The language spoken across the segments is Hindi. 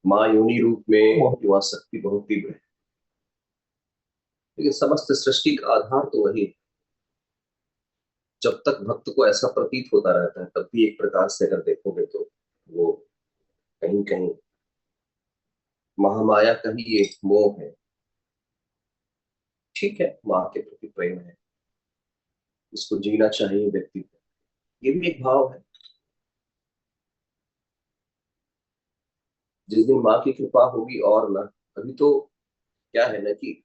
माँ योनि रूप में बहुत युवा शक्ति बहुत तीव्र है। लेकिन समस्त सृष्टि का आधार तो वही है। जब तक भक्त को ऐसा प्रतीत होता रहता है तब भी एक प्रकार से अगर देखोगे तो वो कहीं कहीं महामाया का ही एक मोह है। ठीक है, माँ के प्रति प्रेम है, इसको जीना चाहिए व्यक्ति को, ये भी एक भाव है। जिस दिन माँ की कृपा होगी और ना, अभी तो क्या है ना कि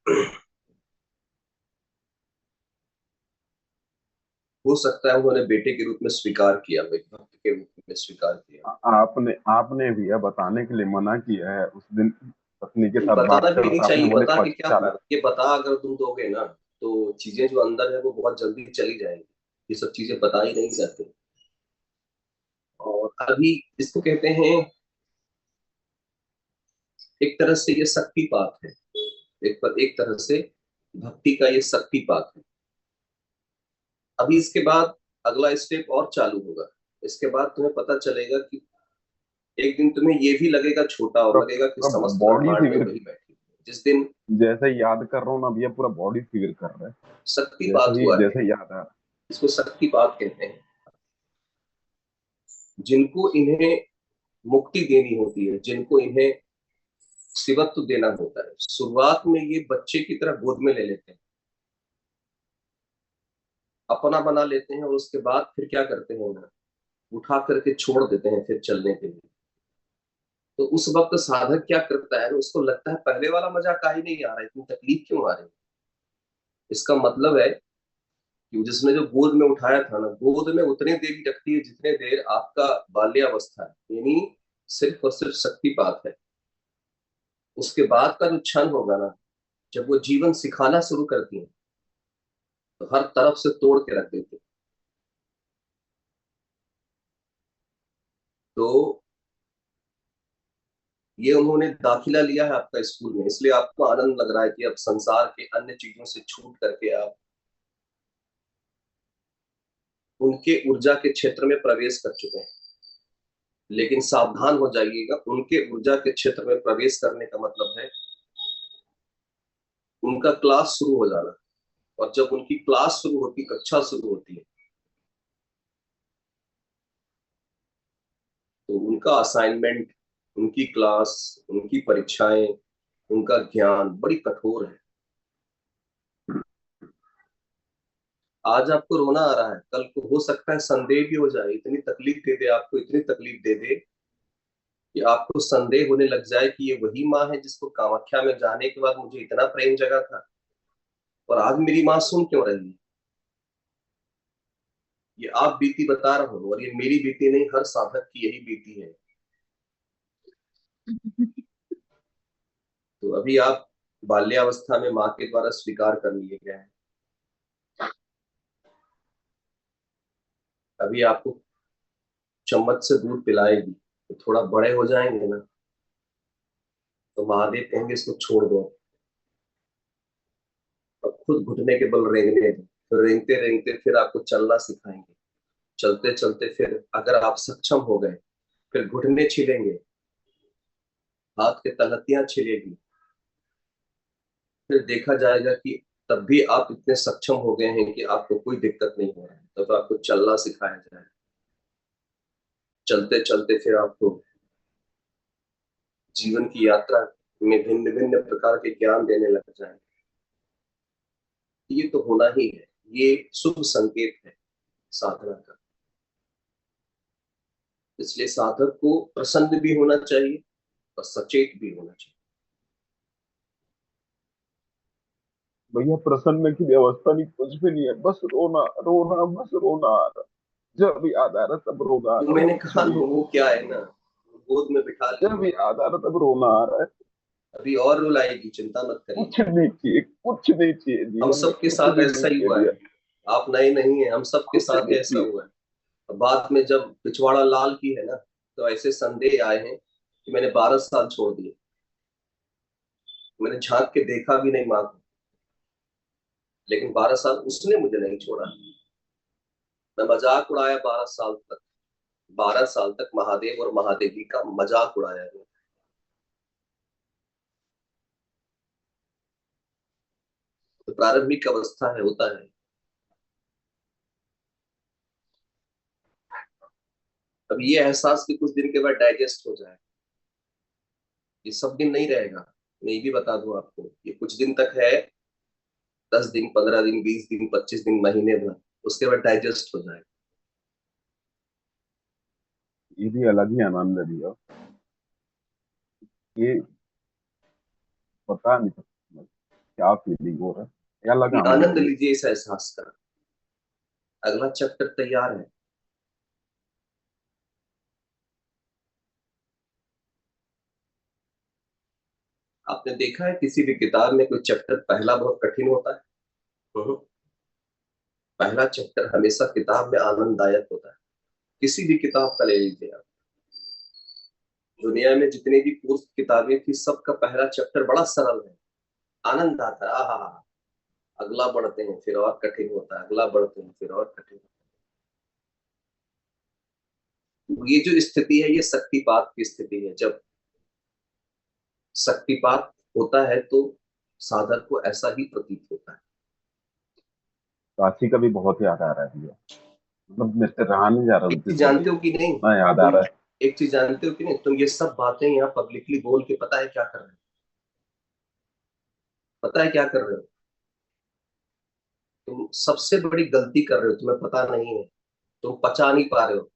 हो सकता है उन्होंने बेटे के रूप में स्वीकार किया, एक भक्त के रूप में स्वीकार किया। आपने आपने भी यह बताने के लिए मना किया है उस दिन पत्नी के साथ बताना बात भी कर रहा नहीं था, आपने चाहिए, बोले बता के क्या पचास। फायदा, ये बता अगर तुम दोगे ना तो चीजें जो अंदर है वो बहुत जल्दी चली जाएंगी। ये सब चीजें बता ही नहीं जाती। और अभी इसको कहते हैं, एक तरह से ये शक्तिपात है। एक तरह से भक्ति का ये शक्तिपात है। अभी इसके बाद अगला स्टेप और चालू होगा। इसके बाद तुम्हें पता चलेगा कि एक दिन तुम्हें ये भी लगेगा छोटा और पूरा लगेगा कि पूरा समस्त बॉडी ब्रह्मांड में फीवर, वही बैठी है। जिस दिन जैसे याद कर रहा हूँ ना भैया, पूरा बॉडी फीवर कर रहा है। शक्तिपात हुआ है, जैसे याद आ इसको शक्तिपात कहते हैं। जिनको इन्हें मुक्ति देनी होती है, जिनको इन्हें शिवत्व देना होता है, शुरुआत में ये बच्चे की तरह गोद में ले लेते हैं, अपना बना लेते हैं, और उसके बाद फिर क्या करते हैं ना, उठा करके छोड़ देते हैं फिर चलने के लिए। तो उस वक्त साधक क्या करता है ना, उसको लगता है पहले वाला मजा का ही नहीं आ रहा है, इतनी तकलीफ क्यों आ रही है। इसका मतलब है कि जिसने जो गोद में उठाया था ना, गोद में उतने देर ही रखती है जितने देर आपका बाल्यावस्था है, यानी सिर्फ और सिर्फ शक्तिपात है। उसके बाद का जो क्षण होगा ना, जब वो जीवन सिखाना शुरू करती है तो हर तरफ से तोड़ के रख देती है। तो ये उन्होंने दाखिला लिया है आपका स्कूल में, इसलिए आपको आनंद लग रहा है कि अब संसार के अन्य चीजों से छूट करके आप उनके ऊर्जा के क्षेत्र में प्रवेश कर चुके हैं। लेकिन सावधान हो जाइएगा, उनके ऊर्जा के क्षेत्र में प्रवेश करने का मतलब है उनका क्लास शुरू हो जाना। और जब उनकी क्लास शुरू होती, कक्षा शुरू होती है, तो उनका असाइनमेंट, उनकी क्लास, उनकी परीक्षाएं, उनका ज्ञान बड़ी कठोर है। आज आपको रोना आ रहा है, कल को हो सकता है संदेह भी हो जाए, इतनी तकलीफ दे दे आपको, इतनी तकलीफ दे दे कि आपको संदेह होने लग जाए कि ये वही माँ है जिसको कामाख्या में जाने के बाद मुझे इतना प्रेम जगा था, और आज मेरी माँ सुन क्यों रही है। ये आप बीती बता रहा हूं, और ये मेरी बीती नहीं, हर साधक की यही बीती है। तो अभी आप बाल्यावस्था में माँ के द्वारा स्वीकार कर लिए गए हैं। अभी आपको चम्मच से दूध पिलाएगी, तो थोड़ा बड़े हो जाएंगे ना, तो महादेव कहेंगे इसको छोड़ दो, और खुद घुटने के बल रेंगने दो। तो रेंगते रेंगते फिर आपको चलना सिखाएंगे। चलते चलते फिर अगर आप सक्षम हो गए, फिर घुटने छिलेंगे, हाथ के तलहटियां छिलेगी। फिर देखा जाएगा कि तब भी आप इतने सक्षम हो गए हैं कि आपको कोई दिक्कत नहीं हो रहा है, तब आपको चलना सिखाया जाए। चलते चलते फिर आपको जीवन की यात्रा में भिन्न भिन्न प्रकार के ज्ञान देने लग जाए। ये तो होना ही है, ये शुभ संकेत है साधना का। इसलिए साधक को प्रसन्न भी होना चाहिए और सचेत भी होना चाहिए। भैया, प्रसन्न की व्यवस्था नहीं, कुछ भी नहीं है, बस रोना रोना, बस रोना आ रहा। जब याद आ रहा तब रोना आ तो रहा, और मैंने कुछ कहा नहीं तो है। वो क्या है ना, गोद में बिठा ली जब है, याद आ रहा तब रोना आ रहा है। अभी और रुलाएगी, चिंता मत करिए। कुछ नहीं चाहिए, कुछ नहीं चाहिए हम जीवन में, सबके कुछ साथ भी नहीं ऐसा ही हुआ चाहिए। है, आप नए नहीं है, हम सबके कुछ साथ नहीं ऐसा चाहिए। हुआ है। अब बाद में जब पिछवाड़ा लाल की है ना, तो ऐसे संदेह आए हैं कि मैंने 12 साल छोड़ दिए, मैंने झांक के देखा भी नहीं माँ को, लेकिन 12 साल उसने मुझे नहीं छोड़ा। मैं मजाक उड़ाया 12 साल तक, 12 साल तक महादेव और महादेवी का मजाक उड़ाया है। तो प्रारंभिक अवस्था है, होता है। अब ये एहसास भी कुछ दिन के बाद डाइजेस्ट हो जाए, ये सब दिन नहीं रहेगा। मैं ये भी बता दूं आपको, ये कुछ दिन तक है, 10 दिन, 15 दिन, 20 दिन, 25 दिन, महीने भर, उसके बाद डाइजेस्ट हो जाएगा। ये भी अलग ही आनंद है भैया। ये पता नहीं सकता क्या फीलिंग हो रहा है, ये अलग कि आनंद आनंद है। लीजिए इस एहसास का। अगला चैप्टर तैयार है। आपने देखा है किसी भी किताब में कोई चैप्टर पहला बहुत कठिन होता है? हम्म। पहला चैप्टर हमेशा किताब में आनंददायक होता है। किसी भी किताब का ले लीजिए आप, दुनिया में जितनी भी कोर्स किताबें थी, सबका पहला चैप्टर बड़ा सरल है, आनंद आता है, आहा। अगला बढ़ते हैं फिर और कठिन होता है, अगला बढ़ते हैं फिर और कठिन होता है। ये जो स्थिति है, ये शक्तिपात की स्थिति है। जब शक्तिपात होता है तो साधक को ऐसा ही प्रतीत होता है। काशी का भी बहुत याद आ रहा है भैया। मतलब मेरे से रहा नहीं जा रहा एक उनसे चीज शब्द, जानते हो कि नहीं इतना याद आ तुम? रहा है। एक चीज जानते हो कि नहीं तुम? ये सब बातें यहाँ पब्लिकली बोल के पता है क्या कर रहे हो? पता है क्या कर रहे हो? तुम सबसे बड़ी गलती कर रहे हो, तुम्हें पता नहीं है। तुम पचा नहीं पा रहे हो।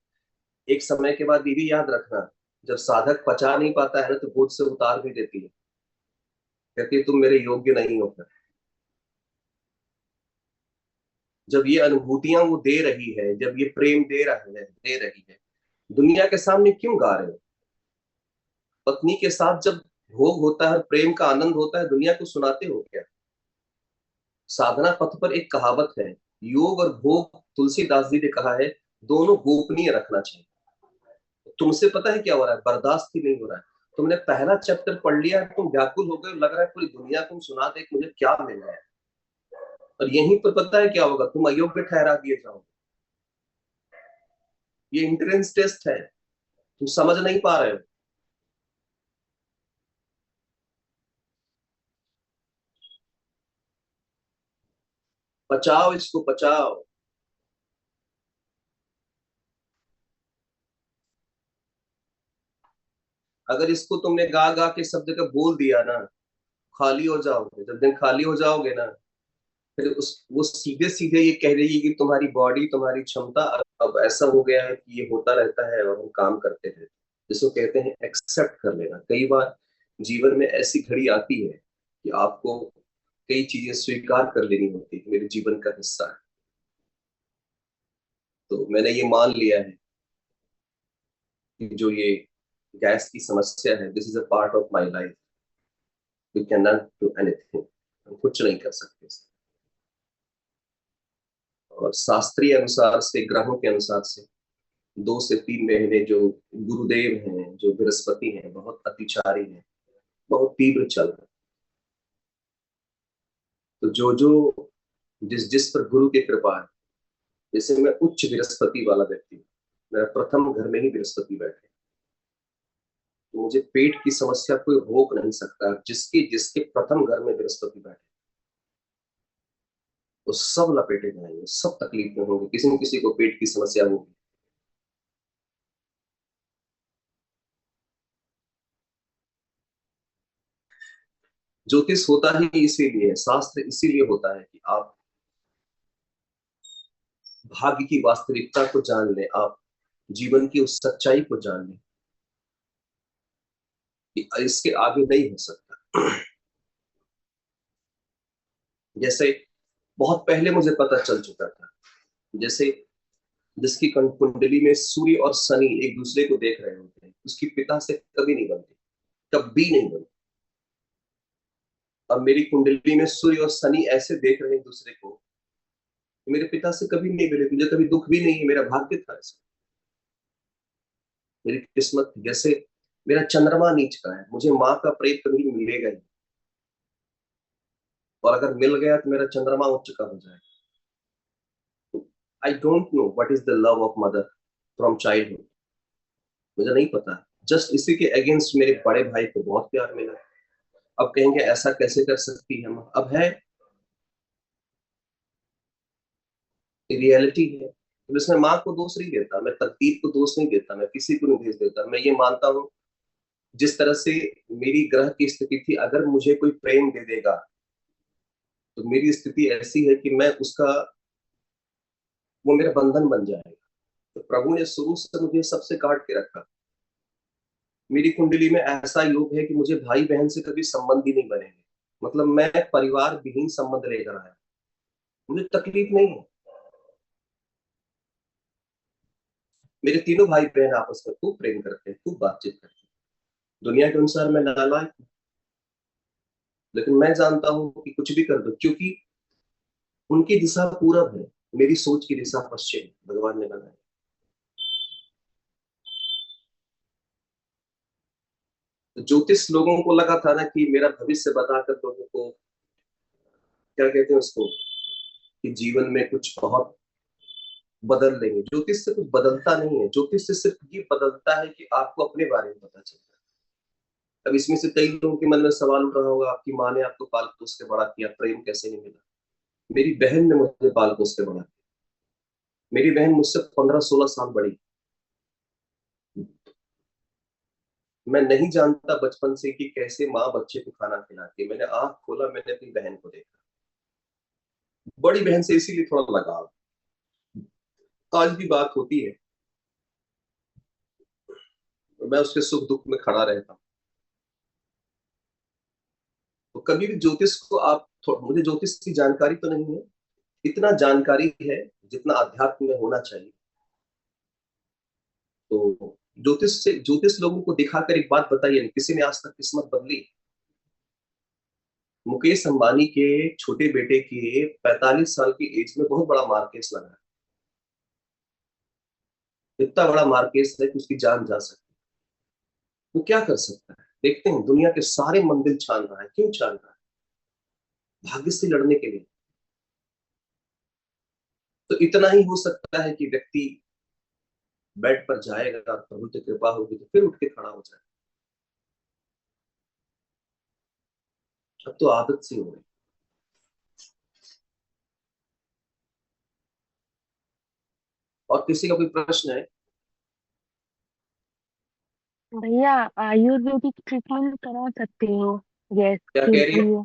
एक समय के बाद ये भी याद रखना, जब साधक पचा नहीं पाता है ना, तो गोद से उतार भी देती है, कहती है तुम मेरे योग्य नहीं हो। फिर जब ये अनुभूतियां वो दे रही है, जब ये प्रेम दे रही है, दुनिया के सामने क्यों गा रहे हो? पत्नी के साथ जब भोग होता है, प्रेम का आनंद होता है, दुनिया को सुनाते हो क्या? साधना पथ पर एक कहावत है, योग और भोग, तुलसीदास जी ने कहा है, दोनों गोपनीय रखना चाहिए। तुमसे पता है क्या हो रहा है? बर्दाश्त ही नहीं हो रहा है। तुमने पहला चैप्टर पढ़ लिया, तुम व्याकुल हो गए, लग रहा है पूरी दुनिया तुम सुना दे कि मुझे क्या मिल रहा है। और यहीं पर पता है क्या होगा? तुम अयोग्य ठहरा दिए जाओगे। ये एंट्रेंस टेस्ट है, तुम समझ नहीं पा रहे हो। बचाओ इसको, बचाओ। अगर इसको तुमने गा गा के सब जगह बोल दिया ना, खाली हो जाओगे। जब दिन खाली हो जाओगे ना, फिर उस वो सीधे सीधे ये कह रही है कि तुम्हारी बॉडी, तुम्हारी क्षमता अब ऐसा हो गया है कि ये होता रहता है और हम काम करते रहते हैं। जिसको कहते हैं एक्सेप्ट कर लेना। कई बार जीवन में ऐसी घड़ी आती है कि आपको कई चीजें स्वीकार कर लेनी होती है, मेरे जीवन का हिस्सा है। तो मैंने ये मान लिया है कि जो ये गैस की समस्या है, this is a part of my life, we can not do anything, हम कुछ नहीं कर सकते। और शास्त्रीय अनुसार से, ग्रहों के अनुसार से, 2 से 3 महीने जो गुरुदेव हैं, जो बृहस्पति हैं, बहुत अतिचारी हैं, बहुत तीव्र चल रहे हैं। तो जो जो जिस जिस पर गुरु की कृपा है, जैसे मैं उच्च बृहस्पति वाला व्यक्ति हूँ, मेरा प्रथम घर में ही बृहस्पति बैठे, तो मुझे पेट की समस्या कोई रोक नहीं सकता। जिसके जिसके प्रथम घर में बृहस्पति बैठे, वो सब लपेटे जाएंगे, सब तकलीफ में होंगे, किसी न किसी को पेट की समस्या होगी। ज्योतिष होता ही इसीलिए, शास्त्र इसीलिए होता है कि आप भाग्य की वास्तविकता को जान लें, आप जीवन की उस सच्चाई को जान लें कि इसके आगे नहीं हो सकता। जैसे बहुत पहले मुझे पता चल चुका था, जैसे जिसकी कुंडली में सूर्य और शनि एक दूसरे को देख रहे होते हैं, उसकी पिता से कभी नहीं बनती, कभी नहीं बनती। अब मेरी कुंडली में सूर्य और शनि ऐसे देख रहे हैं एक दूसरे को, मेरे पिता से कभी नहीं मिले, मुझे कभी दुख भी नहीं है, मेरा भाग्य था ऐसा, मेरी किस्मत थी। जैसे मेरा चंद्रमा नीच का है, मुझे माँ का प्रेम कभी मिलेगा ही, और अगर मिल गया तो मेरा चंद्रमा उच्च का हो जाएगा। I don't know what is the love of mother from childhood, मुझे नहीं पता। जस्ट इसी के अगेंस्ट मेरे बड़े भाई को बहुत प्यार मिला। अब कहेंगे ऐसा कैसे कर सकती है, अब है। रियलिटी है। तो इसमें माँ को दोष नहीं देता मैं, तकदीर को दोष नहीं देता मैं, किसी को नहीं भेज देता मैं। ये मानता हूँ जिस तरह से मेरी ग्रह की स्थिति थी, अगर मुझे कोई प्रेम दे देगा तो मेरी स्थिति ऐसी है कि मैं उसका, वो मेरा बंधन बन जाएगा। तो प्रभु ने शुरू से मुझे सबसे काट के रखा। मेरी कुंडली में ऐसा योग है कि मुझे भाई बहन से कभी संबंध ही नहीं बनेंगे। मतलब मैं परिवार विहीन संबंध लेकर आया, मुझे तकलीफ नहीं है। मेरे तीनों भाई बहन आपस में खूब प्रेम करते हैं, खूब बातचीत करते हैं। दुनिया के अनुसार मैं नालायक हूं, लेकिन मैं जानता हूं कि कुछ भी कर दो, क्योंकि उनकी दिशा पूरब है, मेरी सोच की दिशा पश्चिम भगवान ने बनाई। तो ज्योतिष लोगों को लगा था ना कि मेरा भविष्य बताकर लोगों को, क्या कहते हैं उसको, कि जीवन में कुछ बहुत बदल लेंगे। ज्योतिष से कुछ बदलता नहीं है, ज्योतिष से सिर्फ ये बदलता है कि आपको अपने बारे में पता चलता है। अब इसमें से कई लोगों के मन में सवाल उठ रहा होगा, आपकी माँ ने आपको पाल पोस के बड़ा किया, प्रेम कैसे नहीं मिला? मेरी बहन ने मुझे पाल पोस के बड़ा किया। मेरी बहन मुझसे 15-16 साल बड़ी। मैं नहीं जानता बचपन से कि कैसे माँ बच्चे को खाना खिलाती है। मैंने आंख खोला, मैंने अपनी बहन को देखा। बड़ी बहन से इसीलिए थोड़ा लगाव, आज भी बात होती है। मैं उसके सुख दुख में खड़ा रहता हूँ। तो कभी भी ज्योतिष को आप, मुझे ज्योतिष की जानकारी तो नहीं है, इतना जानकारी है जितना अध्यात्म में होना चाहिए। तो ज्योतिष लोगों को दिखाकर एक बात बताइए, नहीं किसी ने आज तक किस्मत बदली? मुकेश अंबानी के छोटे बेटे के 45 साल की एज में बहुत बड़ा मारकेस लगा है। इतना बड़ा मारकेस है कि उसकी जान जा सकती है। वो क्या कर सकता है? देखते हैं, दुनिया के सारे मंदिर छान रहा है। क्यों छान रहा है? भाग्य से लड़ने के लिए। तो इतना ही हो सकता है कि व्यक्ति बेड पर जाएगा और प्रभु की कृपा होगी तो फिर उठ के खड़ा हो जाए। अब तो आदत सी हो गई। और किसी का कोई प्रश्न है? भैया, आयुर्वेदिक ट्रीटमेंट करा सकते हो गैस क्या के कह रही है? लिए?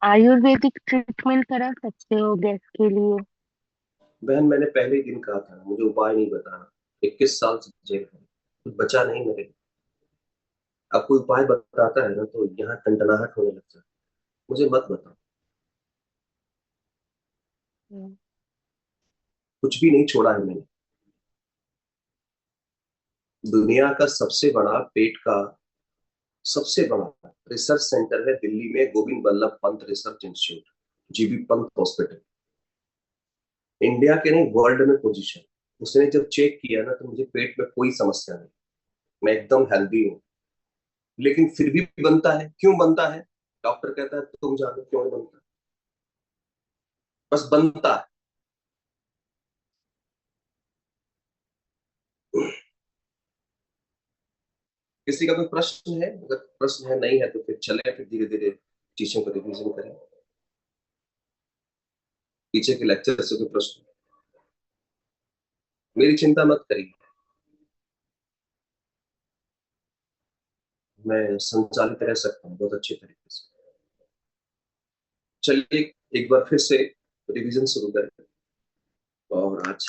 आयुर्वेदिक ट्रीटमेंट करा सकते हो गैस के लिए? बहन, मैंने पहले ही दिन कहा था मुझे उपाय नहीं बताना। 21 साल से जेल है, कुछ बचा नहीं मेरे। अब कोई उपाय बताता है ना तो यहाँ टंटनाहट होने लगता है। मुझे मत बताओ। हम्म। कुछ भी नहीं छोड़ा है मैंने। दुनिया का सबसे बड़ा पेट का सबसे बड़ा रिसर्च सेंटर है दिल्ली में, Govind Ballabh Pant research institute, GB Pant hospital. India के नहीं, वर्ल्ड में पोजीशन। उसने जब चेक किया ना तो मुझे पेट में कोई समस्या नहीं, मैं एकदम हेल्दी हूँ। लेकिन फिर भी बनता है, क्यों बनता है? डॉक्टर कहता है तुम जानो क्यों नहीं बनता, बस बनता है। किसी का कोई प्रश्न है? अगर प्रश्न है, नहीं है तो फिर चले, फिर धीरे धीरे चीजों को रिवीजन करें। पीछे के लेक्चर से कोई प्रश्न? मेरी चिंता मत करिए, मैं संचालित रह सकता हूँ बहुत अच्छे तरीके से। चलिए, एक बार फिर से रिवीजन शुरू करें। और आज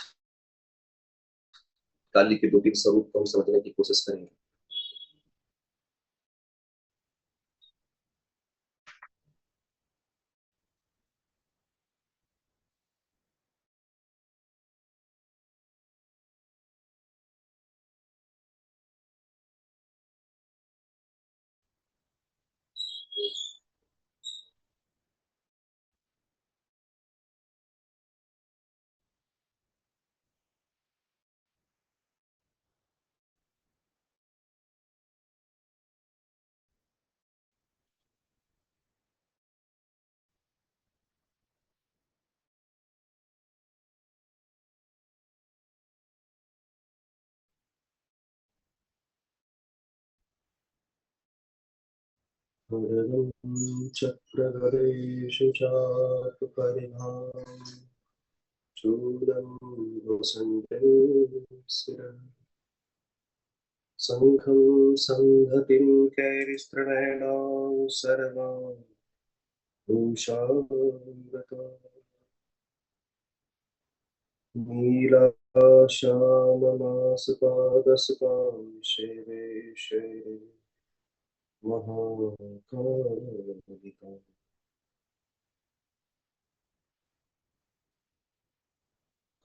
काली के 2-3 स्वरूप को हम समझने की कोशिश करेंगे। चक्रधरेषु चापि परिहाम् शूलं भुसन्ते शिरः शङ्खं संहतिं कैरिस्तृणैनां सर्वां भूषावृता नीलाश्याममासपादसपां शेवे शेवे महाकालिका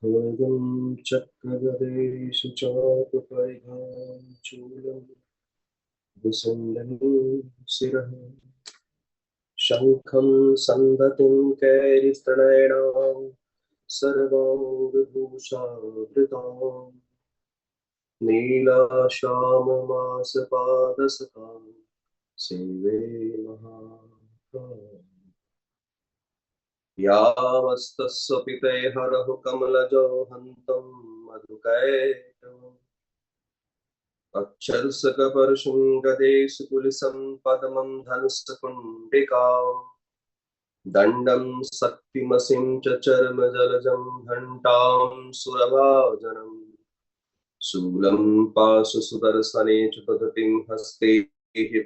खड्गं चक्रगदेषु चापपरिघां चूलं भुसण्डं शिरः शङ्खं सन्दतिं कैरिस्तृणैनां सर्वाङ्गभूषावृताम् नीलाश्याममासपादसकां सेवे महाकालिका यावस्तस्वपिते हरहु कमलजो हन्तं मधुकैटभम् अक्षरसकपर्शुं गदेषु कुलिसं पद्मं धनुष्कुण्डिकाम् दण्डं शक्तिमसिं च चर्मजलजं घण्टां सुरभाजनम् शूलं पाशुसुदर्शने च पद्धतिं हस्ते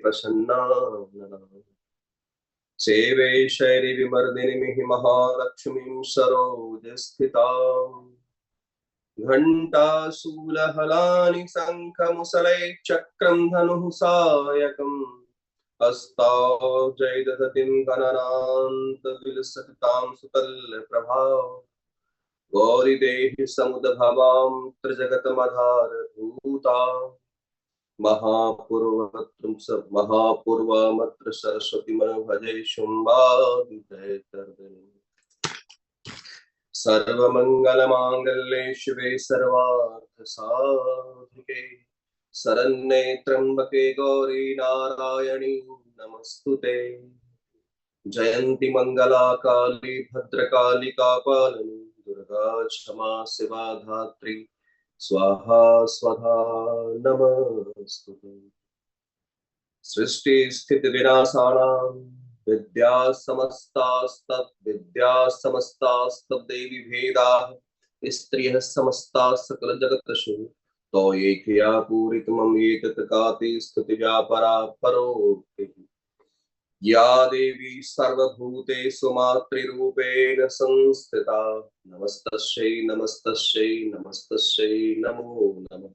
प्रसन्नाननम् सेवे शैरिविमर्दिनीमिह महालक्ष्मीं सरोजस्थिताम् घण्टाशूलहलानि शङ्खमुसलै चक्रं धनुः सायकम् हस्ताब्जैर्दधतीं गणनान्तविलसतां सुतल्यप्रभा गौरीदेहि समुद्भवां त्रिजगतमधारभूता महापूर्वमत्र सरस्वती मनु भजे शुम्भादितैतर्दिनी सर्वमंगलमांगल्ये शिवे सर्वार्थसाधिके शरण्ये त्र्यंबके गौरी नारायणी नमस्तुते जयंती मंगला काली भद्रकाली कापालिनी दुर्गा क्षमा शिवा धात्री स्वाहा स्वधा नमस्तुते सृष्टि स्थिति विनाशानां विद्या समस्तास्तव देवी भेदा स्त्रियः समस्ता सकल जगतषु तो एकया पूरितमं एतत् काते स्तुतिजा परा परोक्तिः या देवी सर्वभूतेषु मातृरूपेण संस्थिता नमस्तस्यै नमस्तस्यै नमस्तस्यै नमो नमः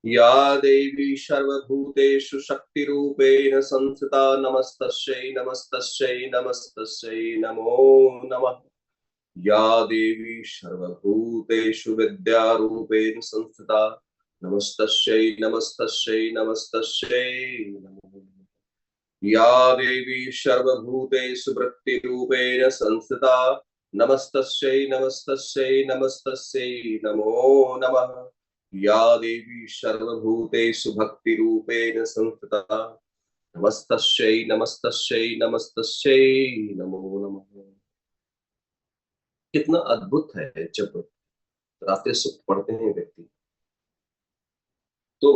या देवी सर्वभूतेषु शक्तिरूपेण संस्थिता नमस्तस्यै नमस्तस्यै नमस्तस्यै नमो नमः या देवी सर्वभूतेषु विद्यारूपेण संस्थिता नमस्तस्यै नमस्तस्यै नमस्तस्यै नमो नमः या देवी सर्वभूतेषु वृत्तिरूपेण संस्थिता नमस्तस्यै नमस्तस्यै नमस्तस्यै नमो नमः या देवी सर्वभूतेषु भक्तिरूपेण संस्थिता नमस्तस्यै नमस्तस्यै नमस्तस्यै नमो नमः। कितना अद्भुत है जब रात्रि सुक्त पढ़ते हैं व्यक्ति। तो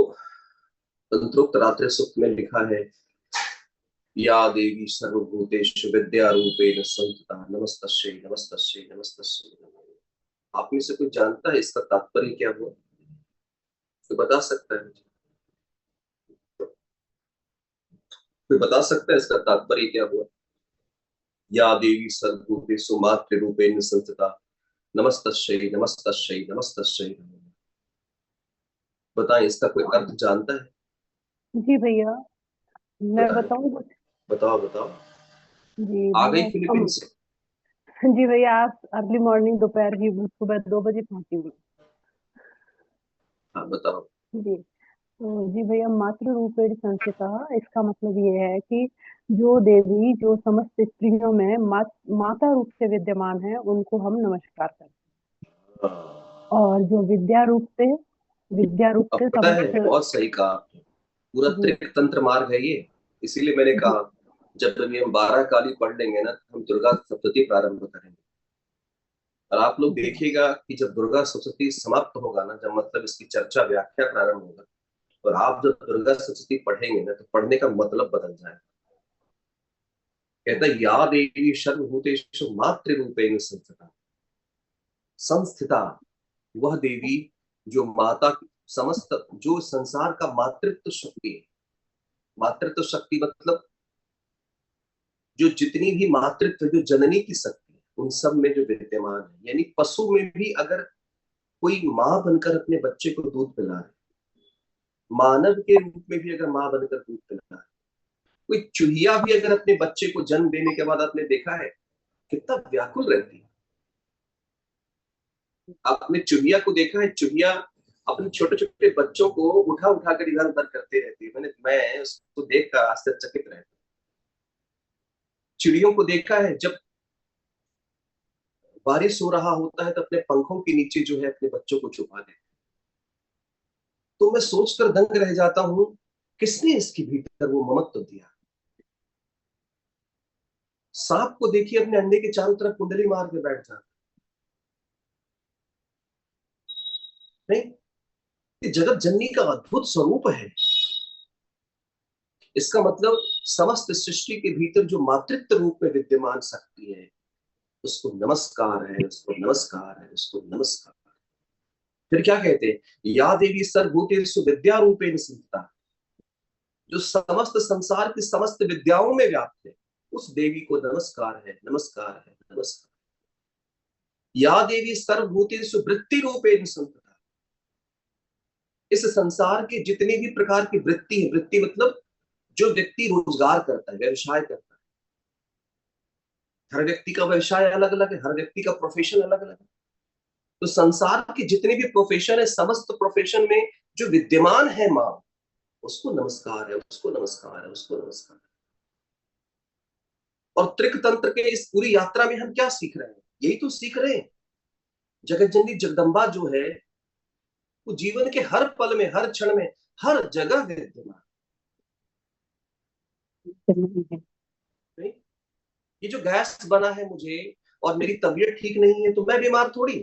तंत्रोक्त रात्रि सुक्त में लिखा है या देवी सर्वभूतेषु विद्यारूपेण संस्थिता नमस्तस्यै नमस्तस्यै नमस्तस्यै नमो नमः। आप में से कोई जानता है इसका तात्पर्य क्या हुआ? तो बता सकता है? कोई बता सकता है इसका तात्पर्य क्या हुआ? या देवी सर्वभूतेषु मातृरूपेण संस्थिता नमस्तस्यै नमस्तस्यै नमस्तस्यै नमो नमः। बताएं, इसका कोई अर्थ जानता है? जी भैया, मैं बताएं, बताऊं कुछ? बताओ बताओ। जी आ गई भैया, फिलीपींस से? जी भैया, आज अर्ली मॉर्निंग दोपहर की सुबह 2 बजे पहुंची हूँ। हाँ बताओ। जी, तो जी भैया, मातृ रूपेण संस्थिता, इसका मतलब ये है कि जो देवी जो समस्त स्त्रियों में माता रूप से विद्यमान है, उनको हम नमस्कार करते हैं। और जो विद्या रूप अब से पता है, समस्त। बहुत सही कहा आपने। पूरा जी त्रिक तंत्र मार्ग है ये। इसीलिए मैंने जी कहा जब ये हम 12 काली पढ़ लेंगे ना, तो हम दुर्गा सप्तती प्रारंभ करेंगे। और आप लोग जी देखिएगा कि जब दुर्गा सप्तती समाप्त होगा ना, जब मतलब इसकी चर्चा व्याख्या प्रारंभ होगा, और आप जब दुर्गा सप्तती पढ़ेंगे ना, तो पढ़ने का मतलब बदल जाएगा। कहता है या देवी सर्वभूतेषु मातृरूपेण संस्थिता। संस्थिता, वह देवी जो माता, समस्त जो संसार का मातृत्व शक्ति है। मातृत्व शक्ति मतलब जो जितनी भी मातृत्व, जो जननी की शक्ति है, उन सब में जो विद्यमान है। यानी पशु में भी अगर कोई माँ बनकर अपने बच्चे को दूध पिला रहे, मानव के रूप में भी अगर माँ बनकर दूध पिला रहे, कोई चूहिया भी अगर अपने बच्चे को जन्म देने के बाद आपने देखा है कितना व्याकुल रहती है। आपने चूहिया को देखा है? चूहिया अपने छोटे छोटे बच्चों को उठा उठा कर इधर उधर करते रहती है। मैं उसको देखकर आश्चर्यचकित रहता हूं। चिड़ियों को देखा है, जब बारिश हो रहा होता है तो अपने पंखों के नीचे जो है अपने बच्चों को छुपा देते। तो मैं सोचकर दंग रह जाता हूं, किसने इसके भीतर वो ममत्व दिया। सांप को देखिए, अपने अंडे के चारों तरफ कुंडली मार के बैठ जाता। नहीं, ये जगत जननी का अद्भुत स्वरूप है। इसका मतलब समस्त सृष्टि के भीतर जो मातृत्व रूप में विद्यमान शक्ति है, उसको नमस्कार है, उसको नमस्कार है, उसको नमस्कार। फिर क्या कहते हैं? या देवी सर्वभूतेषु विद्या रूपेण संस्थिता, जो समस्त संसार की समस्त विद्याओं में व्याप्त है, उस देवी को नमस्कार है, नमस्कार है, नमस्कार। या देवी सर्वभूतेषु वृत्ति रूपेण संस्थिता, इस संसार के जितने भी प्रकार की वृत्ति है, वृत्ति मतलब जो व्यक्ति रोजगार करता है, व्यवसाय करता है। हर व्यक्ति का व्यवसाय अलग अलग है, हर व्यक्ति का प्रोफेशन अलग अलग है। तो संसार के जितने भी प्रोफेशन है, समस्त प्रोफेशन में जो विद्यमान है मां, उसको नमस्कार है, उसको नमस्कार है, उसको नमस्कार है। और त्रिक तंत्र के इस पूरी यात्रा में हम क्या सीख रहे हैं? यही तो सीख रहे हैं। जगत जननी जगदम्बा जो है, वो जीवन के हर पल में, हर क्षण में, हर जगह विद्यमान है। ये जो गैस बना है मुझे और मेरी तबीयत ठीक नहीं है, तो मैं बीमार थोड़ी,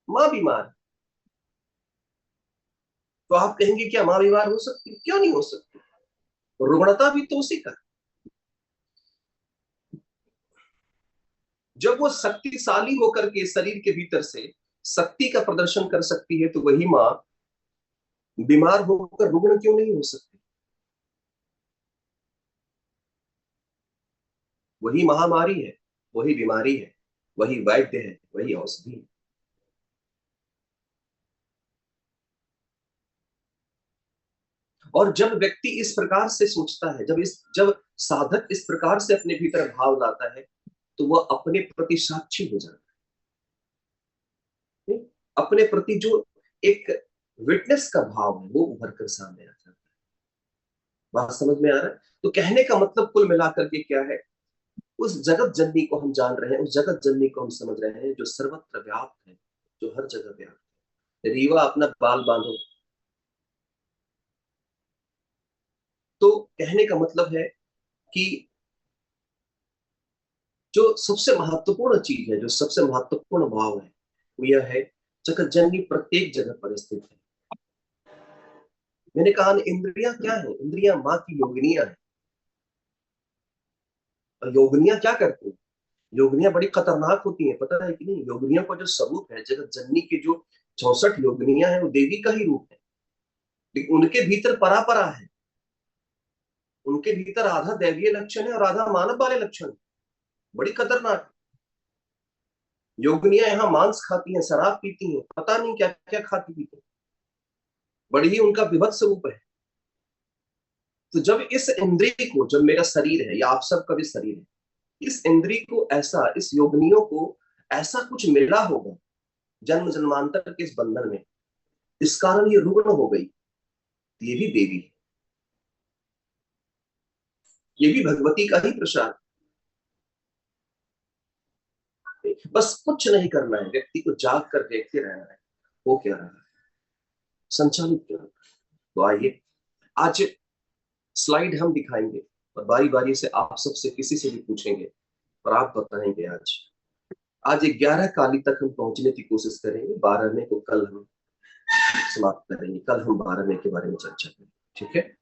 मां बीमार। तो आप कहेंगे क्या मां बीमार हो सकती? क्यों नहीं हो सकती? रुग्णता भी तो उसी का। जब वो शक्तिशाली होकर के शरीर के भीतर से शक्ति का प्रदर्शन कर सकती है, तो वही मां बीमार होकर रुग्ण क्यों नहीं हो सकती? वही महामारी है, वही बीमारी है, वही वैद्य है, वही औषधि है। और जब व्यक्ति इस प्रकार से सोचता है, जब साधक इस प्रकार से अपने भीतर भाव लाता है, तो वह अपने प्रति साक्षी हो जाता है। अपने प्रति जो एक विटनेस का भाव है, वो उभर कर सामने आ जाता है। बात समझ में आ रहा है? तो कहने का मतलब कुल मिलाकर के क्या है? उस जगत जननी को हम जान रहे हैं, उस जगत जननी को हम समझ रहे हैं, जो सर्वत्र व्याप्त है, जो हर जगह व्याप्त है। रीवा अपना बाल बांधो, तो कहने का मतलब है कि जो सबसे महत्वपूर्ण चीज है, जो सबसे महत्वपूर्ण भाव है, वो यह है, जगत जननी प्रत्येक जगह पर स्थित है। मैंने कहा इंद्रियां क्या है? इंद्रियां माँ की योगिनियां है। और योगिनियां क्या करती हैं? योगिनियां बड़ी खतरनाक होती हैं, पता है कि नहीं? योगिनियों का जो स्वरूप है, जगत जननी के जो 64 योगिनियां हैं, वो देवी का ही रूप है। लेकिन उनके भीतर परापरा है, उनके भीतर आधा दैवीय लक्षण है और आधा मानव वाले लक्षण। बड़ी खतरनाक योगिनियां यहाँ मांस खाती हैं, शराब पीती हैं, पता नहीं क्या क्या खाती पीती हैं। बड़ी ही उनका विभत्स रूप है। तो जब इस इंद्रिय को, जब मेरा शरीर है या आप सबका भी शरीर है, इस इंद्रिय को ऐसा, इस योगिनियों को ऐसा कुछ मिला होगा जन्म जन्मांतर के इस बंधन में, इस कारण ये रुग्ण हो गई, ये भी देवी है, ये भी भगवती का ही प्रसाद। बस कुछ नहीं करना है, व्यक्ति को जाग कर देखते रहना है वो क्या रहा है, संचालित क्या रहा है। तो आइए आज स्लाइड हम दिखाएंगे और बारी बारी से आप सबसे किसी से भी पूछेंगे और आप बताएंगे। आज आज 11 काली तक हम पहुंचने की कोशिश करेंगे। 12वें को कल हम समाप्त करेंगे। कल हम 12वें के बारे में चर्चा करेंगे, ठीक है?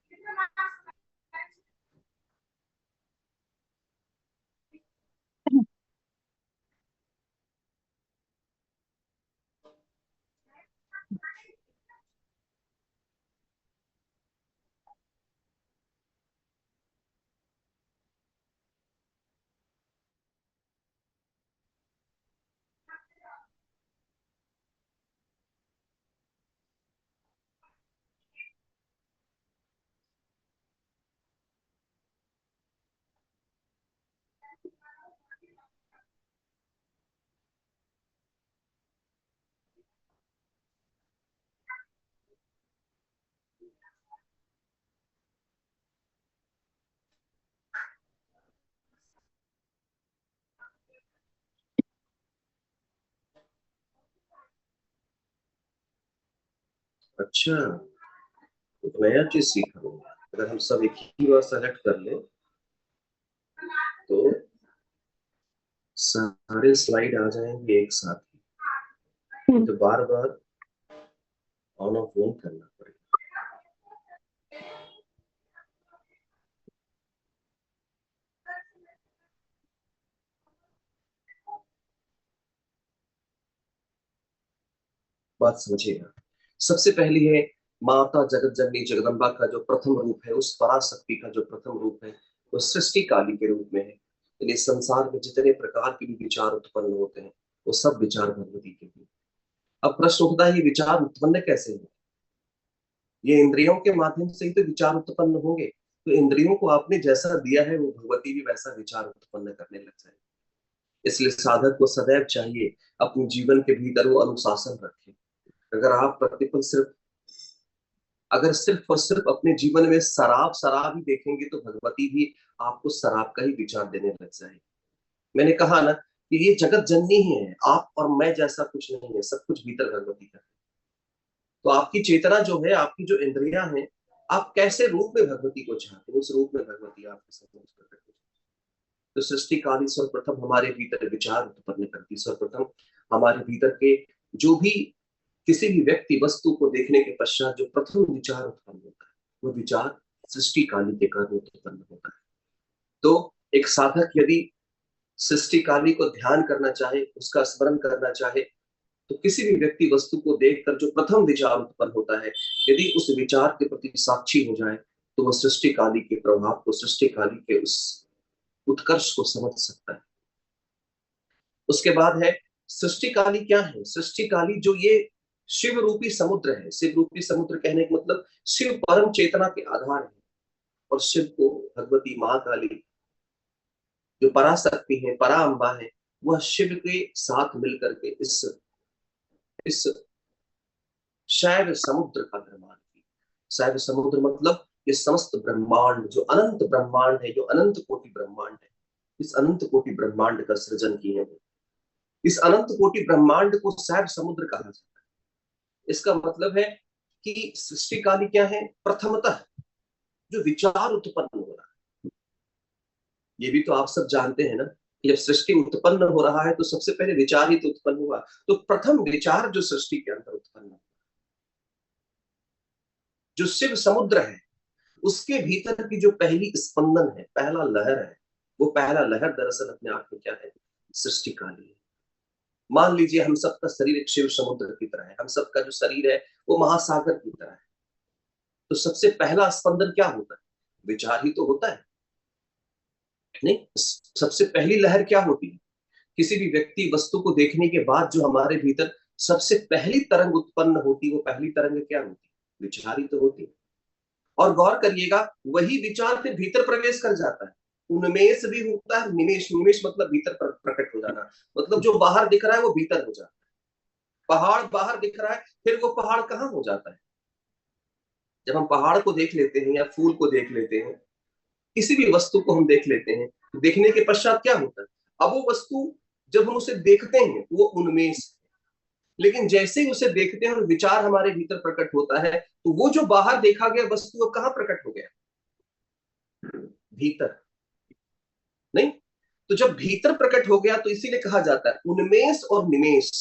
अच्छा, एक नया चीज सीखा हूँ। अगर हम सब एक ही बार सेलेक्ट कर ले तो सारे स्लाइड आ जाएंगे एक साथ ही, तो बार बार ऑन ऑफ नहीं करना पड़ेगा। बात समझिएगा। सबसे पहली है माता जगत जननी जगदम्बा का जो प्रथम रूप है, उस पराशक्ति का जो प्रथम रूप है, वो सृष्टि काली के रूप में है। यानी संसार में जितने प्रकार के भी विचार उत्पन्न होते हैं, वो सब विचार भगवती के हैं। अब प्रश्न उठता है, ये विचार उत्पन्न कैसे होंगे? ये इंद्रियों के माध्यम से ही तो विचार उत्पन्न होंगे। तो इंद्रियों को आपने जैसा दिया है, वो भगवती भी वैसा विचार उत्पन्न करने लग जाए। इसलिए साधक को सदैव चाहिए अपने जीवन के भीतर वो अनुशासन रखे। अगर आप प्रतिपल सिर्फ अगर सिर्फ और सिर्फ अपने जीवन में शराब शराब ही देखेंगे, तो भगवती भी आपको शराब का ही विचार देने लग जाएगी। मैंने कहा ना कि ये जगत जननी ही है, आप और मैं जैसा कुछ नहीं है, सब कुछ भीतर भगवती का है। तो आपकी चेतना जो है, आपकी जो इंद्रियां हैं, आप कैसे रूप में भगवती को चाहते हैं, उस रूप में भगवती आपके सामने प्रकट हो। तो सृष्टि काली सर्वप्रथम हमारे भीतर विचार उत्पन्न करती। सर्वप्रथम हमारे भीतर के जो भी किसी भी व्यक्ति वस्तु को देखने के पश्चात जो प्रथम विचार उत्पन्न होता है, वो विचार सृष्टि काली के कारण उत्पन्न होता है। तो एक साधक यदि सृष्टि काली को ध्यान करना चाहे, उसका स्मरण करना चाहे, तो किसी भी व्यक्ति वस्तु को देखकर जो प्रथम विचार उत्पन्न होता है, यदि उस विचार के प्रति साक्षी हो जाए, तो वह सृष्टि काली के प्रभाव को, सृष्टि काली के उस उत्कर्ष को समझ सकता है। उसके बाद है सृष्टि काली क्या है? सृष्टि काली जो ये शिव रूपी समुद्र है। शिव रूपी समुद्र कहने का मतलब शिव परम चेतना के आधार है। और शिव को भगवती माँ काली जो पराशक्ति है, परा अम्बा है, वह शिव के साथ मिलकर के इस शैव समुद्र का निर्माण की। शैव समुद्र मतलब ये समस्त ब्रह्मांड, जो अनंत ब्रह्मांड है, जो अनंत कोटि ब्रह्मांड है, इस अनंत कोटि ब्रह्मांड का सृजन की है। इस अनंत कोटि ब्रह्मांड को शैव समुद्र कहा जाता है। इसका मतलब है कि सृष्टि काली क्या है? प्रथमतः जो विचार उत्पन्न हो रहा है, ये भी तो आप सब जानते हैं ना कि जब सृष्टि उत्पन्न हो रहा है तो सबसे पहले विचार ही तो उत्पन्न हुआ। तो प्रथम विचार जो सृष्टि के अंदर उत्पन्न हुआ, जो शिव समुद्र है, उसके भीतर की जो पहली स्पंदन है, पहला लहर है, वो पहला लहर दरअसल अपने आप में क्या है? सृष्टि काली है। मान लीजिए हम सबका शरीर एक शिव समुद्र की तरह है, हम सबका जो शरीर है वो महासागर की तरह है। तो सबसे पहला स्पंदन क्या होता है? विचार ही तो होता है। नहीं, सबसे पहली लहर क्या होती है? किसी भी व्यक्ति वस्तु को देखने के बाद जो हमारे भीतर सबसे पहली तरंग उत्पन्न होती, वो पहली तरंग क्या होती? विचार ही तो होती है। और गौर करिएगा, वही विचार फिर भीतर प्रवेश कर जाता है। उन्मेष भी होता है, निमेष। निमेष मतलब भीतर प्रकट हो जाना, मतलब जो बाहर दिख रहा है वो भीतर हो जाता है। पहाड़ बाहर दिख रहा है, फिर वो पहाड़ कहाँ हो जाता है? जब हम पहाड़ को देख लेते हैं या फूल को देख लेते हैं, किसी भी वस्तु को हम देख लेते हैं, देखने के पश्चात क्या होता है? अब वो वस्तु जब हम उसे देखते हैं वो उन्मेष, लेकिन जैसे ही उसे देखते हैं और विचार हमारे भीतर प्रकट होता है, तो वो जो बाहर देखा गया वस्तु अब कहाँ प्रकट हो गया? भीतर। नहीं, तो जब भीतर प्रकट हो गया तो इसीलिए कहा जाता है उन्मेष और निमेष।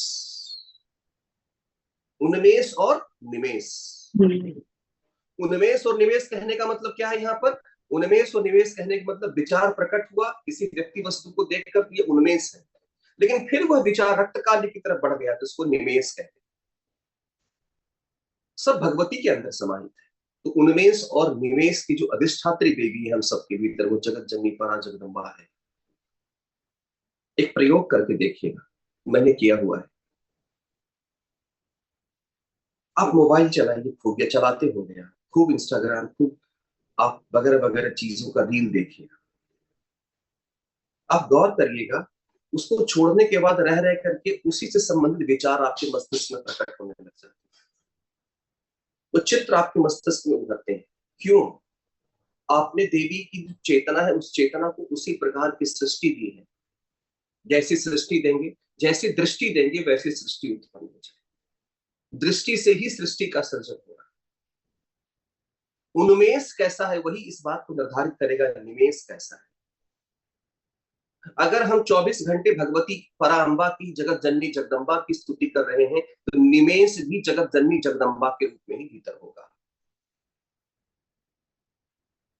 उन्मेष और निमेष। उन्मेष और निवेश कहने का मतलब क्या है? यहाँ पर उन्मेष और निवेश कहने का मतलब विचार प्रकट हुआ किसी व्यक्ति वस्तु को देखकर, ये उन्मेष है। लेकिन फिर वह विचार रक्त काली की तरफ बढ़ गया तो उसको निमेष कहते हैं। सब भगवती के अंदर समाहित है। तो उन्मेष और निवेश की जो अधिष्ठात्री देवी है हम सबके भीतर, वो जगत जननी परा जगदम्बा है। एक प्रयोग करके देखिएगा, मैंने किया हुआ है। आप मोबाइल चलाइए खूब, या चलाते होंगे आप खूब, इंस्टाग्राम खूब, आप वगैरह वगैरह चीजों का रील देखिएगा। आप गौर करिएगा, उसको छोड़ने के बाद रह रह करके उसी से संबंधित विचार आपके मस्तिष्क में प्रकट होने लग जाते हैं। वो चित्र आपके मस्तिष्क में उभरते हैं। क्यों? आपने देवी की जो चेतना है, उस चेतना को उसी प्रकार की सृष्टि दी है। जैसी सृष्टि देंगे, जैसी दृष्टि देंगे, वैसी सृष्टि उत्पन्न हो जाए। दृष्टि से ही सृष्टि का सृजन हो। उन्मेष कैसा है वही इस बात को निर्धारित करेगा निमेष कैसा है। अगर हम 24 घंटे भगवती पराअंबा की, जगत जननी जगदम्बा की स्तुति कर रहे हैं, तो निमेष भी जगत जननी जगदम्बा के रूप में ही भीतर होगा।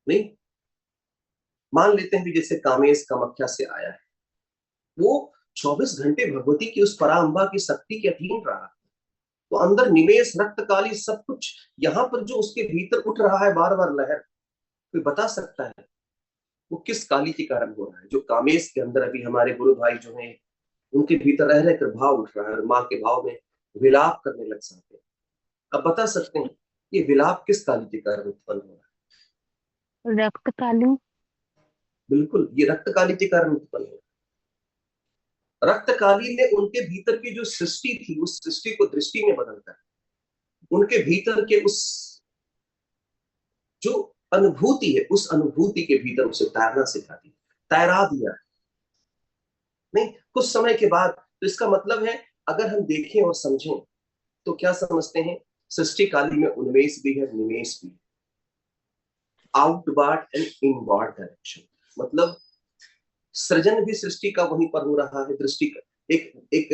नहीं, मान लेते हैं भी जैसे कामेश कामाख्या से आया है, वो 24 घंटे भगवती की उस पराअंबा की शक्ति के अधीन रहा, तो अंदर निमेष रक्त काली सब कुछ, यहां पर जो उसके भीतर उठ रहा है बार बार लहर, कोई बता सकता है वो किस काली के कारण हो रहा है? जो कामेश के अंदर अभी हमारे गुरु भाई जो हैं, उनके भीतर रह रहकर भाव उठ रहा है और माँ के भाव में विलाप करने लग जाते हैं। अब बता सकते हैं ये विलाप किस काली के कारण उत्पन्न हो रहा है? रक्त काली। बिल्कुल, ये रक्त काली के कारण उत्पन्न हो रहा है। रक्त काली ने उनके भीतर की जो सृष्टि थी, उस सृष्टि को दृष्टि में बदलकर उनके भीतर के उस जो अनुभूति है, उस अनुभूति के भीतर उसे तैरना सिखा दिया, तैरा दिया। नहीं, कुछ समय के बाद, तो इसका मतलब है अगर हम देखें और समझें तो क्या समझते हैं? सृष्टि काली में उन्मेष भी है, निमेष भी है। आउटवर्ड एंड इनवर्ड डायरेक्शन, मतलब सृजन भी सृष्टि का वहीं पर हो रहा है, दृष्टि का एक एक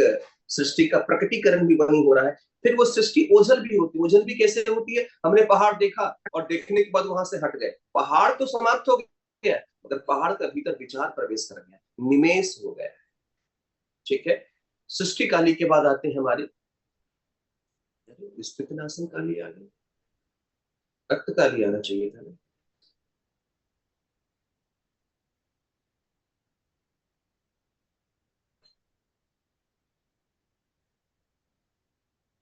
सृष्टि का प्रकटीकरण भी वहीं हो रहा है। फिर वो सृष्टि ओझल भी होती है। ओझल भी कैसे होती है? हमने पहाड़ देखा और देखने के बाद वहां से हट गए, पहाड़ तो समाप्त हो गया, मगर पहाड़ का भीतर विचार प्रवेश कर गया, निमेष हो गया। ठीक है, सृष्टि काली के बाद आते हैं हमारे स्थितिनाशन काली आ गई, रक्त काली आना चाहिए था ना।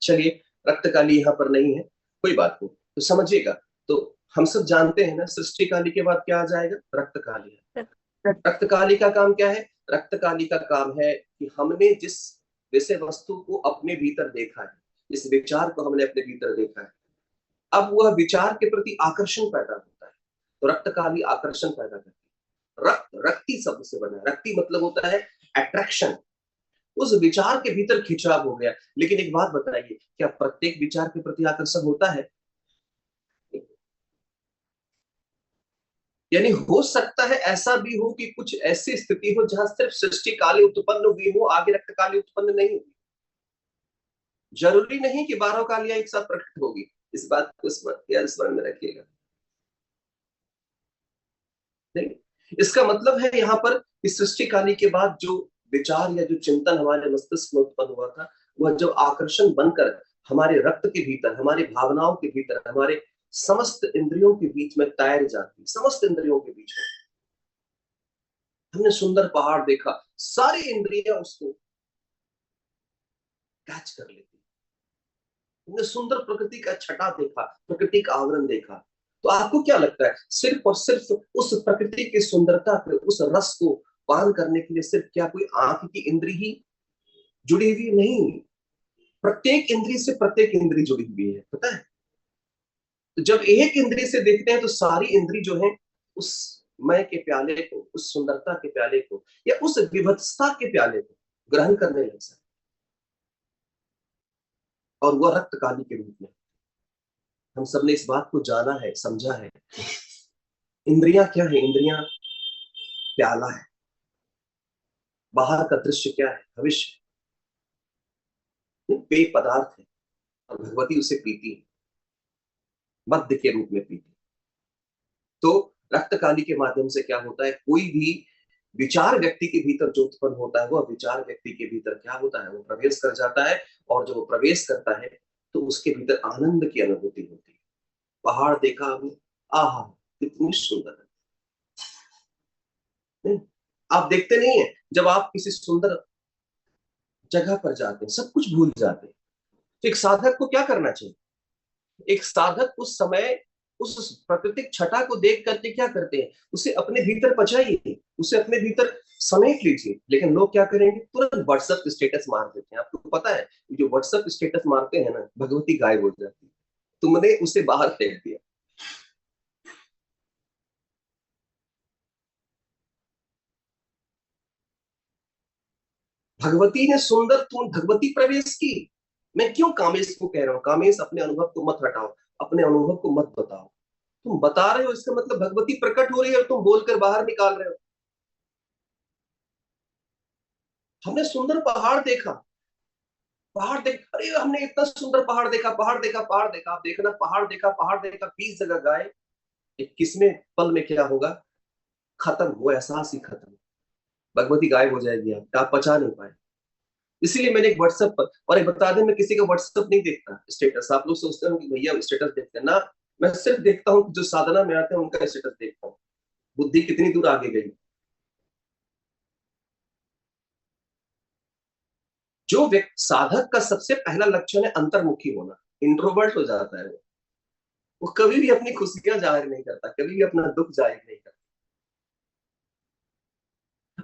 चलिए, रक्त काली यहाँ पर नहीं है, कोई बात नहीं, तो समझिएगा। तो हम सब जानते हैं ना, सृष्टि काली के बाद क्या आ जाएगा? रक्त काली। रक्त काली का काम क्या है? रक्त काली का काम है कि हमने जिस विषय वस्तु को अपने भीतर देखा है, इस विचार को हमने अपने भीतर देखा है, अब वह विचार के प्रति आकर्षण पैदा होता है, तो रक्त काली आकर्षण पैदा करती है। रक्त, रक्ति शब्द से बना है, रक्ति मतलब होता है अट्रैक्शन, उस विचार के भीतर खिंचाव हो गया। लेकिन एक बात बताइए, क्या प्रत्येक विचार के प्रति आकर्षण होता है? यानी हो सकता है ऐसा भी हो कि कुछ ऐसी स्थिति हो जहां सिर्फ सृष्टि काली उत्पन्न हुई हो, आगे रक्त काली उत्पन्न नहीं हुई। जरूरी नहीं कि 12 कालियां एक साथ प्रकट होगी, इस बात को स्मरण में रखिएगा। नहीं, इसका मतलब है यहाँ पर इस सृष्टि काली के बाद जो विचार या जो चिंतन हमारे मस्तिष्क में उत्पन्न हुआ था, वह जब आकर्षण बनकर हमारे रक्त के भीतर, हमारी भावनाओं के भीतर, हमारे समस्त इंद्रियों के बीच में तैर जाती, समस्त इंद्रियों के बीच में हमने सुंदर पहाड़ देखा, सारी इंद्रियां उसको कैच कर लेती। हमने सुंदर प्रकृति का छटा देखा, प्रकृति का आवरण देखा, तो आपको क्या लगता है सिर्फ और सिर्फ उस प्रकृति की सुंदरता के उस रस को पान करने के लिए सिर्फ क्या कोई आंख की इंद्री ही जुड़ी हुई? नहीं, प्रत्येक इंद्री से प्रत्येक इंद्री जुड़ी हुई है, पता है। तो जब एक इंद्री से देखते हैं तो सारी इंद्री जो है उस मय के प्याले को, उस सुंदरता के प्याले को, या उस विभत्सता के प्याले को ग्रहण करने लग जाए, और वह रक्त काली के रूप में। हम सबने इस बात को जाना है, समझा है। इंद्रियां क्या है? इंद्रियां प्याला है, बाहर का दृश्य क्या है? भविष्य, पेय पदार्थ है, और भगवती उसे पीती है, मद्य के रूप में पीती। तो रक्त काली के माध्यम से क्या होता है? कोई भी विचार व्यक्ति के भीतर जो उत्पन्न होता है, वह विचार व्यक्ति के भीतर क्या होता है? वो प्रवेश कर जाता है, और जब वो प्रवेश करता है तो उसके भीतर आनंद की अनुभूति होती है। पहाड़ देखा आपने, आहा कितनी सुंदर है। आप देखते नहीं है, जब आप किसी सुंदर जगह पर जाते हैं सब कुछ भूल जाते हैं, तो एक साधक को क्या करना चाहिए? एक साधक उस समय उस प्राकृतिक छटा को देख करके क्या करते हैं? उसे अपने भीतर पचाइए, उसे अपने भीतर समेट लीजिए। लेकिन लोग क्या करेंगे? तुरंत व्हाट्सएप स्टेटस मार देते हैं। आपको पता है जो व्हाट्सएप स्टेटस मारते हैं ना, भगवती गायब हो जाती है, तुमने उसे बाहर फेंक दिया। भगवती ने सुंदर तुम भगवती प्रवेश की। मैं क्यों कामेश को कह रहा हूं? कामेश अपने अनुभव को मत हटाओ, अपने अनुभव को मत बताओ। तुम बता रहे हो, इसका मतलब भगवती प्रकट हो रही है और तुम बोलकर बाहर निकाल रहे हो। हमने सुंदर पहाड़ देखा, पहाड़ देख, अरे हमने इतना सुंदर पहाड़ देखा, पहाड़ देखा, पहाड़ देखा। आप देखना, पहाड़ देखा, पहाड़ देखा, 20 जगह गाए, 21वें पल में क्या होगा? खत्म, वो एहसास ही खत्म। भगवती गायब हो जाएगी, आप पचा नहीं पाए। इसीलिए मैंने एक व्हाट्सएप पर, और एक बता दें, मैं किसी का व्हाट्सएप नहीं देखता स्टेटस। आप लोग सोचते हो कि भैया स्टेटस देखते हैं ना, मैं सिर्फ देखता हूँ जो साधना में आते हैं उनका स्टेटस देखता हूँ। बुद्धि कितनी दूर आगे गई। जो व्यक्ति, साधक का सबसे पहला लक्षण है अंतर्मुखी होना। इंट्रोवर्ट हो जाता है वो कभी भी अपनी खुशियां जाहिर नहीं करता, कभी भी अपना दुख जाहिर नहीं करता।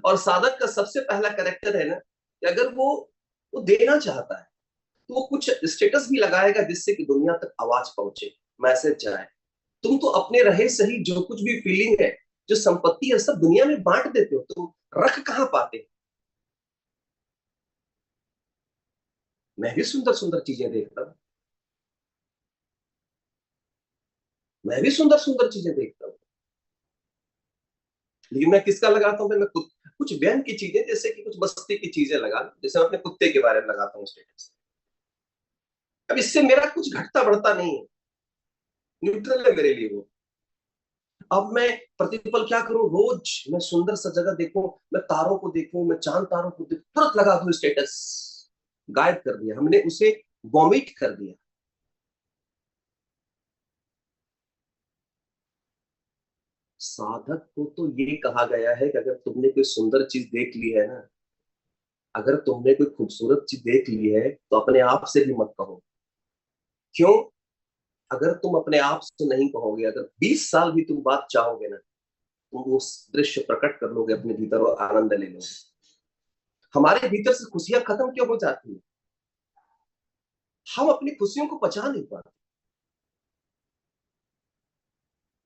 और साधक का सबसे पहला कैरेक्टर है ना, कि अगर वो देना चाहता है तो वो कुछ स्टेटस भी लगाएगा जिससे कि दुनिया तक आवाज पहुंचे, मैसेज जाए। तुम तो अपने रहे सही जो कुछ भी फीलिंग है, जो संपत्ति है, सब दुनिया में बांट देते हो, तुम रख कहां पाते? मैं भी सुंदर सुंदर चीजें देखता हूँ, मैं भी सुंदर सुंदर चीजें देखता हूँ, लेकिन मैं किसका लगाता हूँ? मैं कुछ व्यंग की चीजें, जैसे कि कुछ मस्ती की चीजें लगा, जैसे मैं अपने कुत्ते के बारे में लगाता हूँ स्टेटस। अब इससे मेरा कुछ घटता बढ़ता नहीं है, न्यूट्रल है मेरे लिए वो। अब मैं प्रतिपल क्या करूं? रोज मैं सुंदर सा जगह देखूं, मैं तारों को देखूं, मैं चांद तारों को देखूं, तुरंत लगा दूं स्टेटस। गायब कर दिया हमने उसे, वॉमिट कर दिया। साधक को तो ये कहा गया है कि अगर तुमने कोई सुंदर चीज देख ली है ना, अगर तुमने कोई खूबसूरत चीज देख ली है तो अपने आप से भी मत कहो। क्यों? अगर तुम अपने आप से नहीं कहोगे, अगर 20 साल भी तुम बात चाहोगे ना, तुम उस दृश्य प्रकट कर लोगे अपने भीतर और आनंद ले लोगे। हमारे भीतर से खुशियां खत्म क्यों हो जाती है? हम अपनी खुशियों को पचा नहीं पाते,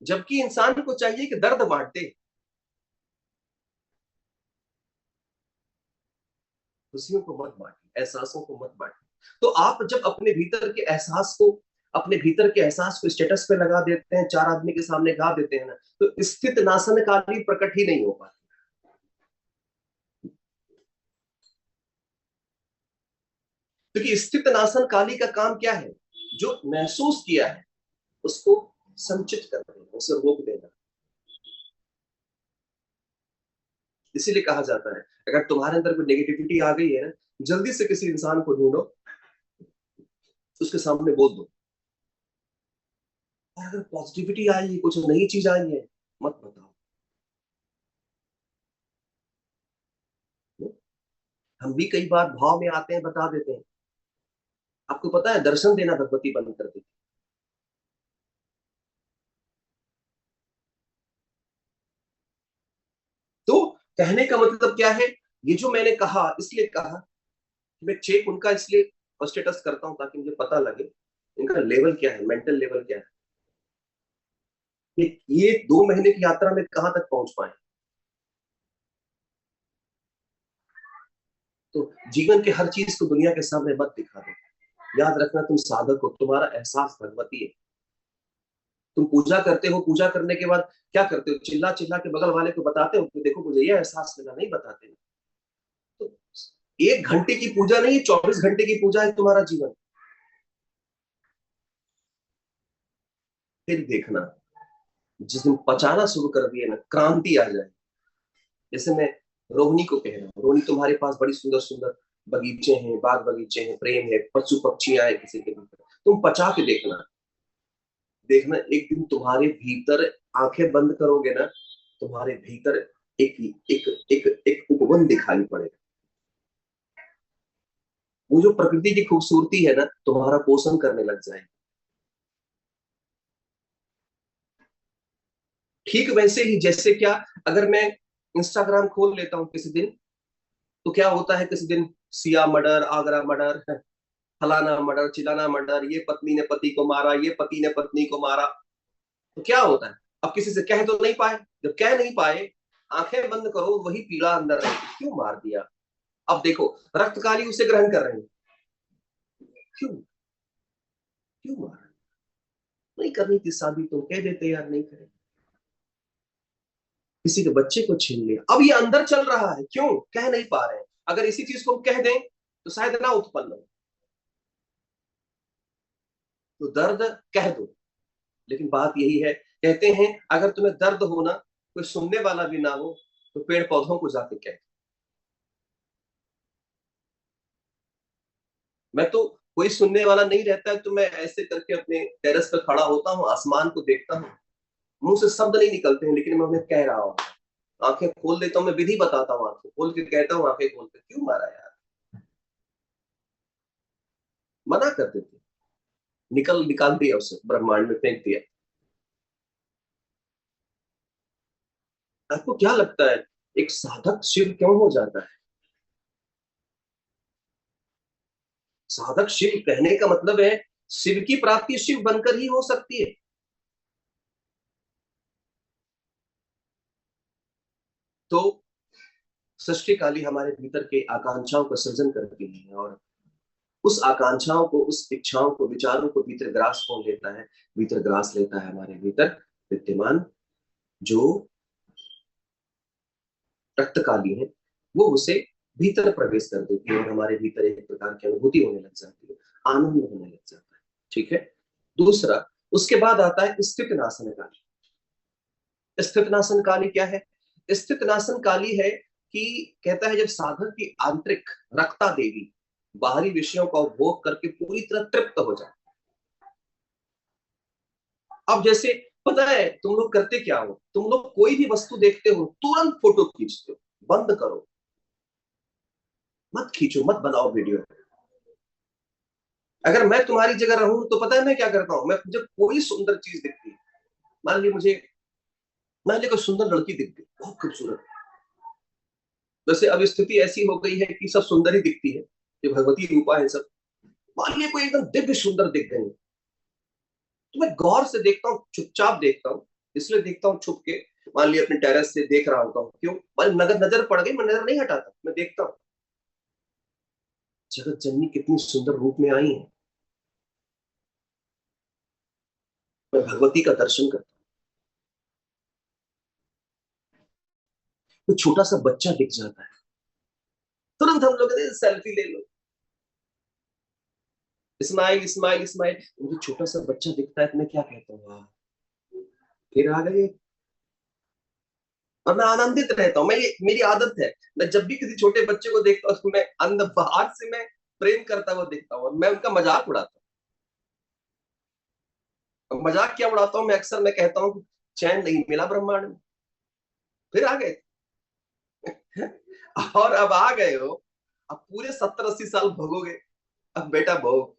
जबकि इंसान को चाहिए कि दर्द बांट दे, खुशियों को मत बांटे, एहसासों को मत बांटे। तो आप जब अपने भीतर के एहसास को, अपने भीतर के एहसास को स्टेटस पे लगा देते हैं, चार आदमी के सामने गा देते हैं ना, तो स्थित नासन काली प्रकट ही नहीं हो पाती। क्योंकि स्थित नासन काली का काम क्या है? जो महसूस किया है उसको संचित कर देना, उसे रोक देना। इसीलिए कहा जाता है, अगर तुम्हारे अंदर कोई नेगेटिविटी आ गई है ना, जल्दी से किसी इंसान को ढूंढो, उसके सामने बोल दो। और अगर पॉजिटिविटी आई है, कुछ नई चीज आई है, मत बताओ। हम भी कई बार भाव में आते हैं, बता देते हैं। आपको पता है दर्शन देना भगवती बंद कर देती। तो कहने का मतलब क्या है? ये जो मैंने कहा इसलिए कहा कि मैं चेक उनका इसलिए स्टेटस करता हूं ताकि मुझे पता लगे इनका लेवल क्या है, मेंटल लेवल क्या है, ये 2 महीने की यात्रा में कहां तक पहुंच पाए। तो जीवन के हर चीज को दुनिया के सामने मत दिखा दो। याद रखना, तुम साधक हो, तुम्हारा एहसास भगवती है। तुम पूजा करते हो, पूजा करने के बाद क्या करते हो? चिल्ला चिल्ला के बगल वाले को बताते हो कि देखो मुझे ये एहसास मिला? नहीं बताते। तो 1 घंटे की पूजा नहीं, 24 घंटे की पूजा है तुम्हारा जीवन। फिर देखना, जिस दिन पचाना शुरू कर दिए ना, क्रांति आ जाए। जैसे मैं रोहिणी को कह रहा हूँ, रोहिणी तुम्हारे पास बड़ी सुंदर सुंदर बगीचे हैं, बाग बगीचे हैं, प्रेम है, पशु पक्षियां हैं किसी के भीतर, तुम पचा के देखना। देखना एक दिन तुम्हारे भीतर, आंखें बंद करोगे ना, तुम्हारे भीतर एक एक एक एक उपवन दिखाई पड़ेगा। वो जो प्रकृति की खूबसूरती है ना, तुम्हारा पोषण करने लग जाए। ठीक वैसे ही जैसे क्या, अगर मैं इंस्टाग्राम खोल लेता हूँ किसी दिन, तो क्या होता है किसी दिन? सिया मर्डर, आगरा मर्डर, फलाना मर्डर, चिलाना मर्डर, ये पत्नी ने पति को मारा, ये पति ने पत्नी को मारा। तो क्या होता है? अब किसी से कह तो नहीं पाए, जब कह नहीं पाए, आंखें बंद करो, वही पीड़ा अंदर रहेगी, क्यों मार दिया? अब देखो, रक्तकाली उसे ग्रहण कर रहे हैं, क्यों? क्यों मारा? नहीं करनी थी शादी तो कह देते यार नहीं करें। किसी के बच्चे को छीन लिया, अब ये अंदर चल रहा है, क्यों कह नहीं पा रहे हैं। अगर इसी चीज को हम कह दें तो शायद ना उत्पन्न हो। तो दर्द कह दो, लेकिन बात यही है, कहते हैं अगर तुम्हें दर्द हो ना, कोई सुनने वाला भी ना हो, तो पेड़ पौधों को जाके कह। मैं तो, कोई सुनने वाला नहीं रहता है तो मैं ऐसे करके अपने टेरेस पर खड़ा होता हूँ, आसमान को देखता हूँ, मुंह से शब्द नहीं निकलते हैं लेकिन मैं उन्हें कह रहा हूँ। आंखें खोल देता हूँ, मैं विधि बताता हूँ, आंखें खोल के कहता हूँ, आंखें खोल के क्यों मारा यार, मना कर देते, निकाल दिया उसे, ब्रह्मांड में फेंक दिया। आपको क्या लगता है एक साधक शिव क्यों हो जाता है? साधक शिव कहने का मतलब है शिव की प्राप्ति शिव बनकर ही हो सकती है। तो सृष्टि काली हमारे भीतर के आकांक्षाओं का सृजन करती है, और उस आकांक्षाओं को, उस इच्छाओं को, विचारों को भीतर ग्रास कौन लेता है? भीतर ग्रास लेता है हमारे भीतर विद्यमान जो रक्त काली है, वो उसे भीतर प्रवेश कर देती है और हमारे भीतर एक प्रकार की अनुभूति होने लग जाती है, आनंद होने लग जाता है। ठीक है। दूसरा, उसके बाद आता है स्थित नासन काली। स्थित नासन काली क्या है? स्थित नासन काली है कि कहता है जब साधक की आंतरिक रक्ता देवी बाहरी विषयों का उपभोग करके पूरी तरह तृप्त हो जाए। अब जैसे पता है तुम लोग करते क्या हो, तुम लोग कोई भी वस्तु देखते हो तुरंत फोटो खींचते हो, बंद करो, मत खींचो, मत बनाओ वीडियो। अगर मैं तुम्हारी जगह रहूं तो पता है मैं क्या करता हूं, मैं मुझे कोई सुंदर चीज दिखती है, मान लीजिए कोई सुंदर लड़की दिख गई, बहुत खूबसूरत, वैसे अब स्थिति ऐसी हो गई है कि सब सुंदर ही दिखती है, ये भगवती रूपा है सब। मान लीजिए कोई एकदम दिव्य सुंदर दिख गई, तो मैं गौर से देखता हूँ, चुपचाप देखता हूँ, इसलिए देखता हूँ छुप के, मान लिया अपने टेरेस से देख रहा होता हूँ, क्यों? मान नजर नजर पड़ गई, मैं नजर नहीं हटाता, मैं देखता हूँ जगत जननी कितनी सुंदर रूप में आई है, मैं भगवती का दर्शन करता हूँ। कोई छोटा सा बच्चा दिख जाता है, तुरंत हम लोग सेल्फी ले लो, स्माइल स्माइल स्माइल। मुझे छोटा सा बच्चा दिखता है तो मैं क्या कहता हूँ, वाह, फिर आ गए। और मैं आनंदित रहता हूँ, मैं ये मेरी आदत है, मैं जब भी किसी छोटे बच्चे को देखता हूँ तो मैं अंदर बाहर से मैं प्रेम करता हुआ देखता हूँ और मैं उनका मजाक उड़ाता हूँ। मजाक क्या उड़ाता हूँ मैं, अक्सर मैं कहता हूँ चैन नहीं मिला ब्रह्मांड में, फिर आ गए। और अब आ गए हो, अब पूरे 70-80 साल भोगोगे, अब बेटा भोग।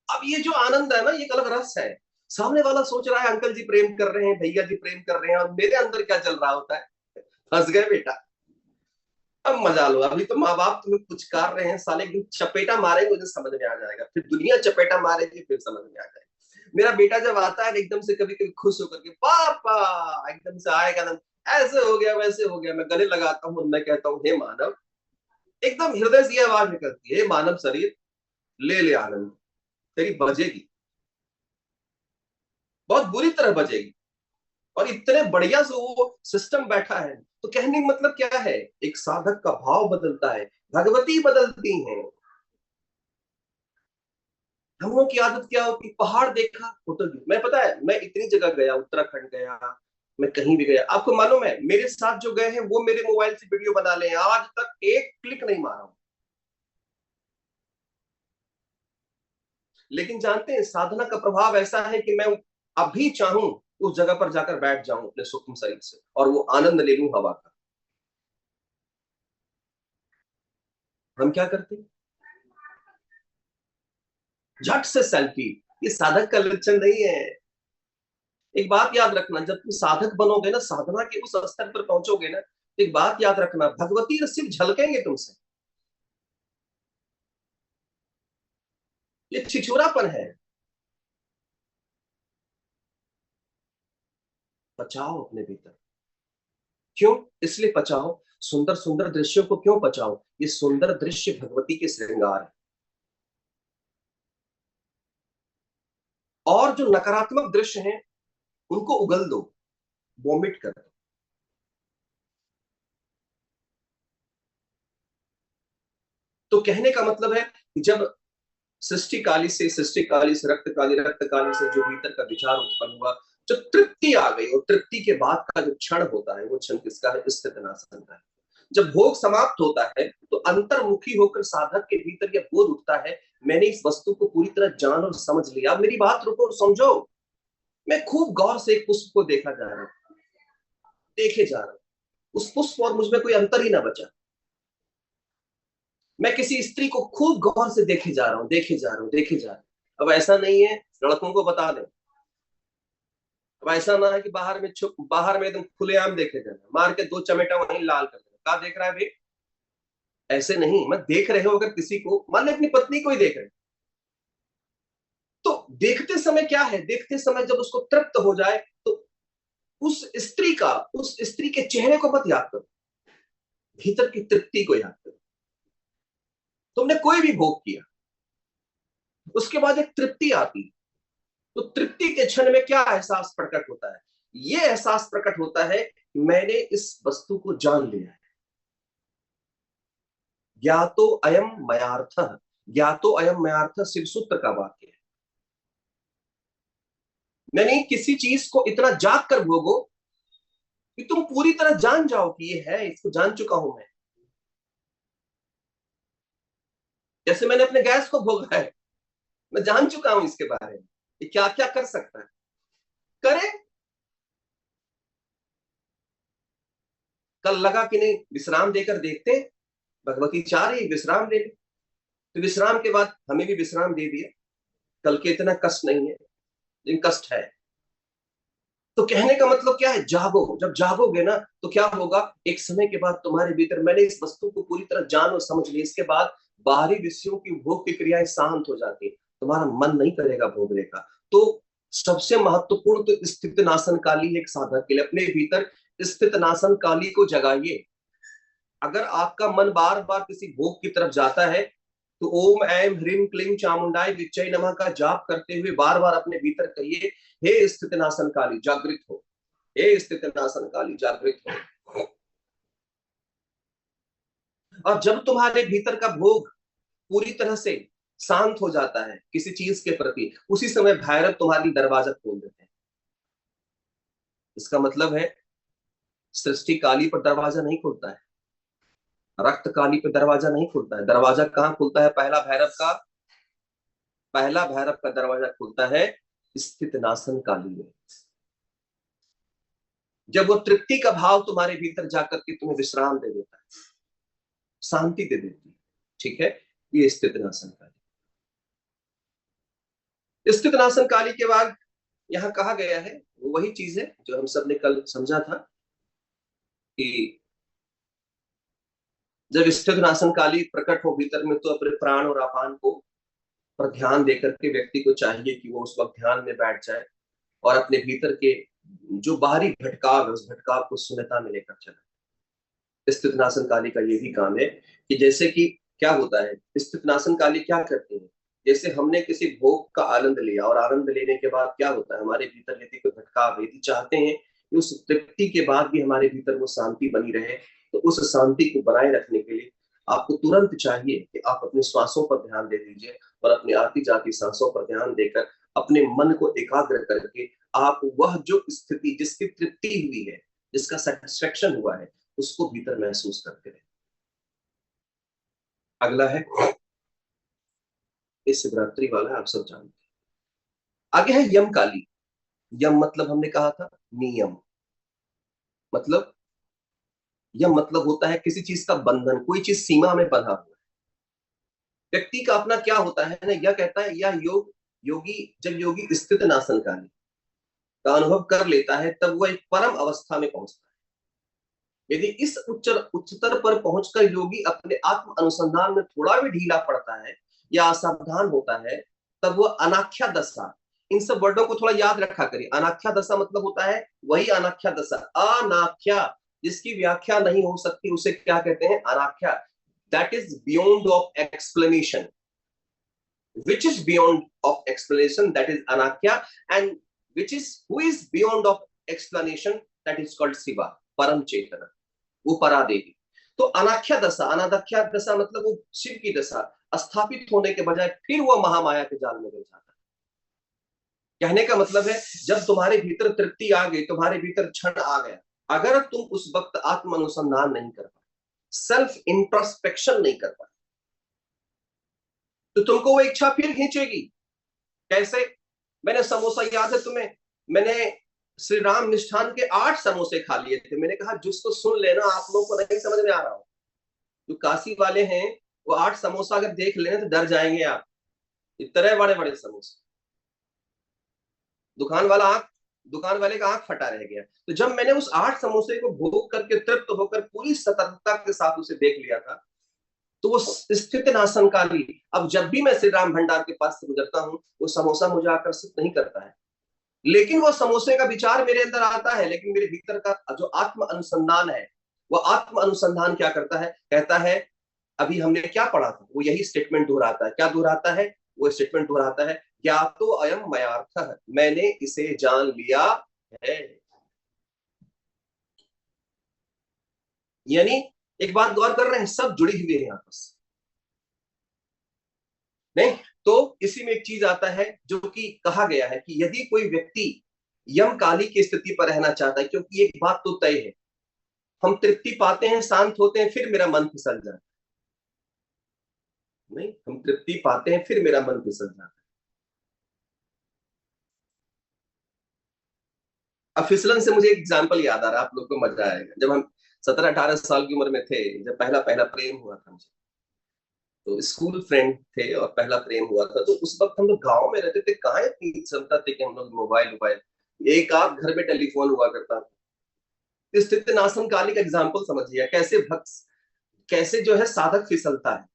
अब ये जो आनंद है ना, ये एक अलग रस है। सामने वाला सोच रहा है अंकल जी प्रेम कर रहे हैं, भैया जी प्रेम कर रहे हैं, और मेरे अंदर क्या चल रहा होता है, फंस गए बेटा। अब मजा लो, अभी तो माँ बाप तुम्हें पुचकार रहे हैं, साले एक दिन चपेटा मारेंगे, मुझे समझ में आ जाएगा, फिर दुनिया चपेटा मारेगी, फिर समझ में आ जाएगा। मेरा बेटा जब आता है एकदम से कभी कभी खुश होकर के पापा, एकदम से आएगा ना, ऐसे हो गया वैसे हो गया, मैं गले लगाता हूँ और मैं कहता हूँ हे मानव, एकदम हृदय से आवाज निकलती है, हे मानव शरीर ले ले आनंद, तेरी बजेगी, बहुत बुरी तरह बजेगी। और इतने बढ़िया से वो सिस्टम बैठा है। तो कहने का मतलब क्या है, एक साधक का भाव बदलता है, भगवती बदलती हैं। हम लोग की आदत क्या होती, पहाड़ देखा फोटो ली। मैं पता है मैं इतनी जगह गया, उत्तराखंड गया, मैं कहीं भी गया, आपको मालूम है मेरे साथ जो गए हैं वो मेरे मोबाइल से वीडियो बना ले, आज तक एक क्लिक नहीं मारा हूं। लेकिन जानते हैं साधना का प्रभाव ऐसा है कि मैं अभी चाहूं उस जगह पर जाकर बैठ जाऊं अपने सूक्ष्म शरीर से और वो आनंद ले लूं हवा का। हम क्या करते हैं, झट से सेल्फी, ये साधक का लक्षण नहीं है। एक बात याद रखना, जब तुम साधक बनोगे ना, साधना के उस स्तर पर पहुंचोगे ना, तो एक बात याद रखना, भगवती सिर्फ झलकेंगे तुमसे, ये छिछोरापन है। बचाओ अपने भीतर, क्यों? इसलिए बचाओ, सुंदर सुंदर दृश्यों को क्यों बचाओ, ये सुंदर दृश्य भगवती के श्रृंगार है। और जो नकारात्मक दृश्य हैं उनको उगल दो, वॉमिट कर दो। तो कहने का मतलब है कि जब सृष्टि काली से रक्त काली से जो भीतर का विचार उत्पन्न हुआ, जो तृप्ति आ गई, और तृप्ति के बाद का जो क्षण होता है वो क्षण किसका है? स्थित नासन का है। जब भोग समाप्त होता है तो अंतर्मुखी होकर साधक के भीतर यह बोध उठता है, मैंने इस वस्तु को पूरी तरह जान और समझ लिया। मेरी बात रुको और समझो। मैं खूब गौर से एक पुष्प को देखा जा रहा हूं, देखे जा रहा हूं, उस पुष्प और मुझ में कोई अंतर ही ना बचा। मैं किसी स्त्री को खूब गौर से देखे जा रहा हूं, देखे जा रहा हूं, देखे जा रहा हूं। अब ऐसा नहीं है लड़कों को बता दें, अब ऐसा ना है कि बाहर में एकदम खुलेआम देखे जाना, मार के दो चमेटा वहीं लाल कर देना, क्या देख रहा है भाई? ऐसे नहीं। मैं देख रहे हो अगर किसी को, मान लो अपनी पत्नी को ही देख रहे हो, तो देखते समय क्या है, देखते समय जब उसको तृप्त हो जाए तो उस स्त्री के चेहरे को मत याद करो, भीतर की तृप्ति को याद करो। तुमने कोई भी भोग किया, उसके बाद एक तृप्ति आती, तो तृप्ति के क्षण में क्या एहसास प्रकट होता है? ये एहसास प्रकट होता है कि मैंने इस वस्तु को जान लिया है। ज्ञातो अयम मयार्थः, ज्ञातो अयम मयार्थः शिव सूत्र का वाक्य है। मैंने किसी चीज को इतना जाग कर भोगो कि तुम पूरी तरह जान जाओ कि ये है, इसको जान चुका हूं मैं। जैसे मैंने अपने गैस को भोगा है, मैं जान चुका हूं इसके बारे में, ये क्या क्या कर सकता है, करे। कल लगा कि नहीं विश्राम देकर देखते, भगवती चाह रही विश्राम ले ले, तो विश्राम के बाद हमें भी विश्राम दे दिया। कल के इतना कष्ट नहीं है, लेकिन कष्ट है। तो कहने का मतलब क्या है? जागो। जब जागोगे ना तो क्या होगा, एक समय के बाद तुम्हारे भीतर मैंने इस वस्तु को पूरी तरह जान और समझ ली, इसके बाद बाहरी विषयों की भोग की क्रियाएं शांत हो जाती है, तुम्हारा मन नहीं करेगा भोगने का। तो सबसे महत्वपूर्ण तो स्थित नासन काली एक साधक के लिए, अपने भीतर स्थित नासन काली को जगाइए। अगर आपका मन बार बार किसी भोग की तरफ जाता है तो ओम ऐम ह्रीम क्लीम चामुंडाई विच्चय नमः का जाप करते हुए बार बार अपने भीतर कहिए, हे स्थित नासन काली जागृत हो, हे स्थित नासन काली जागृत हो। और जब तुम्हारे भीतर का भोग पूरी तरह से शांत हो जाता है किसी चीज के प्रति, उसी समय भैरव तुम्हारी दरवाजा खोल देते हैं। इसका मतलब है सृष्टि काली पर दरवाजा नहीं खुलता है, रक्त काली पे दरवाजा नहीं खुलता है। दरवाजा कहां खुलता है? पहला भैरव का दरवाजा खुलता है स्थित नासन काली में। जब वो तृप्ति का भाव तुम्हारे भीतर जाकर के तुम्हें विश्राम दे देता है, शांति दे देती है, ठीक है, ये स्थित नासन काली। स्थित नासन काली के बाद यहां कहा गया है वो वही चीज है जो हम सब ने कल समझा था कि जब स्थित नासन काली प्रकट हो भीतर में, तो अपने प्राण और अपान को पर ध्यान देकर के व्यक्ति को चाहिए कि वो उस वक्त ध्यान में बैठ जाए और अपने भीतर के जो बाहरी भटकाव है उस भटकाव को शून्यता में लेकर चले। स्थित नासन काली का ये भी काम है कि जैसे कि क्या होता है, स्थित नासन काली क्या करते हैं, जैसे हमने किसी भोग का आनंद लिया और आनंद लेने के बाद क्या होता है, हमारे भीतर यदि कोई भटकाव, यदि चाहते हैं कि उस तृप्ति के बाद भी हमारे भीतर वो शांति बनी रहे, तो उस शांति को बनाए रखने के लिए आपको तुरंत चाहिए कि आप अपने श्वासों पर ध्यान दे दीजिए और अपनी आती जाती सांसों पर ध्यान देकर अपने मन को एकाग्र करके आप वह जो स्थिति जिसकी तृप्ति हुई है, जिसका सेटिस्फेक्शन हुआ है, उसको भीतर महसूस करते रहे। अगला है इस शिवरात्रि वाला, आप सब जानते हैं। आगे है यम काली। यम मतलब हमने कहा था नियम, मतलब यम मतलब होता है किसी चीज का बंधन, कोई चीज सीमा में बंधा हुआ है। व्यक्ति का अपना क्या होता है ना, यह कहता है यह योगी जब योगी स्थित नासन काली का अनुभव कर लेता है तब वह एक परम अवस्था में पहुंचता है। यदि इस उच्चतर पर पहुंचकर योगी अपने आत्म अनुसंधान में थोड़ा भी ढीला पड़ता है या असावधान होता है, तब वह अनाख्या दशा, इन सब वर्डों को थोड़ा याद रखा करिए। अनाख्या दशा मतलब होता है वही अनाख्या दशा, अनाख्या जिसकी व्याख्या नहीं हो सकती उसे क्या कहते हैं? अनाख्या। That is beyond of explanation, which is beyond of explanation, that is Anakhya, and who is beyond of explanation, that is called Shiva, परम चेतना, वो परा देवी। तो अनाख्या दशा, अनादख्या दशा मतलब वो शिव की दशा, स्थापित होने के बजाय फिर वो महामाया के जाल में गिर जाता है। कहने का मतलब है जब तुम्हारे भीतर तृप्ति आ गई, तुम्हारे भीतर क्षण आ गया, अगर तुम उस वक्त आत्म अनुसंधान नहीं कर पाए, सेल्फ इंट्रोस्पेक्शन नहीं कर पाए, तो तुमको वो इच्छा फिर खींचेगी। कैसे? मैंने समोसा, याद है तुम्हें, मैंने श्री राम मिष्ठान के 8 समोसे खा लिए थे। मैंने कहा जिसको सुन लेना, आप लोगों को नहीं समझ में आ रहा हो, जो काशी वाले हैं वो 8 समोसा अगर देख लेना तो डर जाएंगे आप, इतने बड़े बड़े समोसे। दुकान वाले का आंख फटा रह गया। तो जब मैंने उस 8 समोसे को भोग करके तृप्त होकर पूरी सतर्कता के साथ उसे देख लिया था, तो वो स्थिति नाशनकारी, अब जब भी मैं श्री राम भंडार के पास से गुजरता हूं, वो समोसा मुझे आकर्षित नहीं करता है, लेकिन वो समोसे का विचार मेरे अंदर आता है। लेकिन मेरे भीतर का जो आत्म अनुसंधान है, वो आत्म अनुसंधान क्या करता है? कहता है, अभी हमने क्या पढ़ा था, वो यही स्टेटमेंट दोहराता है। क्या दोहराता है? वो स्टेटमेंट दोहराता है, क्या तो अयम मयार्थः, मैंने इसे जान लिया है। यानी एक बात गौर कर रहे हैं, सब जुड़ी हुई है आपस नहीं। तो इसी में एक चीज आता है जो कि कहा गया है कि यदि कोई व्यक्ति यम काली की स्थिति पर रहना चाहता है, क्योंकि एक बात तो तय है, हम तृप्ति पाते हैं, शांत होते हैं, फिर मेरा मन फिसल जाता है। नहीं, हम तृप्ति पाते हैं, फिर मेरा मन फिसल जाता है। अब फिसलन से मुझे एक एग्जाम्पल याद आ रहा है, आप लोग को मजा आएगा। जब हम 17-18 साल की उम्र में थे, जब पहला प्रेम हुआ था मुझे, तो स्कूल फ्रेंड थे और पहला प्रेम हुआ था, तो उस वक्त हम लोग गांव में रहते थे, कहाँ इतनी क्षमता थी कि हम लोग मोबाइल, एक आध घर में टेलीफोन हुआ करता था। स्थिति नाशन काली का एग्जाम्पल समझिए, कैसे भक्त, कैसे जो है साधक फिसलता है।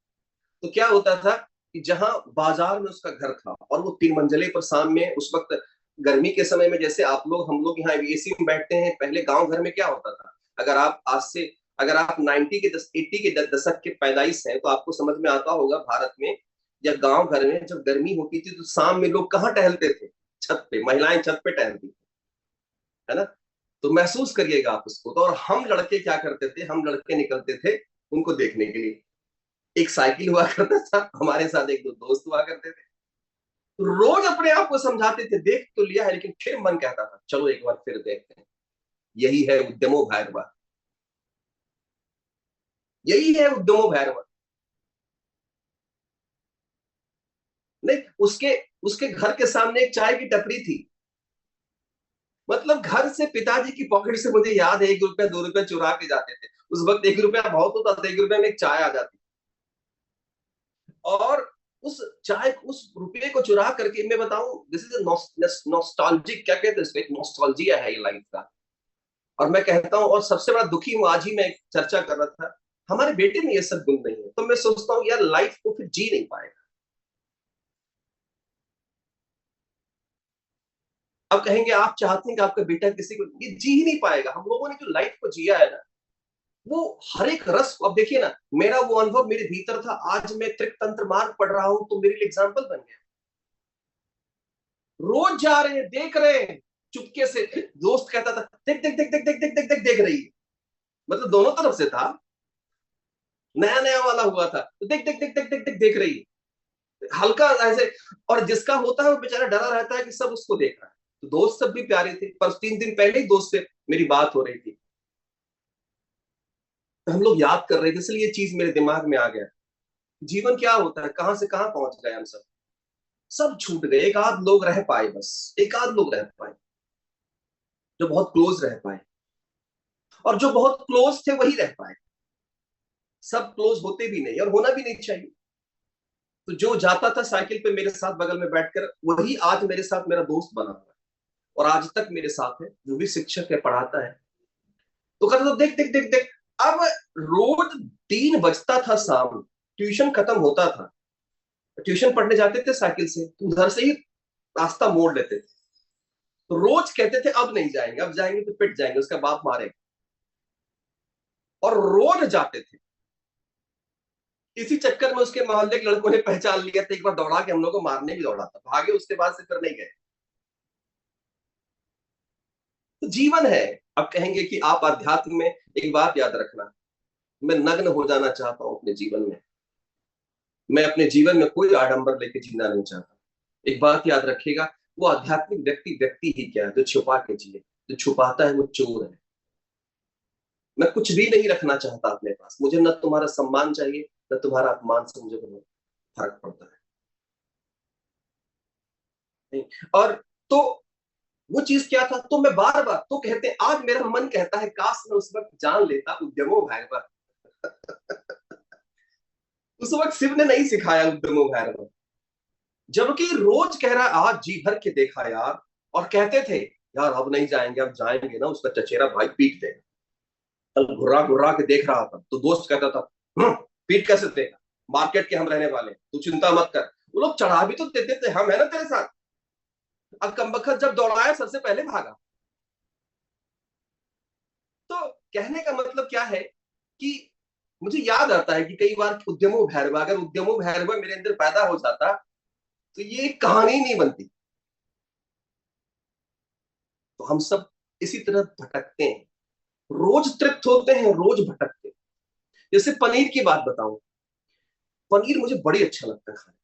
तो क्या होता था कि जहां बाजार में उसका घर था और वो 3 मंजिले पर सामने, उस वक्त गर्मी के समय में, जैसे आप लोग, हम लोग यहाँ एसी में बैठते हैं, पहले गांव घर में क्या होता था, अगर आप 80 के दशक के पैदाइश हैं तो आपको समझ में आता होगा, भारत में या गांव घर में जब गर्मी होती थी तो शाम में लोग कहाँ टहलते थे? छत पे, महिलाएं छत पे टहलती थी, है ना? तो महसूस करिएगा आप उसको। तो और हम लड़के क्या करते थे, हम लड़के निकलते थे उनको देखने के लिए। एक साइकिल हुआ करता था, हमारे साथ एक दो दोस्त हुआ करते थे, तो रोज अपने आप को समझाते थे, देख तो लिया है, लेकिन फिर मन कहता था चलो एक बार फिर देखते हैं। यही है उद्यमो भैरवा, यही है उद्यमो भैरवा। नहीं, उसके उसके घर के सामने एक चाय की टपरी थी, मतलब घर से, पिताजी की पॉकेट से, मुझे याद है 1 रुपया 2 रुपया चुरा के जाते थे। उस वक्त 1 रुपया बहुत होता था, 1 रुपया में एक चाय आ जाती, और उस चाय, उस रुपये को चुरा करके, मैं बताऊं, दिस इज नॉस्टैल्जिक, क्या कहते हैं इसको, एक नॉस्टैल्जिया है ये लाइफ का। और मैं कहता हूं, और सबसे बड़ा दुखी हूं, आज ही मैं एक चर्चा कर रहा था, हमारे बेटे में ये सब गुण नहीं है, तो मैं सोचता हूं यार लाइफ को फिर जी नहीं पाएगा। अब कहेंगे आप चाहते हैं कि आपका बेटा किसी को, ये जी ही नहीं पाएगा। हम लोगों ने जो लाइफ को जिया है ना, वो हर एक रस को, अब देखिए ना, मेरा वो अनुभव मेरे भीतर था, आज मैं त्रिकतंत्र मार्ग पढ़ रहा हूं तो मेरे लिए एग्जाम्पल बन गया। रोज जा रहे हैं, देख रहे हैं, चुपके से दोस्त कहता था देख देख देख देख देख देख देख देख देख रही है, मतलब दोनों तरफ से था, नया नया वाला हुआ था, तो देख देख देख देख देख देख देख रही है, हल्का ऐसे। और जिसका होता है वो बेचारा डरा रहता है कि सब उसको देख रहा है। तो दोस्त सब भी प्यारे थे, पर 3 दिन पहले ही दोस्त से मेरी बात हो रही थी, तो हम लोग याद कर रहे थे, इसलिए ये चीज मेरे दिमाग में आ गया। जीवन क्या होता है, कहां से कहां पहुंच गए हम सब, सब छूट गए, एक आध लोग रह पाए, बस एक आध लोग रह पाए जो बहुत क्लोज रह पाए, और जो बहुत क्लोज थे वही रह पाए। सब क्लोज होते भी नहीं और होना भी नहीं चाहिए। तो जो जाता था साइकिल पे मेरे साथ बगल में बैठकर, वही आज मेरे साथ मेरा दोस्त बना हुआ है, और आज तक मेरे साथ है, जो भी शिक्षक है, पढ़ाता है। तो कहता था देख देख देख देख। अब रोज 3 बजता था शाम, ट्यूशन खत्म होता था, ट्यूशन पढ़ने जाते थे साइकिल से, तो उधर से ही रास्ता मोड़ लेते थे। तो रोज कहते थे अब नहीं जाएंगे, अब जाएंगे तो पिट जाएंगे, उसका बाप मारेगा, और रोज जाते थे। इसी चक्कर में उसके मोहल्ले के लड़कों ने पहचान लिया था, एक बार दौड़ा के हम लोग को मारने भी दौड़ा था, भागे, उसके बाद से फिर नहीं गए। तो जीवन है। अब कहेंगे कि आप अध्यात्म में, एक बात याद रखना, मैं नग्न हो जाना चाहता हूं अपने जीवन में। मैं अपने जीवन में कोई आडंबर लेके जीना नहीं चाहता। एक बात याद रखिएगा, वो आध्यात्मिक व्यक्ति व्यक्ति ही क्या है जो छुपा के जिए। जो छुपाता है वो चोर है। मैं कुछ भी नहीं रखना चाहता अपने पास। मुझे न तुम्हारा सम्मान चाहिए, न तुम्हारा अपमान से मुझे बहुत फर्क पड़ता है। नहीं। और तो वो चीज क्या था, तो मैं बार बार तो कहते हैं, आज मेरा मन कहता है काश मैं उस वक्त जान लेता उद्यमो भैरव। उस वक्त शिव ने नहीं सिखाया उद्यमो भैरव, जबकि रोज कह रहा आज जी भर के देखा यार। और कहते थे यार अब नहीं जाएंगे, अब जाएंगे ना उसका चचेरा भाई पीट देगा। कल घुर्रा घुर्रा के देख रहा था तो दोस्त कहता था पीट कैसे देगा, मार्केट के हम रहने वाले, तू चिंता मत कर। वो लोग चढ़ा भी तो देते थे, हम है ना तेरे साथ। अब कमबख्त जब दौड़ाया सबसे पहले भागा। तो कहने का मतलब क्या है कि मुझे याद आता है कि कई बार उद्यमो भैरवा, अगर उद्यमो भैरवा मेरे अंदर पैदा हो जाता तो ये कहानी नहीं बनती। तो हम सब इसी तरह भटकते हैं, रोज तृप्त होते हैं, रोज भटकते हैं। जैसे पनीर की बात बताऊं, पनीर मुझे बड़ी अच्छा लगता है खाने,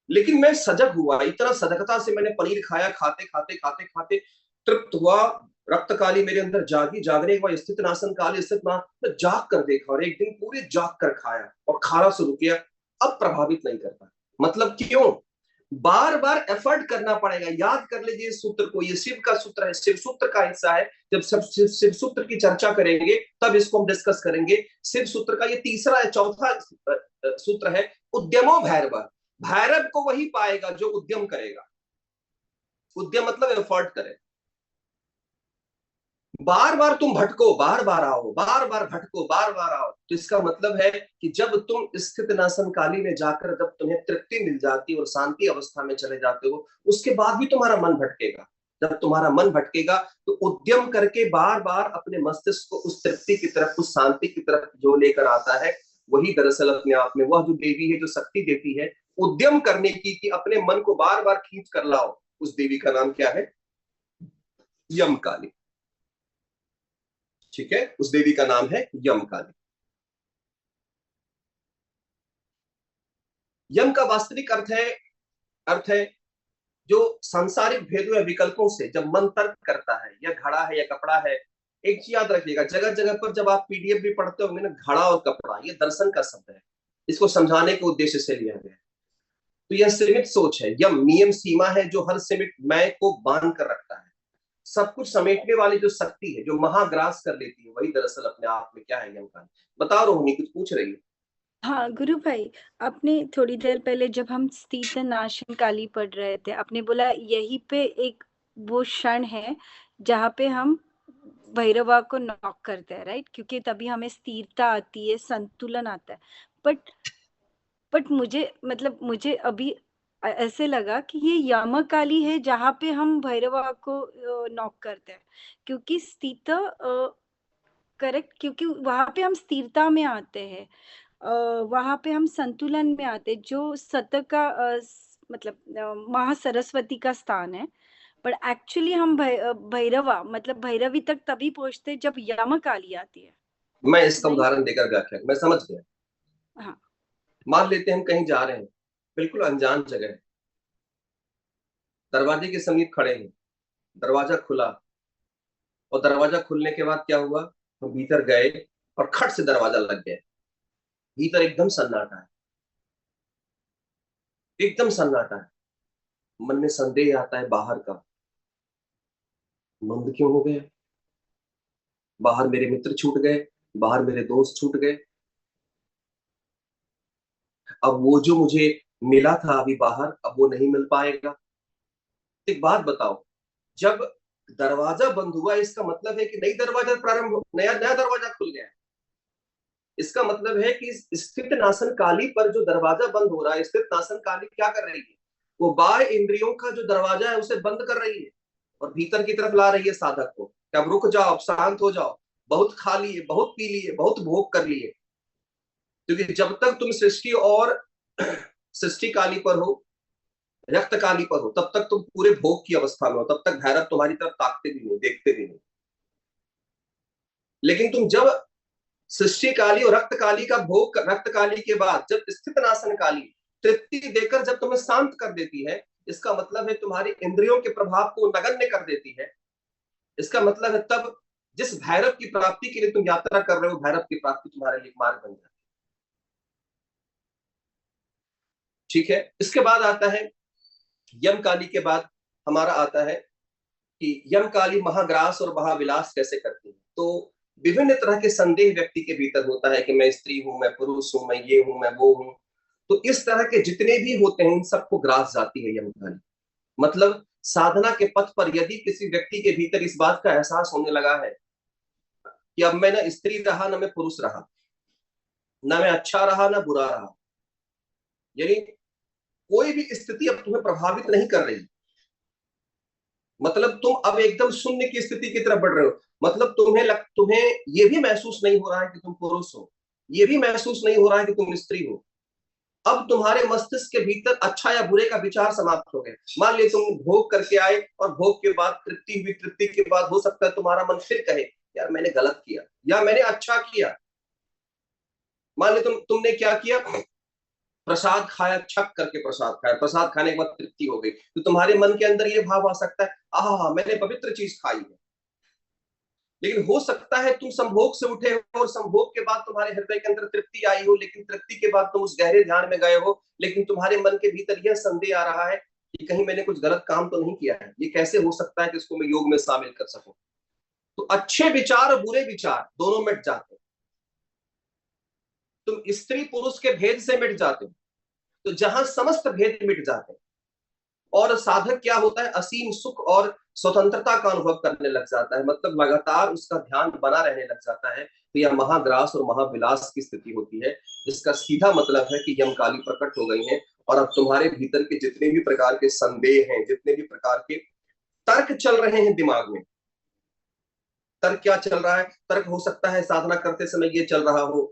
लेकिन मैं सजग हुआ, इतना सजगता से मैंने पनीर खाया, खाते खाते खाते खाते तृप्त हुआ। रक्त काली मेरे अंदर जागी, जागने के बाद स्थित नासन काली, स्थित ना मैं जाग कर देखा, और एक दिन पूरे जाग कर खाया और खाना शुरू किया। अब प्रभावित नहीं करता। मतलब क्यों? बार बार एफर्ट करना पड़ेगा। याद कर लीजिए इस सूत्र को, ये शिव का सूत्र है, शिव सूत्र का हिस्सा है। जब सब शिव सूत्र की चर्चा करेंगे तब इसको हम डिस्कस करेंगे। शिव सूत्र का ये तीसरा या चौथा सूत्र है, उद्यमो भैरव। भैरव को वही पाएगा जो उद्यम करेगा। उद्यम मतलब एफर्ट करे। बार बार तुम भटको, बार बार आओ, बार बार भटको, बार बार आओ, तो इसका मतलब है कि जब तुम स्थित नासन काली में जाकर जब तुम्हें तृप्ति मिल जाती और शांति अवस्था में चले जाते हो, उसके बाद भी तुम्हारा मन भटकेगा। जब तुम्हारा मन भटकेगा तो उद्यम करके बार बार अपने मस्तिष्क को उस तृप्ति की तरफ, उस शांति की तरफ जो लेकर आता है, वही दरअसल अपने आप में वह जो देवी है जो शक्ति देती है उद्यम करने की, कि अपने मन को बार बार खींच कर लाओ। उस देवी का नाम क्या है? यम काली। ठीक है, उस देवी का नाम है यम काली। यम का वास्तविक अर्थ है जो सांसारिक भेदों या विकल्पों से जब मन तर्क करता है, या घड़ा है या कपड़ा है। एक चीज याद रखिएगा, जगह जगह पर जब आप पीडीएफ भी पढ़ते होंगे ना, घड़ा और कपड़ा ये दर्शन का शब्द है। इसको समझाने के उद्देश्य से लिया गया है। तो यह सीमित सोच है। यम नियम सीमा है जो हर सीमित मैं को बांध कर रखता है। सब कुछ समेटने वाली जो शक्ति है जो महाग्रास कर लेती है, वही दरअसल अपने आप में क्या है? यम काली। बताओ रोहिणी, कुछ पूछ रही है? हाँ गुरु भाई, आपने थोड़ी देर पहले जब हम स्थित नाशन काली पढ़ रहे थे, आपने बोला यही पे एक वो क्षण है जहाँ पे हम भैरवा को नॉक करते हैं, राइट? क्योंकि तभी हमें स्थिरता आती है, संतुलन आता है। बट मुझे अभी ऐसे लगा कि ये यमकाली है जहाँ पे हम भैरवा को नॉक करते हैं, क्योंकि स्थित करेक्ट, क्योंकि वहां पे हम स्थिरता में आते हैं, वहां पे हम संतुलन में आते हैं, जो सत का महासरस्वती का स्थान है। पर एक्चुअली हम भैरवा मतलब भैरवी तक तभी पहुंचते हैं जब यमकाली आती है। मैं इसका नहीं? उदाहरण देकर व्याख्या, मैं समझ गया। हाँ। मान लेते हैं हम कहीं जा रहे हैं, बिल्कुल अनजान जगह है, दरवाजे के समीप खड़े हैं, दरवाजा खुला, और दरवाजा खुलने के बाद क्या हुआ, हम भीतर गए और खट से दरवाजा लग गया। भीतर एकदम सन्नाटा है, एकदम सन्नाटा है। मन में संदेह आता है बाहर का, बंद क्यों हो गया? बाहर मेरे मित्र छूट गए, बाहर मेरे दोस्त छूट गए। अब वो जो मुझे मिला था अभी बाहर, अब वो नहीं मिल पाएगा। एक बात बताओ, जब दरवाजा बंद हुआ इसका मतलब है कि नई दरवाजा प्रारंभ, नया नया दरवाजा खुल गया। इसका मतलब है कि स्थित नासन काली पर जो दरवाजा बंद हो रहा है, स्थित नासन काली क्या कर रही है? वो बाह्य इंद्रियों का जो दरवाजा है उसे बंद कर रही है और भीतर की तरफ ला रही है साधक को। कि अब रुक जाओ, शांत हो जाओ, बहुत खा लिए, बहुत पी लिए, बहुत भोग कर लिए, क्योंकि जब तक तुम सृष्टि और सृष्टि काली पर हो, रक्त काली पर हो, तब तक तुम पूरे भोग की अवस्था में हो, तब तक भैरव तुम्हारी तरफ ताकते भी नहीं, देखते भी नहीं। लेकिन तुम जब सृष्टि काली और रक्त काली का भोग, रक्त काली के बाद जब स्थित नाशन काली तृप्ति देकर जब तुम्हें शांत कर देती है, इसका मतलब है तुम्हारी इंद्रियों के प्रभाव को नगण्य कर देती है। इसका मतलब है तब जिस भैरव की प्राप्ति के लिए तुम यात्रा कर रहे हो, भैरव की प्राप्ति तुम्हारे लिए मार्ग बन जाती है। ठीक है, इसके बाद आता है यम काली के बाद हमारा आता है कि यम काली महाग्रास और महाविलास कैसे करती है। तो विभिन्न तरह के संदेह व्यक्ति के भीतर होता है कि मैं स्त्री हूं, मैं पुरुष हूं, मैं ये हूं, मैं वो हूं। तो इस तरह के जितने भी होते हैं इन सबको ग्रास जाती है यम काली। मतलब साधना के पथ पर यदि किसी व्यक्ति के भीतर इस बात का एहसास होने लगा है कि अब मैं ना स्त्री रहा ना मैं पुरुष रहा, ना मैं अच्छा रहा ना बुरा रहा, यानी कोई भी स्थिति अब तुम्हें प्रभावित नहीं कर रही, मतलब तुम अब एकदम शून्य की स्थिति की तरफ बढ़ रहे हो। मतलब तुम्हें ये भी महसूस नहीं हो रहा है कि तुम पुरुष हो, ये भी महसूस नहीं हो रहा है कि तुम स्त्री हो। अब तुम्हारे मस्तिष्क के भीतर अच्छा या बुरे का विचार समाप्त हो गया। मान लीजिए तुम भोग करके आए और भोग के बाद तृप्ति हुई, तृप्ति के बाद हो सकता है तुम्हारा मन फिर कहे यार मैंने गलत किया या मैंने अच्छा किया। मान ली तुमने क्या किया, प्रसाद खाया, छक करके प्रसाद खाया, प्रसाद खाने के बाद तृप्ति हो गई, तो तुम्हारे मन के अंदर ये भाव आ सकता है आहा मैंने पवित्र चीज खाई है। लेकिन हो सकता है तुम संभोग से उठे हो और संभोग के बाद तुम्हारे हृदय के अंदर तृप्ति आई हो, लेकिन तृप्ति के बाद तुम उस गहरे ध्यान में गए हो, लेकिन तुम्हारे मन के भीतर यह संदेह आ रहा है कि कहीं मैंने कुछ गलत काम तो नहीं किया है, ये कैसे हो सकता है कि इसको मैं योग में शामिल कर सकूं। तो अच्छे विचार और बुरे विचार दोनों मिट जाते हैं, तुम स्त्री पुरुष के भेद से मिट जाते हो। तो जहां समस्त भेद मिट जाते हैं और साधक क्या होता है, असीम सुख और स्वतंत्रता का अनुभव करने लग जाता है, मतलब लगातार उसका ध्यान बना रहने लग जाता है। तो यह महाग्रास और महाविलास की स्थिति होती है, जिसका सीधा मतलब है कि यमकाली प्रकट हो गई हैं और अब तुम्हारे भीतर के जितने भी प्रकार के संदेह हैं, जितने भी प्रकार के तर्क चल रहे हैं दिमाग में, तर्क क्या चल रहा है, तर्क हो सकता है साधना करते समय ये चल रहा हो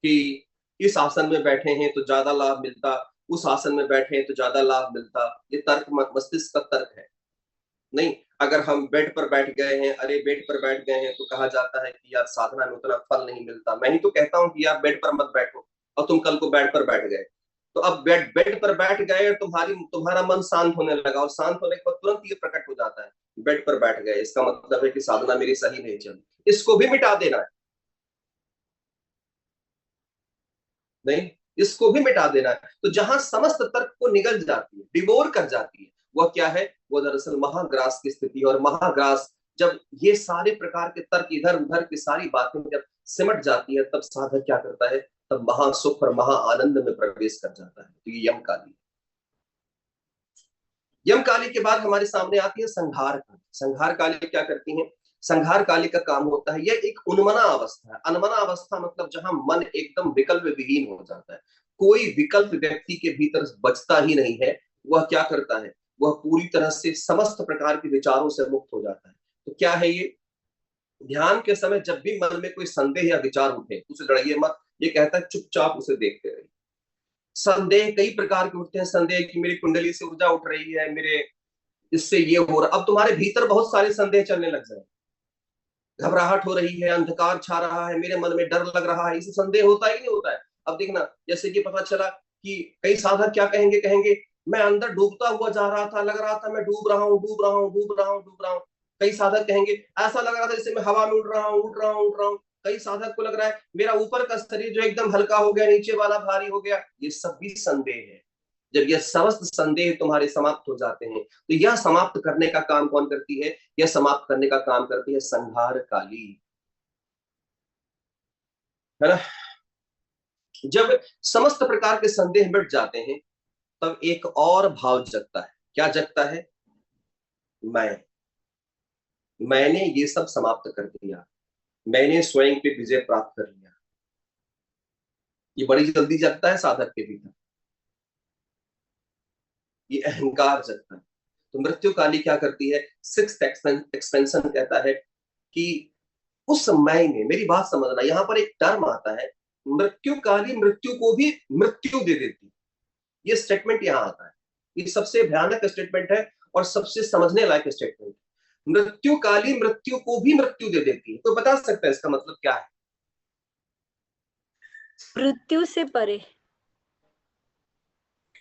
कि इस आसन में बैठे हैं तो ज्यादा लाभ मिलता, उस आसन में बैठे हैं तो ज्यादा लाभ मिलता। ये तर्क मस्तिष्क का तर्क है। नहीं, अगर हम बेड पर बैठ गए हैं, अरे बेड पर बैठ गए हैं तो कहा जाता है कि यार साधना में उतना फल नहीं मिलता। मैं ही तो कहता हूं कि यार बेड पर मत बैठो, और तुम कल को बेड पर बैठ गए, तो अब बेड पर बैठ गए और तुम्हारा मन शांत होने लगा, और शांत होने के बाद तुरंत ये प्रकट हो जाता है बेड पर बैठ गए, इसका मतलब है कि साधना मेरी सही नहीं चली, इसको भी मिटा देना है। नहीं, इसको भी मिटा देना है। तो जहां समस्त तर्क को निगल जाती है, डिवोर कर जाती है, वह क्या है, वो दरअसल महाग्रास की स्थिति। और महाग्रास जब ये सारे प्रकार के तर्क इधर उधर की सारी बातें जब सिमट जाती है, तब साधक क्या करता है, तब महासुख और महाआनंद में प्रवेश कर जाता है। तो ये यम काली। यम काली के बाद हमारे सामने आती है संघार काली। संघार काली क्या करती है, संघार काली का काम होता है, यह एक उन्मना अवस्था है। अनमना अवस्था मतलब जहां मन एकदम विकल्प विहीन हो जाता है, कोई विकल्प व्यक्ति के भीतर बचता ही नहीं है। वह क्या करता है, वह पूरी तरह से समस्त प्रकार के विचारों से मुक्त हो जाता है। तो क्या है ये, ध्यान के समय जब भी मन में कोई संदेह या विचार उठे उसे लड़िए मत, ये कहता है चुपचाप उसे देखते रहिए। संदेह कई प्रकार के उठते हैं, संदेह कि मेरी कुंडली से ऊर्जा उठ रही है, मेरे इससे ये हो रहा, अब तुम्हारे भीतर बहुत सारे संदेह चलने लग जाए, घबराहट हो रही है, अंधकार छा रहा है, मेरे मन में डर लग रहा है, इसे संदेह होता है कि नहीं होता है। अब देखना, जैसे कि पता चला कि कई साधक क्या कहेंगे, कहेंगे मैं अंदर डूबता हुआ जा रहा था, लग रहा था मैं डूब रहा हूँ, डूब रहा हूँ, डूब रहा हूँ, डूब रहा हूँ। कई साधक कहेंगे ऐसा लग रहा था जैसे मैं हवा में उड़ रहा हूँ, उड़ रहा हूँ, उड़ रहा हूँ। कई साधक को लग रहा है मेरा ऊपर का शरीर जो एकदम हल्का हो गया, नीचे वाला भारी हो गया। ये सब भी संदेह है। जब यह समस्त संदेह तुम्हारे समाप्त हो जाते हैं, तो यह समाप्त करने का काम कौन करती है, यह समाप्त करने का काम करती है संघार काली, है ना। जब समस्त प्रकार के संदेह मिट जाते हैं, तब एक और भाव जगता है। क्या जगता है, मैंने ये सब समाप्त कर दिया, मैंने स्वयं पे विजय प्राप्त कर लिया। ये बड़ी जल्दी जगता है साधक के भीतर, ये अहंकार जगता है। तो मृत्यु काली क्या करती है, सिक्स्थ एक्सपेंशन कहता है कि उस मैं में, मेरी बात समझना, यहां पर एक टर्म आता है मृत्यु काली मृत्यु को भी मृत्यु दे देती। ये स्टेटमेंट यहां आता है, ये सबसे भयानक स्टेटमेंट है और सबसे समझने लायक स्टेटमेंट है। मृत्यु काली मृत्यु को भी मृत्यु दे देती है। तो बता सकता है इसका मतलब क्या है? मृत्यु से परे।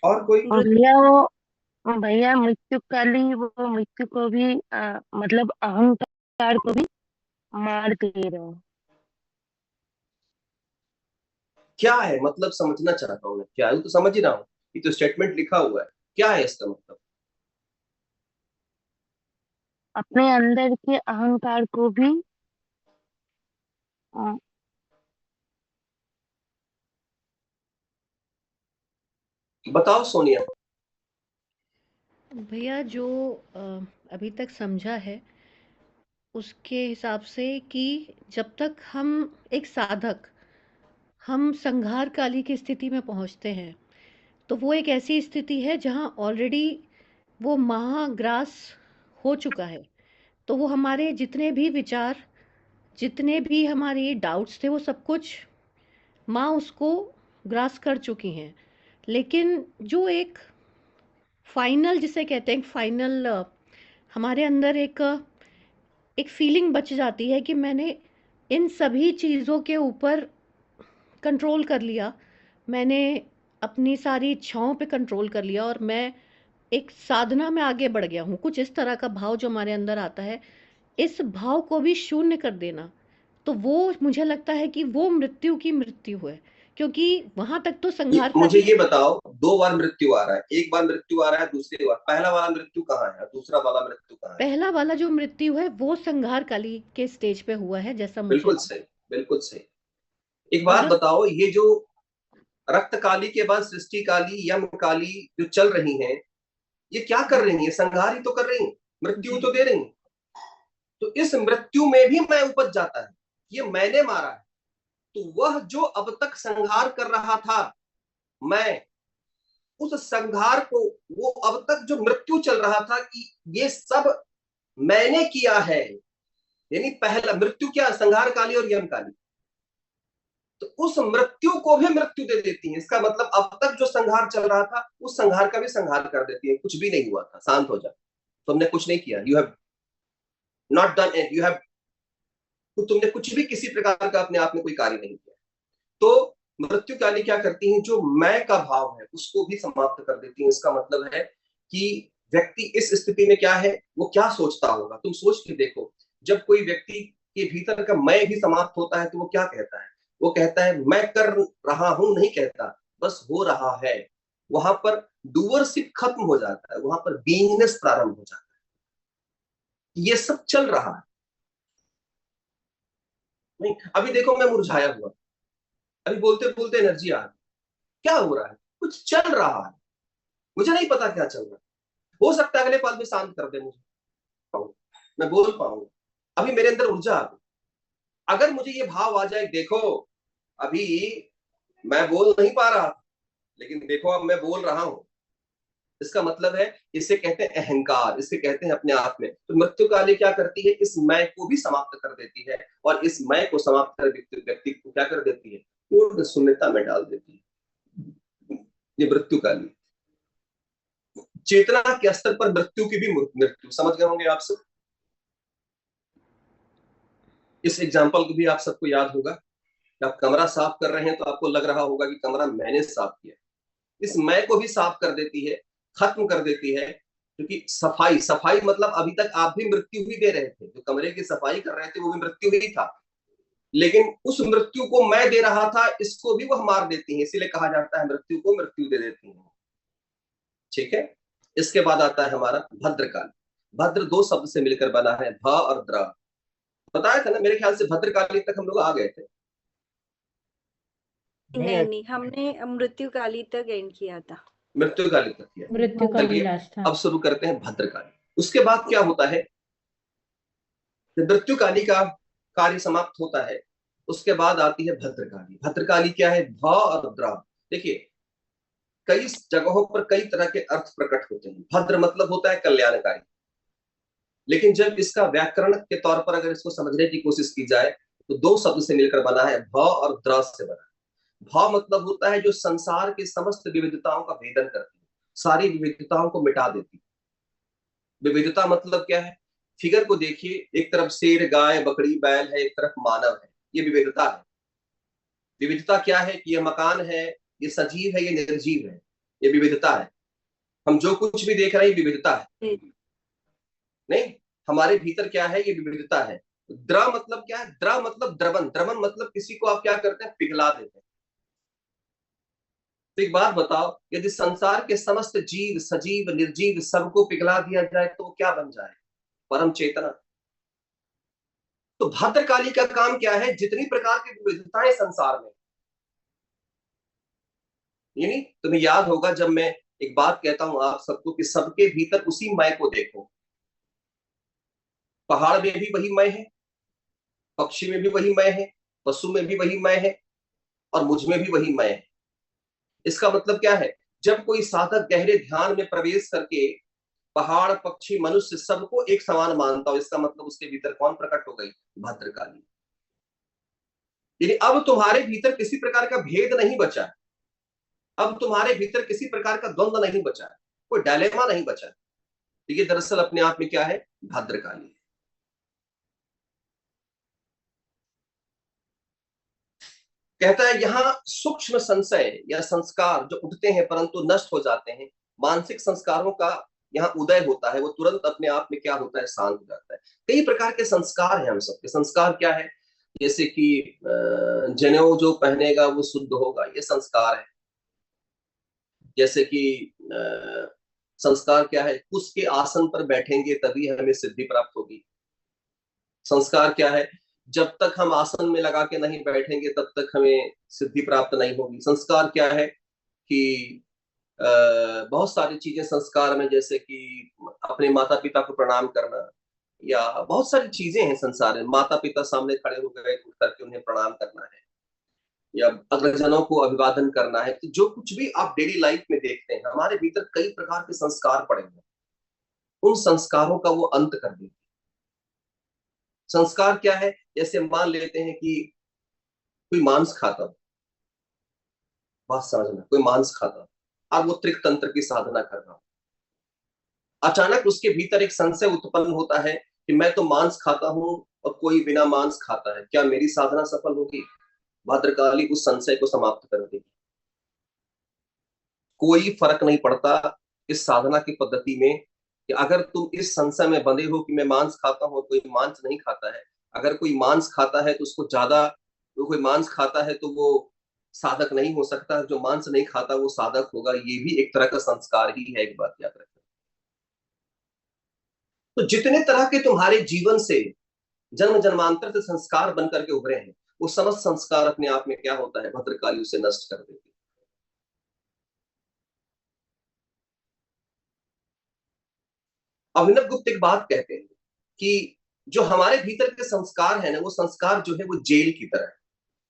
और कोई? भैया मृत्यु काली वो मृत्यु को भी मतलब अहंकार को भी मार दे रहे हैं। क्या है मतलब, समझना चाहता हूं मैं, क्या है? तो समझ ही रहा हूं, ये तो स्टेटमेंट लिखा हुआ है, क्या है इसका मतलब? अपने अंदर के अहंकार को भी अ, बताओ सोनिया। भैया जो अभी तक समझा है उसके हिसाब से कि जब तक हम एक साधक हम संघार काली की स्थिति में पहुंचते हैं तो वो एक ऐसी स्थिति है जहां ऑलरेडी वो महाग्रास हो चुका है। तो वो हमारे जितने भी विचार, जितने भी हमारे डाउट्स थे, वो सब कुछ माँ उसको ग्रास कर चुकी हैं। लेकिन जो एक फाइनल जिसे कहते हैं, फाइनल हमारे अंदर एक फीलिंग बच जाती है कि मैंने इन सभी चीज़ों के ऊपर कंट्रोल कर लिया, मैंने अपनी सारी इच्छाओं पे कंट्रोल कर लिया और मैं एक साधना में आगे बढ़ गया हूँ। कुछ इस तरह का भाव जो हमारे अंदर आता है, इस भाव को भी शून्य कर देना, तो वो मुझे लगता है कि वो मृत्यु की मृत्यु है। क्योंकि वहां तक तो संघार मुझे काली ये बताओ, दो बार मृत्यु आ रहा है, एक बार मृत्यु आ रहा है, दूसरी बार, पहला वाला मृत्यु कहाँ है, दूसरा वाला मृत्यु कहाँ है? पहला वाला जो मृत्यु है वो संघार काली के स्टेज पे हुआ है, जैसा मुझे बिल्कुल सही, बिल्कुल सही। एक और बात जो बताओ, ये जो रक्त काली के बाद सृष्टि काली, यम काली जो चल रही हैं, ये क्या कर रही है? संहार ही तो कर रही है, मृत्यु जी तो दे रही है। तो इस मृत्यु में भी मैं उपज जाता है, ये मैंने मारा है। तो वह जो अब तक संहार कर रहा था, मैं उस संहार को, वो अब तक जो मृत्यु चल रहा था कि ये सब मैंने किया है, यानी पहला मृत्यु क्या? संहार काली और यम काली। तो उस मृत्यु को भी मृत्यु दे देती है। इसका मतलब अब तक जो संहार चल रहा था, उस संहार का भी संहार कर देती है। कुछ भी नहीं हुआ था, शांत हो जा, तुमने कुछ नहीं किया, you have not done it, you have, तुमने कुछ भी किसी प्रकार का अपने आप में कोई कार्य नहीं किया। तो मृत्यु काली क्या करती है? जो मैं का भाव है उसको भी समाप्त कर देती है। इसका मतलब है कि व्यक्ति इस स्थिति में क्या है, वो क्या सोचता होगा, तुम सोच के देखो। जब कोई व्यक्ति के भीतर का मैं भी समाप्त होता है तो वो क्या कहता है? वो कहता है मैं कर रहा हूं नहीं कहता, बस हो रहा है। वहां पर डूअरशिप खत्म हो जाता है, वहां पर बीइंगनेस प्रारंभ हो जाता है। ये सब चल रहा है। नहीं, अभी देखो मैं मुरझाया हुआ, अभी बोलते बोलते एनर्जी आ रही, क्या हो रहा है? कुछ चल रहा है, मुझे नहीं पता क्या चल रहा है। हो सकता है अगले पल में शांत कर दे मुझे, मैं बोल पाऊंगा। अभी मेरे अंदर ऊर्जा आ गई। अगर मुझे ये भाव आ जाए, देखो अभी मैं बोल नहीं पा रहा, लेकिन देखो अब मैं बोल रहा हूं, इसका मतलब है, इसे कहते हैं अहंकार, इसे कहते हैं अपने आप में। तो मृत्यु काली क्या करती है? इस मैं को भी समाप्त कर देती है, और इस मैं को समाप्त कर व्यक्ति को क्या कर देती है? पूर्ण शून्यता में डाल देती है। ये मृत्यु काली चेतना के स्तर पर मृत्यु की भी मृत्यु। समझ गए होंगे आप सब? इस एग्जाम्पल को भी आप सबको याद होगा कि आप कमरा साफ कर रहे हैं तो आपको लग रहा होगा कि कमरा मैंने साफ किया। इस मैं को भी साफ कर देती है, खत्म कर देती है। क्योंकि सफाई, सफाई मतलब अभी तक आप भी मृत्यु ही दे रहे थे, जो कमरे की सफाई कर रहे थे वो भी मृत्यु ही था, लेकिन उस मृत्यु को मैं दे रहा था, इसको भी वह मार देती है। इसीलिए कहा जाता है मृत्यु को मृत्यु दे देती है। ठीक है। इसके बाद आता है हमारा भद्रकाली। भद्र दो शब्द से मिलकर बना है, भ और द्र। बताया था ना, मेरे ख्याल से भद्रकाली तक हम लोग आ गए थे। नहीं नहीं, हमने मृत्यु काली तक एंड किया था। मृत्यु काली तक किया। मृत्यु काली चलिए लास्ट था। अब शुरू करते हैं भद्रकाली। उसके बाद क्या होता है? मृत्यु काली का कार्य समाप्त होता है, उसके बाद आती है भद्रकाली। भद्रकाली क्या है? भ और द्र। देखिए, कई जगहों पर कई तरह के अर्थ प्रकट होते हैं। भद्र मतलब होता है कल्याणकारी, लेकिन जब इसका व्याकरण के तौर पर अगर इसको समझने की कोशिश की जाए तो दो शब्द से मिलकर बना है, भ और द्र से बना। भाव मतलब होता है जो संसार के समस्त विविधताओं का भेदन करती है, सारी विविधताओं को मिटा देती है। विविधता मतलब क्या है? फिगर को देखिए, एक तरफ शेर, गाय, बकरी, बैल है, एक तरफ मानव है, ये विविधता है। विविधता क्या है? कि ये मकान है, ये सजीव है, ये निर्जीव है, ये विविधता है। हम जो कुछ भी देख रहे हैं विविधता है। नहीं, हमारे भीतर क्या है? ये विविधता है। द्र मतलब क्या है? द्र मतलब द्रवन, द्रवन मतलब किसी को आप क्या करते हैं? पिघला देते हैं। तो एक बात बताओ, यदि संसार के समस्त जीव, सजीव, निर्जीव सबको पिघला दिया जाए तो वो क्या बन जाए? परम चेतना। तो भद्रकाली का काम क्या है? जितनी प्रकार की विविधताएं संसार में, यानी तुम्हें याद होगा जब मैं एक बात कहता हूं आप सबको कि सबके भीतर उसी मय को देखो। पहाड़ में भी वही मय है, पक्षी में भी वही मय है, पशु में भी वही मय है, और मुझ में भी वही मय है। इसका मतलब क्या है? जब कोई साधक गहरे ध्यान में प्रवेश करके पहाड़, पक्षी, मनुष्य सबको एक समान मानता हो, इसका मतलब उसके भीतर कौन प्रकट हो गई? भद्रकाली। यानी अब तुम्हारे भीतर किसी प्रकार का भेद नहीं बचा, अब तुम्हारे भीतर किसी प्रकार का द्वंद्व नहीं बचा, कोई डायलेमा नहीं बचा। तो ये दरअसल अपने आप में क्या है? भद्रकाली है। कहता है यहां सूक्ष्म संशय या संस्कार जो उठते हैं परंतु नष्ट हो जाते हैं, मानसिक संस्कारों का यहाँ उदय होता है, वो तुरंत अपने आप में क्या होता है? शांत हो जाता है। कई प्रकार के संस्कार हैं हम सबके। संस्कार क्या है? जैसे कि जनेऊ जो पहनेगा वो शुद्ध होगा, ये संस्कार है। जैसे कि संस्कार क्या है? कुश के आसन पर बैठेंगे तभी हमें सिद्धि प्राप्त होगी। संस्कार क्या है? जब तक हम आसन में लगा के नहीं बैठेंगे तब तक हमें सिद्धि प्राप्त नहीं होगी। संस्कार क्या है? कि बहुत सारी चीजें संस्कार में, जैसे कि अपने माता पिता को प्रणाम करना, या बहुत सारी चीजें हैं संसार में। माता पिता सामने खड़े हो गए तो उठ करके उन्हें प्रणाम करना है, या अग्रजनों को अभिवादन करना है। तो जो कुछ भी आप डेली लाइफ में देखते हैं, हमारे भीतर कई प्रकार के संस्कार पड़े हुए, उन संस्कारों का वो अंत कर देते। संस्कार क्या है? जैसे मान लेते हैं कि कोई मांस खाता, बात समझना, कोई मांस खाता, अब वो त्रिक तंत्र की साधना कर रहा, अचानक उसके भीतर एक संशय उत्पन्न होता है कि मैं तो मांस खाता हूं और कोई बिना मांस खाता है, क्या मेरी साधना सफल होगी? भद्रकाली उस संशय को समाप्त कर देगी। कोई फर्क नहीं पड़ता इस साधना की पद्धति में कि अगर तुम इस संशय में बंधे हो कि मैं मांस खाता हूं, कोई मांस नहीं खाता है। अगर कोई मांस खाता है तो उसको ज्यादा, तो कोई मांस खाता है तो वो साधक नहीं हो सकता, जो मांस नहीं खाता वो साधक होगा। ये भी एक तरह का संस्कार ही है, एक बात याद रखना। तो जितने तरह के तुम्हारे जीवन से जन्म जन्मांतर से संस्कार बनकर के उभरे हैं, वो समस्त संस्कार अपने आप में क्या होता है? भद्रकाली उसे नष्ट कर देती है। अभिनव गुप्त एक बात कहते हैं कि जो हमारे भीतर के संस्कार है ना, वो संस्कार जो है वो जेल की तरह है,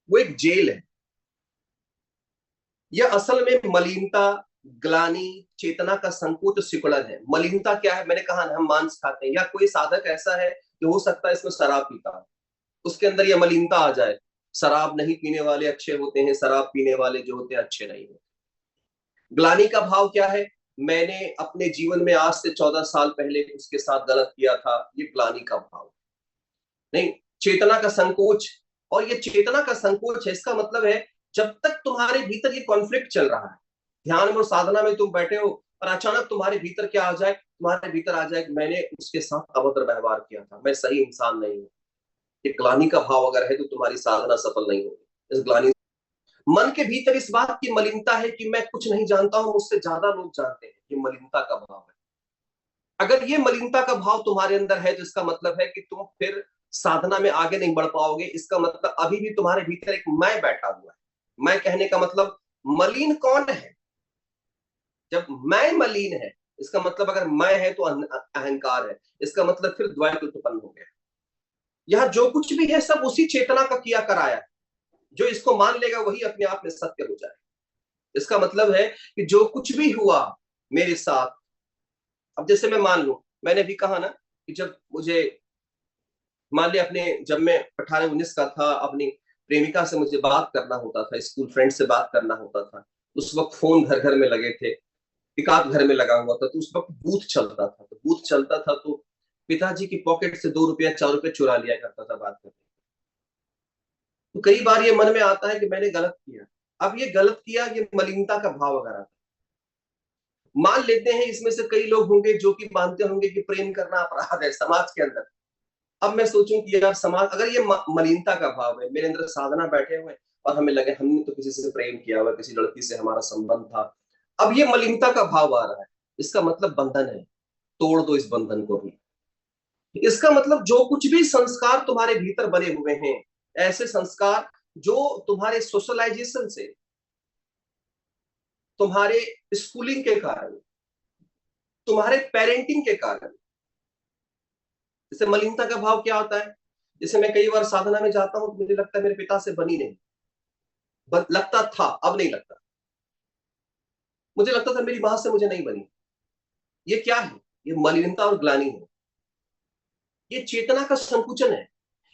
वो एक जेल है। यह असल में मलिनता, ग्लानि, चेतना का संकोच सिकुड़न है। मलिनता क्या है? मैंने कहा ना, हम मांस खाते हैं, या कोई साधक ऐसा है जो हो सकता है इसमें शराब पीता है, उसके अंदर यह मलिनता आ जाए। शराब नहीं पीने वाले अच्छे होते हैं, शराब पीने वाले जो होते हैं अच्छे नहीं होते। ग्लानि का भाव क्या है? मैंने अपने जीवन में आज से 14 साल पहले उसके साथ गलत किया था, ये ग्लानि का भाव नहीं। चेतना का संकोच, और ये चेतना का संकोच है, इसका मतलब है जब तक तुम्हारे भीतर ये कॉन्फ्लिक्ट चल रहा है, ध्यान में और साधना में तुम बैठे हो और अचानक तुम्हारे भीतर क्या आ जाए? तुम्हारे भीतर आ जाए मैंने उसके साथ अभद्र व्यवहार किया था, मैं सही इंसान नहीं हूं। ये ग्लानि का भाव अगर है तो तुम्हारी साधना सफल नहीं होगी। इस ग्लानि, मन के भीतर इस बात की मलिनता है कि मैं कुछ नहीं जानता हूं, मुझसे ज्यादा लोग जानते हैं, ये मलिनता का भाव है। अगर ये मलिनता का भाव तुम्हारे अंदर है तो इसका मतलब है कि तुम फिर साधना में आगे नहीं बढ़ पाओगे। इसका मतलब अभी भी तुम्हारे भीतर एक मैं बैठा हुआ है। मैं कहने का मतलब, मलिन कौन है? जब मैं मलिन है, इसका मतलब अगर मैं है तो अहंकार है, इसका मतलब फिर द्वैत उत्पन्न हो गया। यह जो कुछ भी है सब उसी चेतना का किया कराया है। जो इसको मान लेगा वही अपने आप में सत्य हो जाए। इसका मतलब है कि जो कुछ भी हुआ मेरे साथ, अब जैसे मैं मान लू, मैंने भी कहा ना कि जब मुझे मान लिया अपने, जब मैं 18-19 का था, अपनी प्रेमिका से मुझे बात करना होता था, स्कूल फ्रेंड से बात करना होता था, उस वक्त फोन घर घर में लगे थे, एकाध घर में लगा हुआ था, तो उस वक्त बूथ चलता था। तो बूथ चलता था तो पिताजी की पॉकेट से 2 रुपया 4 रुपये चुरा लिया करता था बात करने। तो कई बार ये मन में आता है कि मैंने गलत किया। अब ये गलत किया, ये मलिनता का भाव अगर आता है, मान लेते हैं इसमें से कई लोग होंगे जो कि मानते होंगे कि प्रेम करना अपराध है समाज के अंदर। अब मैं सोचूं कि यार समाज, अगर ये मलिनता का भाव है, मेरे अंदर साधना बैठे हुए और हमें लगे हमने तो किसी से प्रेम किया हुआ, किसी लड़की से हमारा संबंध था, अब ये मलिनता का भाव आ रहा है, इसका मतलब बंधन है, तोड़ दो इस बंधन को भी। इसका मतलब जो कुछ भी संस्कार तुम्हारे भीतर बने हुए हैं, ऐसे संस्कार जो तुम्हारे सोशलाइजेशन से, तुम्हारे स्कूलिंग के कारण, तुम्हारे पेरेंटिंग के कारण, जैसे मलिनता का भाव क्या होता है, जैसे मैं कई बार साधना में जाता हूं तो मुझे लगता है मेरे पिता से बनी नहीं, लगता था, अब नहीं लगता। मुझे लगता था मेरी मां से मुझे नहीं बनी। ये क्या है? ये मलिनता और ग्लानि है, ये चेतना का संकुचन है।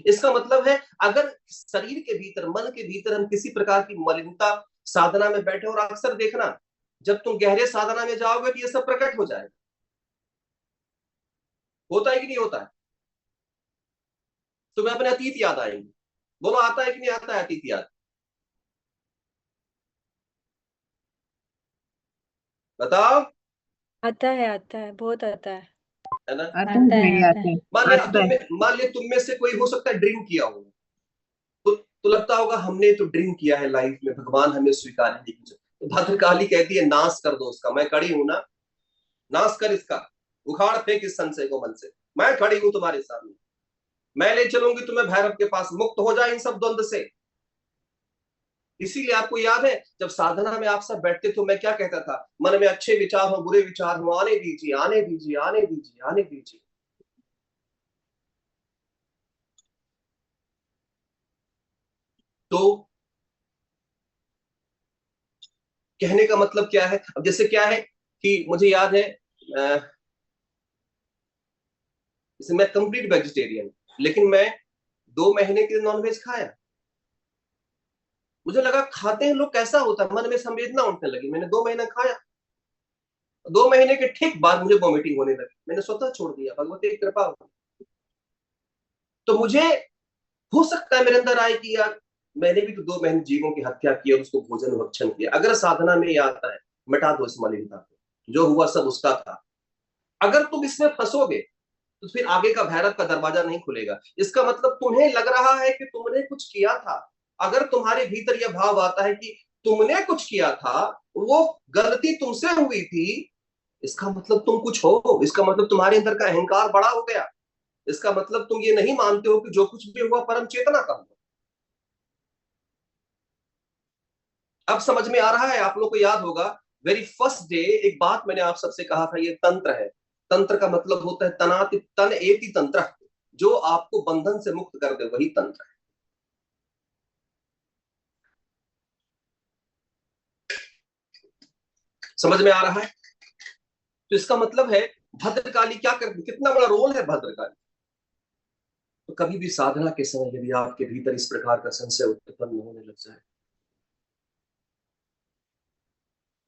इसका मतलब है अगर शरीर के भीतर, मन के भीतर हम किसी प्रकार की मलिनता साधना में बैठे, और अक्सर देखना जब तुम गहरे साधना में जाओगे तो ये सब प्रकट हो जाएगा। होता है कि नहीं होता है? तुम्हें अपने अतीत याद आएंगे। बोलो, आता है कि नहीं आता है अतीत याद? बताओ। आता है, बहुत आता है ना? आते हैं आता भैया, है। आते हैं। मान लिया तुम में से कोई हो सकता है ड्रिंक किया हो, तो लगता होगा हमने तो ड्रिंक किया है लाइफ में, भगवान हमें स्वीकार नहीं किया। तो भद्रकाली कहती है नाश कर दो उसका, मैं खड़ी हूं ना, नाश कर इसका, उखाड़ फेंक इस संशय को मन से, मैं खड़ी हूं तुम्हारे सामने, मैं ले चलूंगी तुम्हें भैरव के पास, मुक्त हो जाए इन सब द्वंद से। इसीलिए आपको याद है जब साधना में आप सब बैठते तो मैं क्या कहता था, मन में अच्छे विचार हो बुरे विचार हो, आने दीजिए आने दीजिए आने दीजिए आने दीजिए। तो कहने का मतलब क्या है? अब जैसे क्या है कि मुझे याद है, जैसे मैं कंप्लीट वेजिटेरियन, लेकिन मैं 2 महीने के लिए नॉनवेज खाया। मुझे लगा खाते हैं लोग कैसा होता है, मन में संवेदना उठने लगी, मैंने 2 महीना खाया। 2 महीने के ठीक बाद मुझे वॉमिटिंग होने लगी, मैंने स्वतः छोड़ दिया, भगवती की कृपा हुई। तो मुझे हो सकता है मेरे अंदर आए कि यार मैंने भी तो 2 महीने जीवों की हत्या की और उसको भोजन भक्षण किया। अगर साधना में ये आता है, मिटा दो इस मलिनता को, जो हुआ सब उसका था। अगर तुम इसमें फंसोगे तो फिर आगे का भैरव का दरवाजा नहीं खुलेगा। इसका मतलब तुम्हें लग रहा है कि तुमने कुछ किया था। अगर तुम्हारे भीतर यह भाव आता है कि तुमने कुछ किया था, वो गलती तुमसे हुई थी, इसका मतलब तुम कुछ हो, इसका मतलब तुम्हारे अंदर का अहंकार बड़ा हो गया, इसका मतलब तुम ये नहीं मानते हो कि जो कुछ भी हुआ परम चेतना का हुआ। अब समझ में आ रहा है? आप लोग को याद होगा वेरी फर्स्ट डे एक बात मैंने आप सबसे कहा था, ये तंत्र है। तंत्र का मतलब होता है तनाति तन एति तंत्र, जो आपको बंधन से मुक्त कर दे वही तंत्र है। समझ में आ रहा है? तो इसका मतलब है भद्रकाली क्या करती, कितना बड़ा रोल है भद्रकाली। तो कभी भी साधना के समय यदि आपके भीतर इस प्रकार का संशय उत्पन्न होने लग जाए,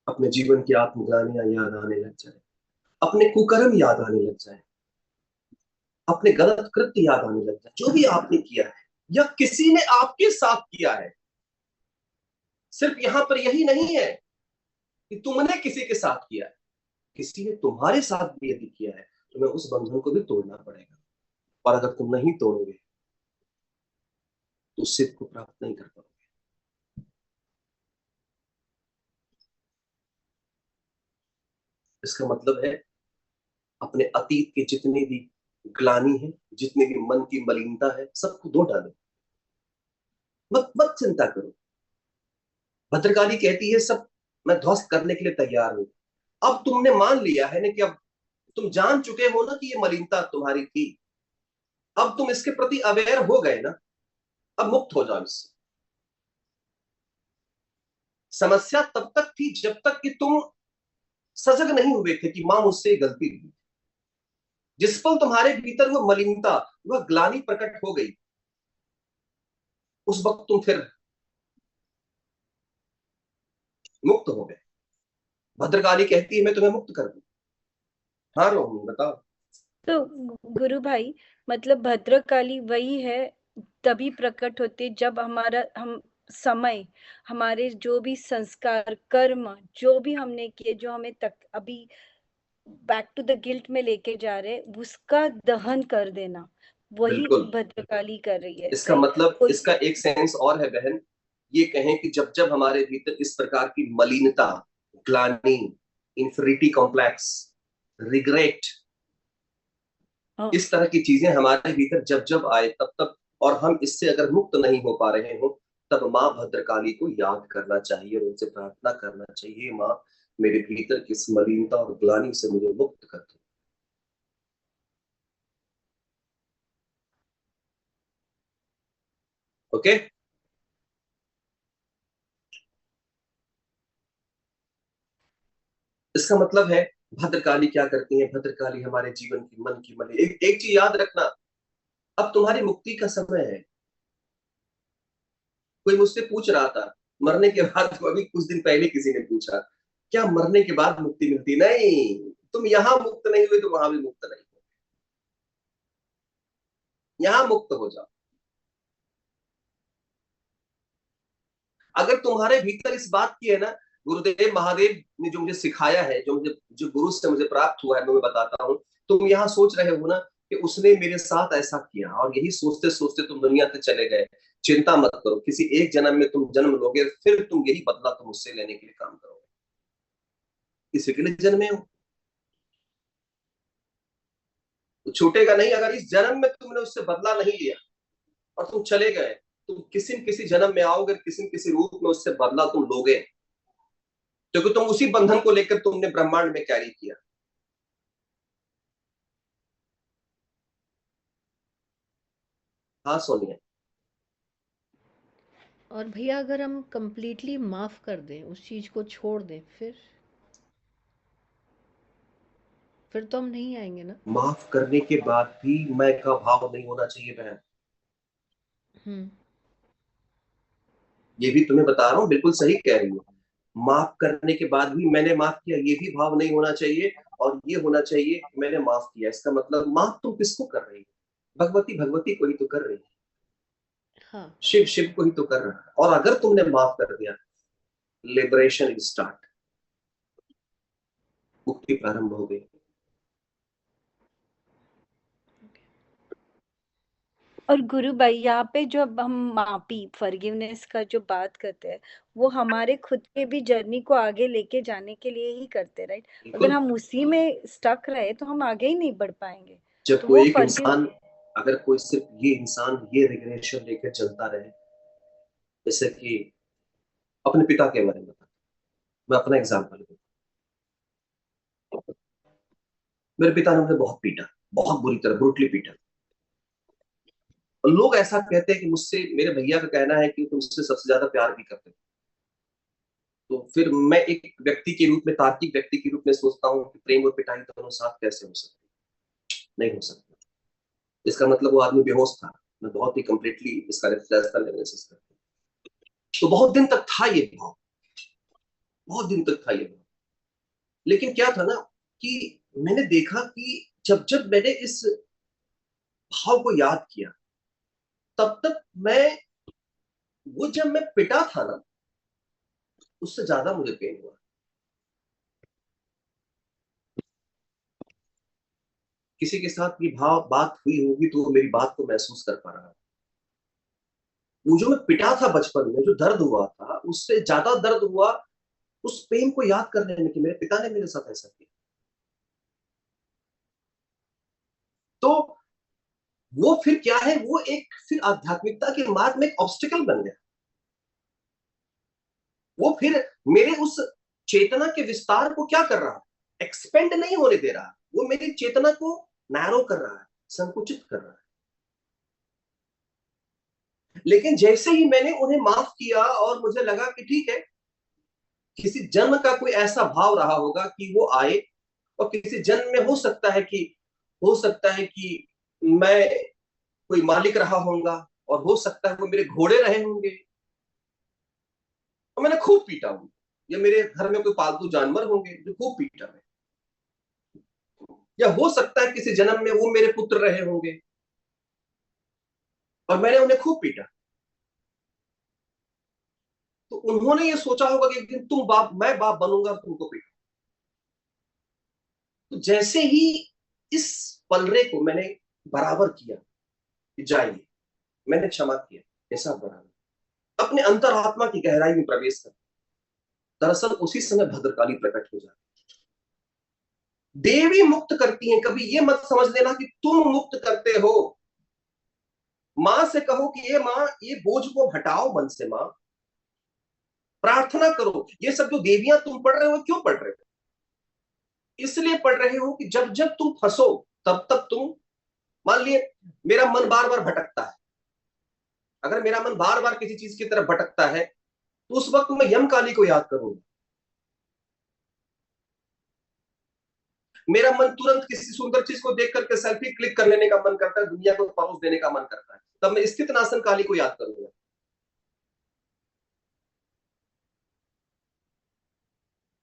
अपने जीवन की आत्मग्लानियां याद आने लग जाए, अपने कुकर्म याद आने लग जाए, अपने गलत कृत्य याद आने लग जाए, जो भी आपने किया है या किसी ने आपके साथ किया है। सिर्फ यहां पर यही नहीं है कि तुमने किसी के साथ किया है, किसी ने तुम्हारे साथ भी यदि किया है, तुम्हें उस बंधन को भी तोड़ना पड़ेगा। और अगर तुम नहीं तोड़ोगे तो सिद्ध को प्राप्त नहीं कर पाओगे। इसका मतलब है अपने अतीत के जितने भी ग्लानि है, जितने भी मन की मलिनता है, सबको धो डालो, मत मत चिंता करो। भद्रकाली कहती है सब मैं ध्वस्त करने के लिए तैयार हूं। अब तुमने मान लिया है ना कि अब तुम जान चुके हो ना कि ये मलिनता तुम्हारी थी, अब तुम इसके प्रति अवेयर हो गए ना, अब मुक्त हो जाओ इससे। समस्या तब तक थी जब तक कि तुम सजग नहीं हुए थे कि मां मुझसे गलती हुई। जिस पल तुम्हारे भीतर वह मलिनता, वह ग्लानि प्रकट हो गई, उस वक्त तुम फिर मुक्त हो गए। भद्रकाली कहती है मैं तुम्हें मुक्त कर दूं। हाँ रोहिणी बताओ। तो गुरु भाई, मतलब भद्रकाली वही है, तभी प्रकट होते जब हमारा हम समय, हमारे जो भी संस्कार, कर्म, जो भी हमने किए, जो हमें तक अभी बैक टू द गिल्ट में लेके जा रहे, उसका दहन कर देना, वही बिल्कुल, भद्रकाली कर रही है, इसका राइट? मतलब कोई इसका एक सेंस और है बहन। ये कहें कि जब जब हमारे भीतर इस प्रकार की मलिनता, ग्लानि, इंफिनिटी कॉम्प्लेक्स, रिग्रेट, हाँ, इस तरह की चीजें हमारे भीतर जब जब आए तब तब, और हम इससे अगर मुक्त नहीं हो पा रहे हो, तब माँ भद्रकाली को याद करना चाहिए और उनसे प्रार्थना करना चाहिए, माँ मेरे भीतर की इस मलिनता और ग्लानि से मुझे मुक्त कर दो। ओके। इसका मतलब है भद्रकाली क्या करती है? भद्रकाली हमारे जीवन की मन की मलिन, एक चीज याद रखना, अब तुम्हारी मुक्ति का समय है। कोई मुझसे पूछ रहा था मरने के बाद, तो अभी कुछ दिन पहले किसी ने पूछा क्या मरने के बाद मुक्ति मिलती? नहीं, तुम यहां मुक्त नहीं हुए तो वहां भी मुक्त नहीं हो। यहां मुक्त हो जाओ। अगर तुम्हारे भीतर इस बात की है ना, गुरुदेव महादेव ने जो मुझे सिखाया है, जो गुरु से मुझे प्राप्त हुआ है, मैं बताता हूँ। तुम यहाँ सोच रहे हो ना कि उसने मेरे साथ ऐसा किया, और यही सोचते सोचते तुम दुनिया से चले गए। चिंता मत करो, किसी एक जन्म में तुम जन्म लोगे, फिर तुम यही बदला तुम उससे लेने के लिए काम करोगे। इसी के लिए जन्मे हो। तो छूटेगा नहीं। अगर इस जन्म में तुमने उससे बदला नहीं लिया और तुम चले गए, तुम किसी न किसी जन्म में आओगे, किसी न किसी रूप में उससे बदला तुम लोगे, क्योंकि तुम उसी बंधन को लेकर तुमने ब्रह्मांड में कैरी किया। हाँ सोनिया। और भैया अगर हम कंप्लीटली माफ कर दें, उस चीज को छोड़ दें, फिर तो हम नहीं आएंगे ना। माफ करने के बाद भी मैं का भाव नहीं होना चाहिए बहन। हम्म। ये भी तुम्हें बता रहा हूँ, बिल्कुल सही कह रही हो। माफ करने के बाद भी मैंने माफ किया, ये भी भाव नहीं होना चाहिए। और ये होना चाहिए कि मैंने माफ किया। इसका मतलब माफ तुम किसको कर रही हो? भगवती भगवती को ही तो कर रही है। हाँ। शिव शिव को ही तो कर रहा है। और अगर तुमने माफ कर दिया, लिबरेशन स्टार्ट, मुक्ति प्रारंभ हो गई। और गुरु भाई, यहाँ पे जो अब हम माफी, फॉरगिवनेस का जो बात करते हैं, वो हमारे खुद के भी जर्नी को आगे लेके जाने के लिए ही करते, राइट? अगर बिल्कुल। हम उसी में स्टक रहे तो हम आगे ही नहीं बढ़ पाएंगे। जब तो वो कोई एक फॉरगिव इंसान, अगर कोई सिर्फ ये इंसान ये रिग्रेशन लेकर चलता रहे, जैसे कि अपने पिता के बारे में बता, मैं अपना एग्जाम्पल दूं। मेरे पिता ने मुझे बहुत पीटा, बहुत बुरी तरह ब्रूटली पीटा। और लोग ऐसा कहते हैं कि मुझसे, मेरे भैया का कहना है कि तुमसे सबसे ज्यादा प्यार भी करते हैं। तो फिर मैं एक व्यक्ति के रूप में, तार्किक व्यक्ति के रूप में सोचता हूँ कि प्रेम और पिटाई दोनों साथ कैसे हो सकते? नहीं हो सकता। इसका मतलब वो आदमी बेहोश था। मैं बहुत ही कंप्लीटली इसका एनालिसिस करता हूँ। तो बहुत दिन तक था ये भाव, बहुत दिन तक था ये भाव। लेकिन क्या था ना कि मैंने देखा कि जब जब मैंने इस भाव को याद किया, तब तक मैं, वो जब मैं पिटा था ना, उससे ज्यादा मुझे पेन हुआ। किसी के साथ ये भाव बात हुई होगी तो वो मेरी बात को महसूस कर पा रहा है। वो जो मैं पिटा था बचपन में, जो दर्द हुआ था, उससे ज्यादा दर्द हुआ उस पेन को याद करने में कि मेरे पिता ने मेरे साथ ऐसा किया। तो वो फिर क्या है, वो एक फिर आध्यात्मिकता के मार्ग में एक ऑब्स्टिकल बन गया। वो फिर मेरे उस चेतना के विस्तार को क्या कर रहा है, एक्सपेंड नहीं होने दे रहा। वो मेरी चेतना को नैरो कर रहा है, संकुचित कर रहा है। लेकिन जैसे ही मैंने उन्हें माफ किया और मुझे लगा कि ठीक है, किसी जन्म का कोई ऐसा भाव रहा होगा कि वो आए, और किसी जन्म में हो सकता है कि मैं कोई मालिक रहा होऊंगा, और हो सकता है वो मेरे घोड़े रहे होंगे और मैंने खूब पीटा हूं, या मेरे घर में कोई पालतू जानवर होंगे जो खूब पीटा है, या हो सकता है किसी जन्म में वो मेरे पुत्र रहे होंगे और मैंने उन्हें खूब पीटा। तो उन्होंने ये सोचा होगा कि एक दिन तुम बाप, मैं बाप बनूंगा और तुमको पीटा। तो जैसे ही इस पलरे को मैंने बराबर किया कि जाइए, मैंने क्षमा किया, ऐसा बराबर अपने अंतरात्मा की गहराई में प्रवेश कर, दरअसल उसी समय भद्रकाली प्रकट हो जाती। देवी मुक्त करती हैं। कभी ये मत समझ लेना कि तुम मुक्त करते हो। मां से कहो कि ये मां, ये बोझ को हटाओ मन से। मां, प्रार्थना करो। ये सब जो देवियां तुम पढ़ रहे हो, क्यों पढ़ रहे हो? इसलिए पढ़ रहे हो कि जब जब तुम फंसो तब तब तुम, मान लिए मेरा मन बार बार भटकता है, अगर मेरा मन बार बार किसी चीज की तरफ भटकता है तो उस वक्त मैं यमकाली को याद करूंगा। मेरा मन तुरंत किसी सुंदर चीज को देख करके सेल्फी क्लिक कर लेने का मन करता है, दुनिया को परोस देने का मन करता है, तब मैं स्थित नासन काली को याद करूंगा।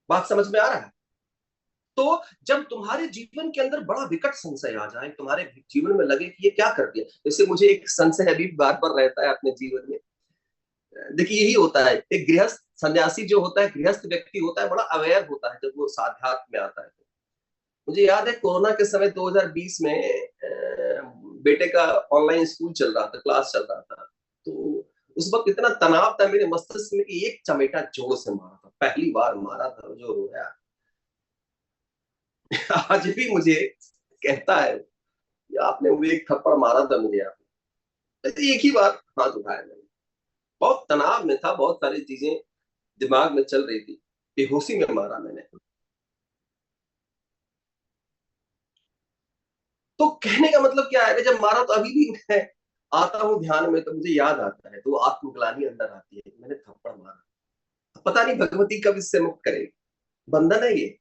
बात समझ में आ रहा है? तो जब तुम्हारे जीवन के अंदर बड़ा विकट संशय आ जाए, तुम्हारे जीवन में लगे कि ये क्या कर दिया, जैसे मुझे एक संशय अभी बार बार रहता है अपने जीवन में। देखिए यही होता है, एक गृहस्थ सन्यासी जो होता है, गृहस्थ व्यक्ति होता है, बड़ा अवेयर होता है जब वो साध्यात्म में आता है। मुझे याद है कोरोना के समय 2020 में बेटे का ऑनलाइन स्कूल चल रहा था, क्लास चल रहा था, तो उस वक्त इतना तनाव था मेरे मस्तिष्क में कि एक चमेटा जोर से मारा था, पहली बार मारा था, जो रोया। आज भी मुझे कहता है कि आपने वो एक थप्पड़ मारा था मुझे, आपने एक ही बार हाथ उठाया। मैंने बहुत तनाव में था, बहुत सारी चीजें दिमाग में चल रही थी, बेहोशी में मारा मैंने। तो कहने का मतलब क्या है, जब मारा तो अभी भी मैं आता हूँ ध्यान में तो मुझे याद आता है, तो वो आत्मग्लानि अंदर आती है, मैंने थप्पड़ मारा। पता नहीं भगवती कब इससे मुक्त करेगी, बंधन है ये।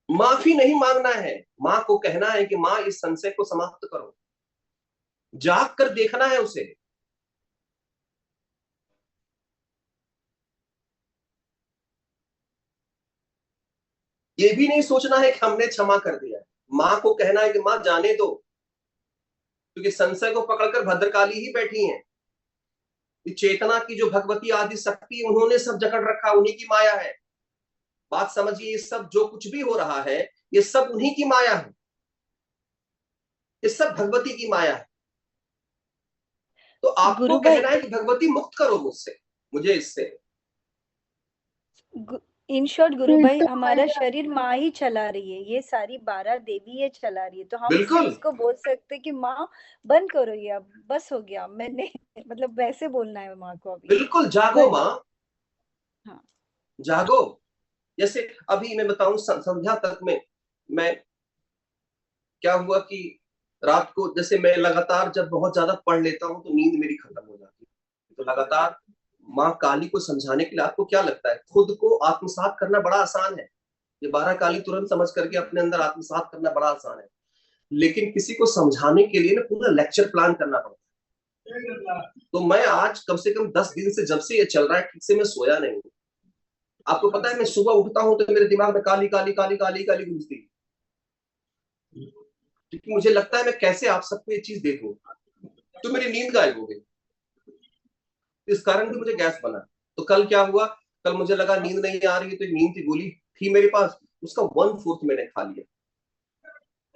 माफी नहीं मांगना है, मां को कहना है कि मां इस संशय को समाप्त करो, जाग कर देखना है उसे। ये भी नहीं सोचना है कि हमने क्षमा कर दिया है। मां को कहना है कि मां जाने दो, क्योंकि संशय को पकड़कर भद्रकाली ही बैठी हैं। चेतना की जो भगवती आदि शक्ति, उन्होंने सब जकड़ रखा, उन्हीं की माया है। बात समझिए, ये सब जो कुछ भी हो रहा है ये सब उन्हीं की माया है, ये सब भगवती की माया है। तो आपको गुरु भाई, कहना है कि भगवती मुक्त करो मुझसे, मुझे इससे। इन शॉर्ट गुरु फिर भाई, तो हमारा भैया शरीर माँ ही चला रही है, ये सारी 12 देवी ये चला रही है, तो हम सिर्फ बिल्कुल उसको बोल सकते कि माँ बंद करो ये, अब बस हो गया, मैंने मतलब वैसे बोलना है माँ को अभी। बिल्कुल, जागो वही। मां, हाँ। जागो। जैसे अभी मैं बताऊं, संध्या तक में मैं, क्या हुआ कि रात को जैसे मैं लगातार जब बहुत ज्यादा पढ़ लेता हूं तो नींद मेरी खत्म हो जाती है। तो लगातार माँ काली को समझाने के लिए, आपको क्या लगता है खुद को आत्मसात करना बड़ा आसान है, ये 12 काली तुरंत समझ करके अपने अंदर आत्मसात करना बड़ा आसान है, लेकिन किसी को समझाने के लिए ना पूरा लेक्चर प्लान करना पड़ता है। तो मैं आज कम से कम 10 दिन से, जब से ये चल रहा है, ठीक से मैं सोया नहीं हूं। आपको पता है मैं सुबह उठता हूं तो मेरे दिमाग में काली काली काली काली काली घुसती है, क्योंकि मुझे लगता है मैं कैसे आप सबको ये चीज देखूं, तो मेरी नींद गायब हो गई। इस कारण भी मुझे गैस बना। तो कल क्या हुआ, कल मुझे लगा नींद नहीं आ रही है, तो एक नींद की गोली थी मेरे पास, उसका 1/4 मैंने खा लिया।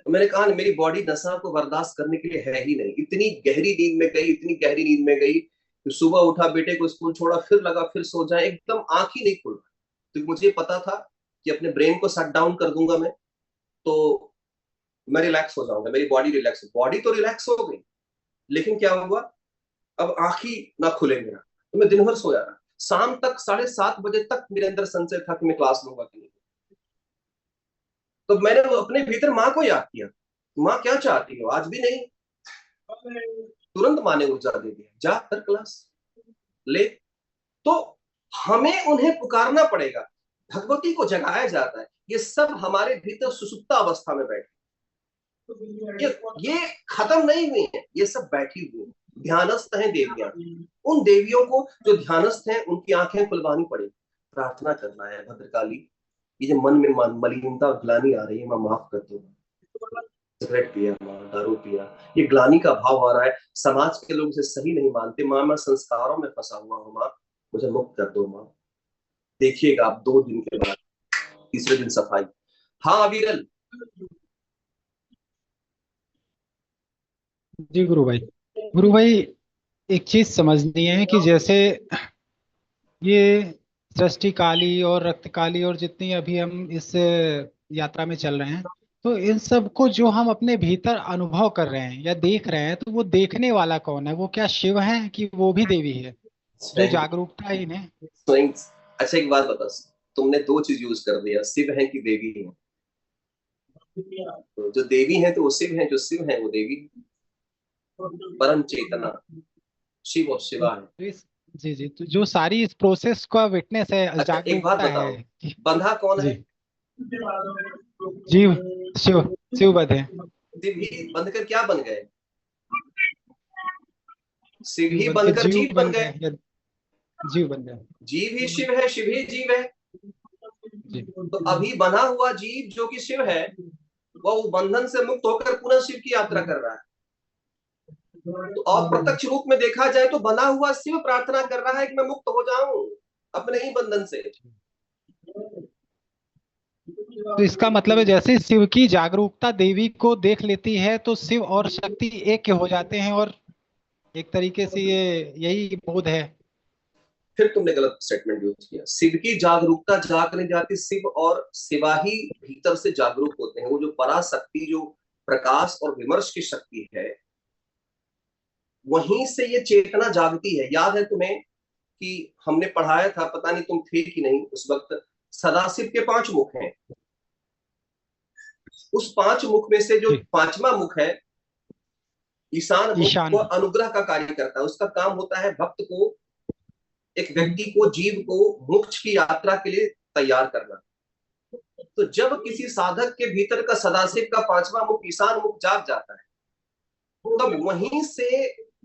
तो मैंने कहा मेरी बॉडी नशा को बर्दाश्त करने के लिए है ही नहीं। इतनी गहरी नींद में गई, इतनी गहरी नींद में गई कि सुबह उठा, बेटे को स्कूल छोड़ा, फिर लगा फिर सो जाए, एकदम आंख ही नहीं खुल रहा। तो मुझे पता था कि अपने ब्रेन को शट डाउन कर दूंगा मैं तो मैं रिलैक्स हो जाऊंगा, मेरी बॉडी रिलैक्स, बॉडी तो रिलैक्स हो गई, लेकिन क्या हुआ, अब आंख ही ना खुले मेरा। तो मैं दिन भर सोया रहा, शाम तक 7:30 बजे तक मेरे अंदर संशय था कि मैं क्लास लूंगा कि नहीं। तो मैंने वो अपने भीतर माँ को याद किया, माँ क्या चाहती हो, आज भी नहीं। तुरंत माँ ने ऊर्जा दे दिया, जा कर क्लास ले। तो हमें उन्हें पुकारना पड़ेगा, भगवती को जगाया जाता है। ये सब हमारे भीतर सुसुप्त अवस्था में बैठे, ये खत्म नहीं हुई है, ये सब बैठी हुई है, ध्यानस्थ हैं देवियां। उन देवियों को जो ध्यानस्थ हैं उनकी आंखें खुलवानी पड़ेगी, प्रार्थना करना है, भद्रकाली ये जो मन में मलिनता और ग्लानि आ रही है, मां माफ कर दो। सिगरेट पिया मां, दारू पिया, ये ग्लानि का भाव आ रहा है, समाज के लोग इसे सही नहीं मानते, मां मैं संस्कारों में फंसा हुआ हूँ, मां मुझे मुक्त कर दो मां। देखिएगा आप 2 दिन के बाद, तीसरे दिन सफाई। हाँ अविरल। जी गुरु भाई एक चीज समझनी है कि जैसे ये सृष्टि काली और रक्त काली और जितनी अभी हम इस यात्रा में चल रहे हैं, तो इन सब को जो हम अपने भीतर अनुभव कर रहे हैं या देख रहे हैं, तो वो देखने वाला कौन है? वो क्या शिव है कि वो भी देवी है? जो स्वयं जागरूकता है इन्हें। स्वयं। अच्छा एक बात बता, तुमने 2 चीज यूज कर दिया, शिव है कि देवी है। तो जो देवी है तो वो शिव है, जो शिव है वो देवी, परम चेतना शिव और शिवा है। तो जी जी, तो जो सारी इस प्रोसेस का विटनेस है, अच्छा एक बात जागरूकता बताओ, है बंधा कौन है? जी जीव, शिव, शिव बध है। शिव ही बंधकर क्या बन गए? शिव शिव ही बध के बनकर जीव जीव बन बन गए। गए या जीव बन गए। जीव ही शिव है, शिव ही जीव है। जी तो अभी बना हुआ जीव जो कि शिव है, वह बंधन से मुक्त होकर पुनः शिव की यात्रा कर रहा है। तो अप्रत्यक्ष रूप में देखा जाए तो बना हुआ शिव प्रार्थना कर रहा है कि मैं मुक्त हो जाऊं अपने ही बंधन से। तो इसका मतलब है जैसे शिव की जागरूकता देवी को देख लेती है, तो शिव और शक्ति एक के हो जाते हैं, और एक तरीके से ये यही बोध है। फिर तुमने गलत स्टेटमेंट यूज किया। शिव की जागरूकता जाग नहीं जाती, शिव और शिवा ही भीतर से जागरूक होते हैं। वो जो पराशक्ति, जो प्रकाश और विमर्श की शक्ति है, वहीं से ये चेतना जागती है। याद है तुम्हें कि हमने पढ़ाया था, पता नहीं तुम थे कि नहीं उस वक्त, सदाशिव के 5 मुख हैं। उस 5 मुख में से जो जी 5वां मुख है, ईशान मुख, ईशान। वह अनुग्रह का कार्य करता है। उसका काम होता है भक्त को, एक व्यक्ति को, जीव को मोक्ष की यात्रा के लिए तैयार करना। तो जब किसी साधक के भीतर का सदाशिव का 5वां मुख, ईशान मुख जाग जाता है, तब वहीं से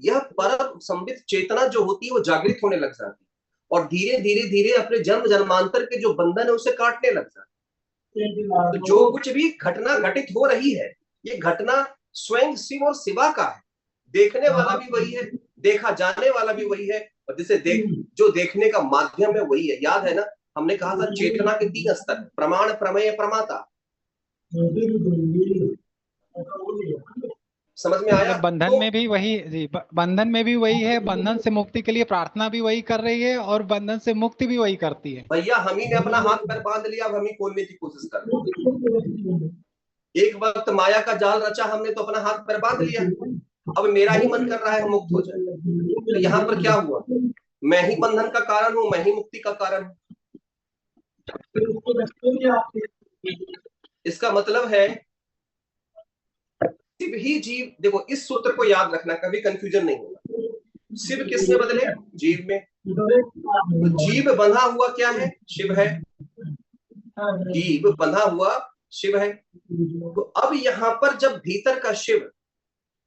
यह परम संबित चेतना जो होती है वो जागृत होने लग जाती है, और धीरे धीरे धीरे अपने जन्म जन्मांतर के जो बंधन है उसे काटने लग जाती है। तो जो कुछ भी घटना घटित हो रही है, ये घटना स्वयं शिव और शिवा का है। देखने वाला भी वही है, देखा जाने वाला भी वही है, और जिसे जो देखने का माध्यम है वही है। याद है ना, हमने कहा था चेतना के 3 स्तर, प्रमाण, प्रमेय, प्रमाता। समझ में आया? मतलब बंधन तो में भी वही जी, बंधन में भी वही है, बंधन से मुक्ति के लिए प्रार्थना भी वही कर रही है, और बंधन से मुक्ति भी वही करती है। भैया हम ही ने अपना हाथ पैर बांध लिया, अब हम ही खोलने की कोशिश कर रहे हैं। एक वक्त माया का जाल रचा हमने, तो अपना हाथ पैर बांध लिया, अब मेरा ही मन कर रहा है मुक्त हो जाए। तो यहाँ पर क्या हुआ? मैं ही बंधन का कारण हूं, मैं ही मुक्ति का कारण हूं। इसका मतलब है शिव ही जीव। देखो इस सूत्र को याद रखना, कभी कंफ्यूजन नहीं होगा। शिव किस में बदले? जीव में। तो जीव बंधा हुआ क्या है? शिव है। जीव बंधा हुआ शिव है। तो अब यहाँ पर जब भीतर का शिव,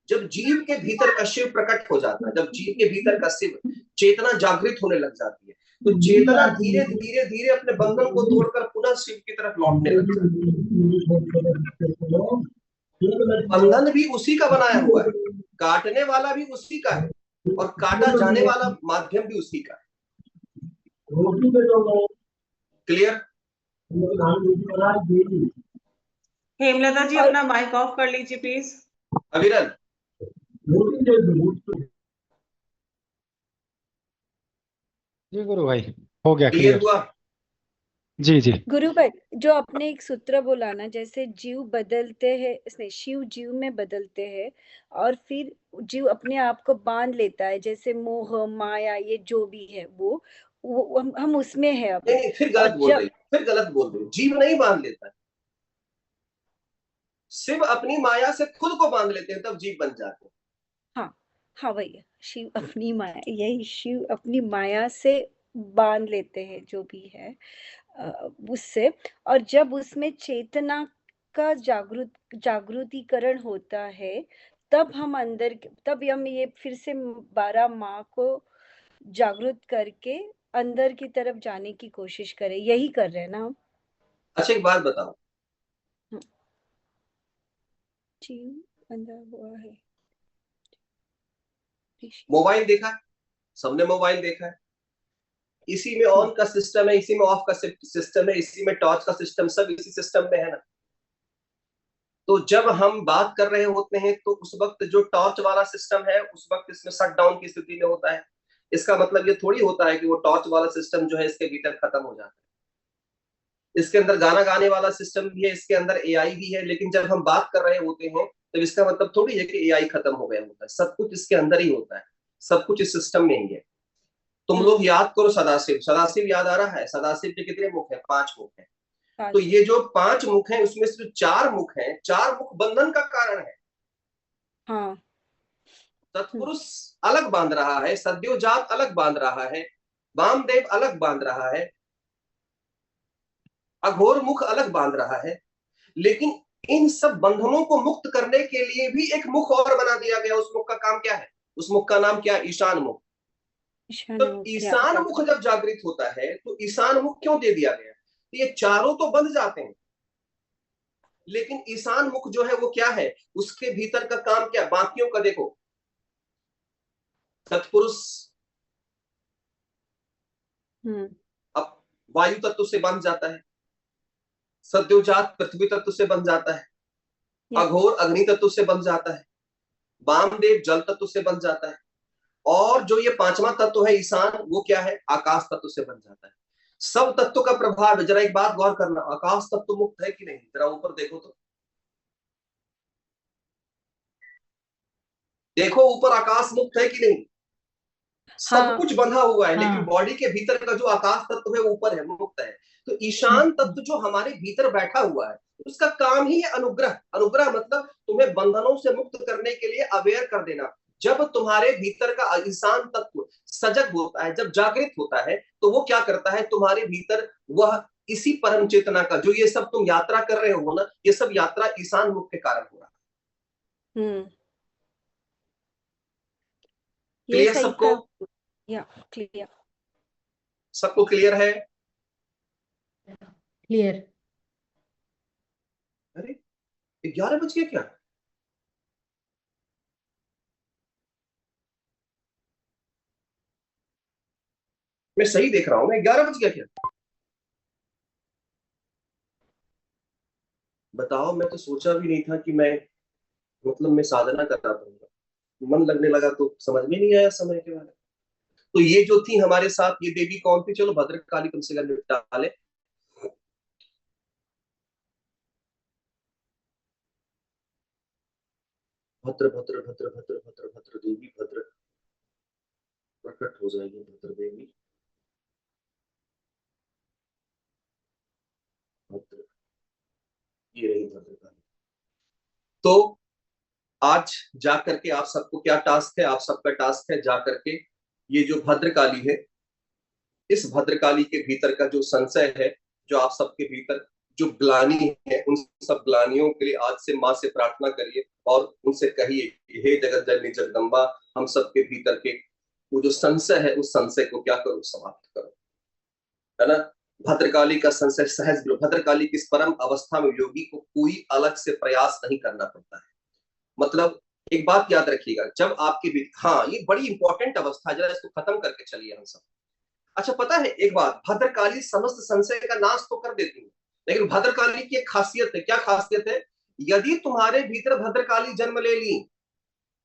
जब जीव के भीतर का शिव प्रकट हो जाता है, जब जीव के भीतर का शिव चेतना जागृत होने लग जाती है, तो चेतना धीरे धीरे धीरे अपने बंधन को तोड़कर पुनः शिव की तरफ लौटने लग जाती है। बंधन भी उसी का बनाया हुआ है, काटने वाला भी उसी का है, और काटा जाने वाला माध्यम भी उसी का है। क्लियर? हेमलता जी अपना माइक ऑफ कर लीजिए प्लीज। अविरल, जी गुरु भाई, हो गया क्लियर क्लियर। हुआ? जी जी गुरु भाई, जो आपने एक सूत्र बोला ना, जैसे जीव बदलते हैं, इसने शिव जीव में बदलते हैं, और फिर जीव अपने आप को बांध लेता है, जैसे मोह माया ये जो भी है वो हम उसमें है अभी। नहीं, फिर गलत बोल रही, फिर गलत बोल रही। जीव नहीं बांध लेता है, शिव अपनी माया से खुद को बांध लेते हैं, तब जीव बन जाते हैं। हाँ हाँ भैया, शिव अपनी माया, यही शिव अपनी माया से बांध लेते हैं जो भी है उससे, और जब उसमें चेतना का जागृतिकरण होता है, तब हम ये फिर से 12 माँ को जागृत करके अंदर की तरफ जाने की कोशिश करें, यही कर रहे हैं ना हम? अच्छा एक बात बताओ, जीव बंधा हुआ है। मोबाइल देखा है? सबने मोबाइल देखा है। इसी में ऑन का सिस्टम है, इसी में ऑफ का सिस्टम है, इसी में टॉर्च का सिस्टम, सब इसी सिस्टम में है ना। तो जब हम बात कर रहे होते हैं तो उस वक्त जो टॉर्च वाला सिस्टम है उस वक्त इसमें शट डाउन की स्थिति में होता है। इसका मतलब ये थोड़ी होता है कि वो टॉर्च वाला सिस्टम जो है इसके भीतर खत्म हो जाता है। इसके अंदर गाना गाने वाला सिस्टम भी है, इसके अंदर एआई भी है, लेकिन जब हम बात कर रहे होते हैं तो इसका मतलब थोड़ी है कि एआई खत्म हो गया होता है। सब कुछ इसके अंदर ही होता है, सब कुछ इस सिस्टम में ही है। तुम लोग याद करो सदाशिव, सदाशिव याद आ रहा है? सदाशिव के कितने मुख है? 5 मुख है। तो ये जो 5 मुख हैं उसमें से जो 4 मुख हैं, 4 मुख बंधन का कारण है। हाँ। तत्पुरुष अलग बांध रहा है, सद्योजात अलग बांध रहा है, वामदेव अलग बांध रहा है, अघोर मुख अलग बांध रहा है, लेकिन इन सब बंधनों को मुक्त करने के लिए भी एक मुख और बना दिया गया। उस मुख का काम क्या है? उस मुख का नाम क्या है? ईशान मुख। तो ईशान मुख जब जागृत होता है तो ईशान मुख क्यों दे दिया गया? तो ये चारों तो बंध जाते हैं, लेकिन ईशान मुख जो है वो क्या है? उसके भीतर का काम क्या? बाकियों का देखो, तत्पुरुष अब वायु तत्व से बंध जाता है, सद्योजात पृथ्वी तत्व से बंध जाता है, अघोर अग्नि तत्व से बंध जाता है, वामदेव जल तत्व से बंध जाता है, और जो ये 5वां तत्व है ईशान, वो क्या है? आकाश तत्व से बन जाता है। सब तत्वों का प्रभाव है। जरा एक बात गौर करना, आकाश तत्व मुक्त है कि नहीं? जरा ऊपर देखो तो, देखो ऊपर आकाश मुक्त है कि नहीं? सब कुछ बंधा हुआ है, लेकिन बॉडी के भीतर का जो आकाश तत्व है वो ऊपर है, मुक्त है। तो ईशान तत्व जो हमारे भीतर बैठा हुआ है उसका काम ही है अनुग्रह। अनुग्रह मतलब तुम्हें बंधनों से मुक्त करने के लिए अवेयर कर देना। जब तुम्हारे भीतर का ईशान तत्व सजग होता है, जब जागृत होता है, तो वो क्या करता है? तुम्हारे भीतर वह इसी परम चेतना का जो ये सब तुम यात्रा कर रहे हो ना, ये सब यात्रा ईशान मुख के कारण हो रहा है। क्लियर सबको? या क्लियर? सबको क्लियर है? क्लियर। अरे 11 बज गए क्या? मैं सही देख रहा हूं ना? 11 बज गया क्या? बताओ, मैं तो सोचा भी नहीं था कि मैं मैं साधना कर रहा था, मन लगने लगा तो समझ में नहीं आया समय के बारे में। तो ये जो थी हमारे साथ, ये देवी कौन थी? चलो भद्रकाली कम से कम निपटा ले। भद्र भद्र भद्र भद्र भद्र भद्र देवी, भद्र प्रकट हो जाएगी भद्र देवी। भद्र, ये रही भद्रकाली। तो आज जा करके आप सबको क्या टास्क है? आप सबका टास्क है जा करके ये जो भद्रकाली है, इस भद्रकाली के भीतर का जो संशय है, जो आप सबके भीतर जो ग्लानि है, उन सब ग्लानियों के लिए आज से माँ से प्रार्थना करिए और उनसे कहिए कि हे जगत जननी जगदम्बा, हम सबके भीतर के वो जो संशय है उस संशय को क्या करो? समाप्त करो, है ना। भद्रकाली का संशय सहज लो। भद्रकाली की इस परम अवस्था में योगी को कोई अलग से प्रयास नहीं करना पड़ता है। मतलब एक बात याद रखिएगा, जब आपके हाँ, ये बड़ी इंपॉर्टेंट अवस्था, जरा इसको खत्म करके चलिए हम सब। अच्छा पता है एक बात, भद्रकाली समस्त संशय का नाश तो कर देती है, लेकिन भद्रकाली की एक खासियत है। क्या खासियत है? यदि तुम्हारे भीतर भद्रकाली जन्म ले ली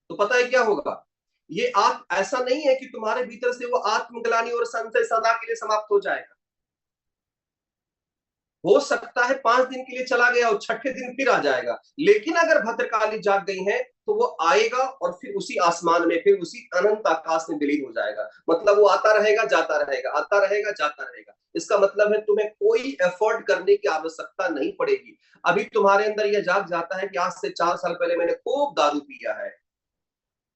तो पता है क्या होगा? ये आप ऐसा नहीं है कि तुम्हारे भीतर से वो आत्मग्लानि और संशय सदा के लिए समाप्त हो जाएगा। हो सकता है 5 दिन के लिए चला गया और 6ठे दिन फिर आ जाएगा, लेकिन अगर भद्रकाली जाग गई है तो वो आएगा और फिर उसी आसमान में, फिर उसी अनंत आकाश में विलीन हो जाएगा। मतलब वो आता रहेगा जाता रहेगा, आता रहेगा जाता रहेगा। इसका मतलब है तुम्हें कोई एफर्ट करने की आवश्यकता नहीं पड़ेगी। अभी तुम्हारे अंदर यह जाग जाता है कि आज से 4 साल पहले मैंने खूब दारू पिया है,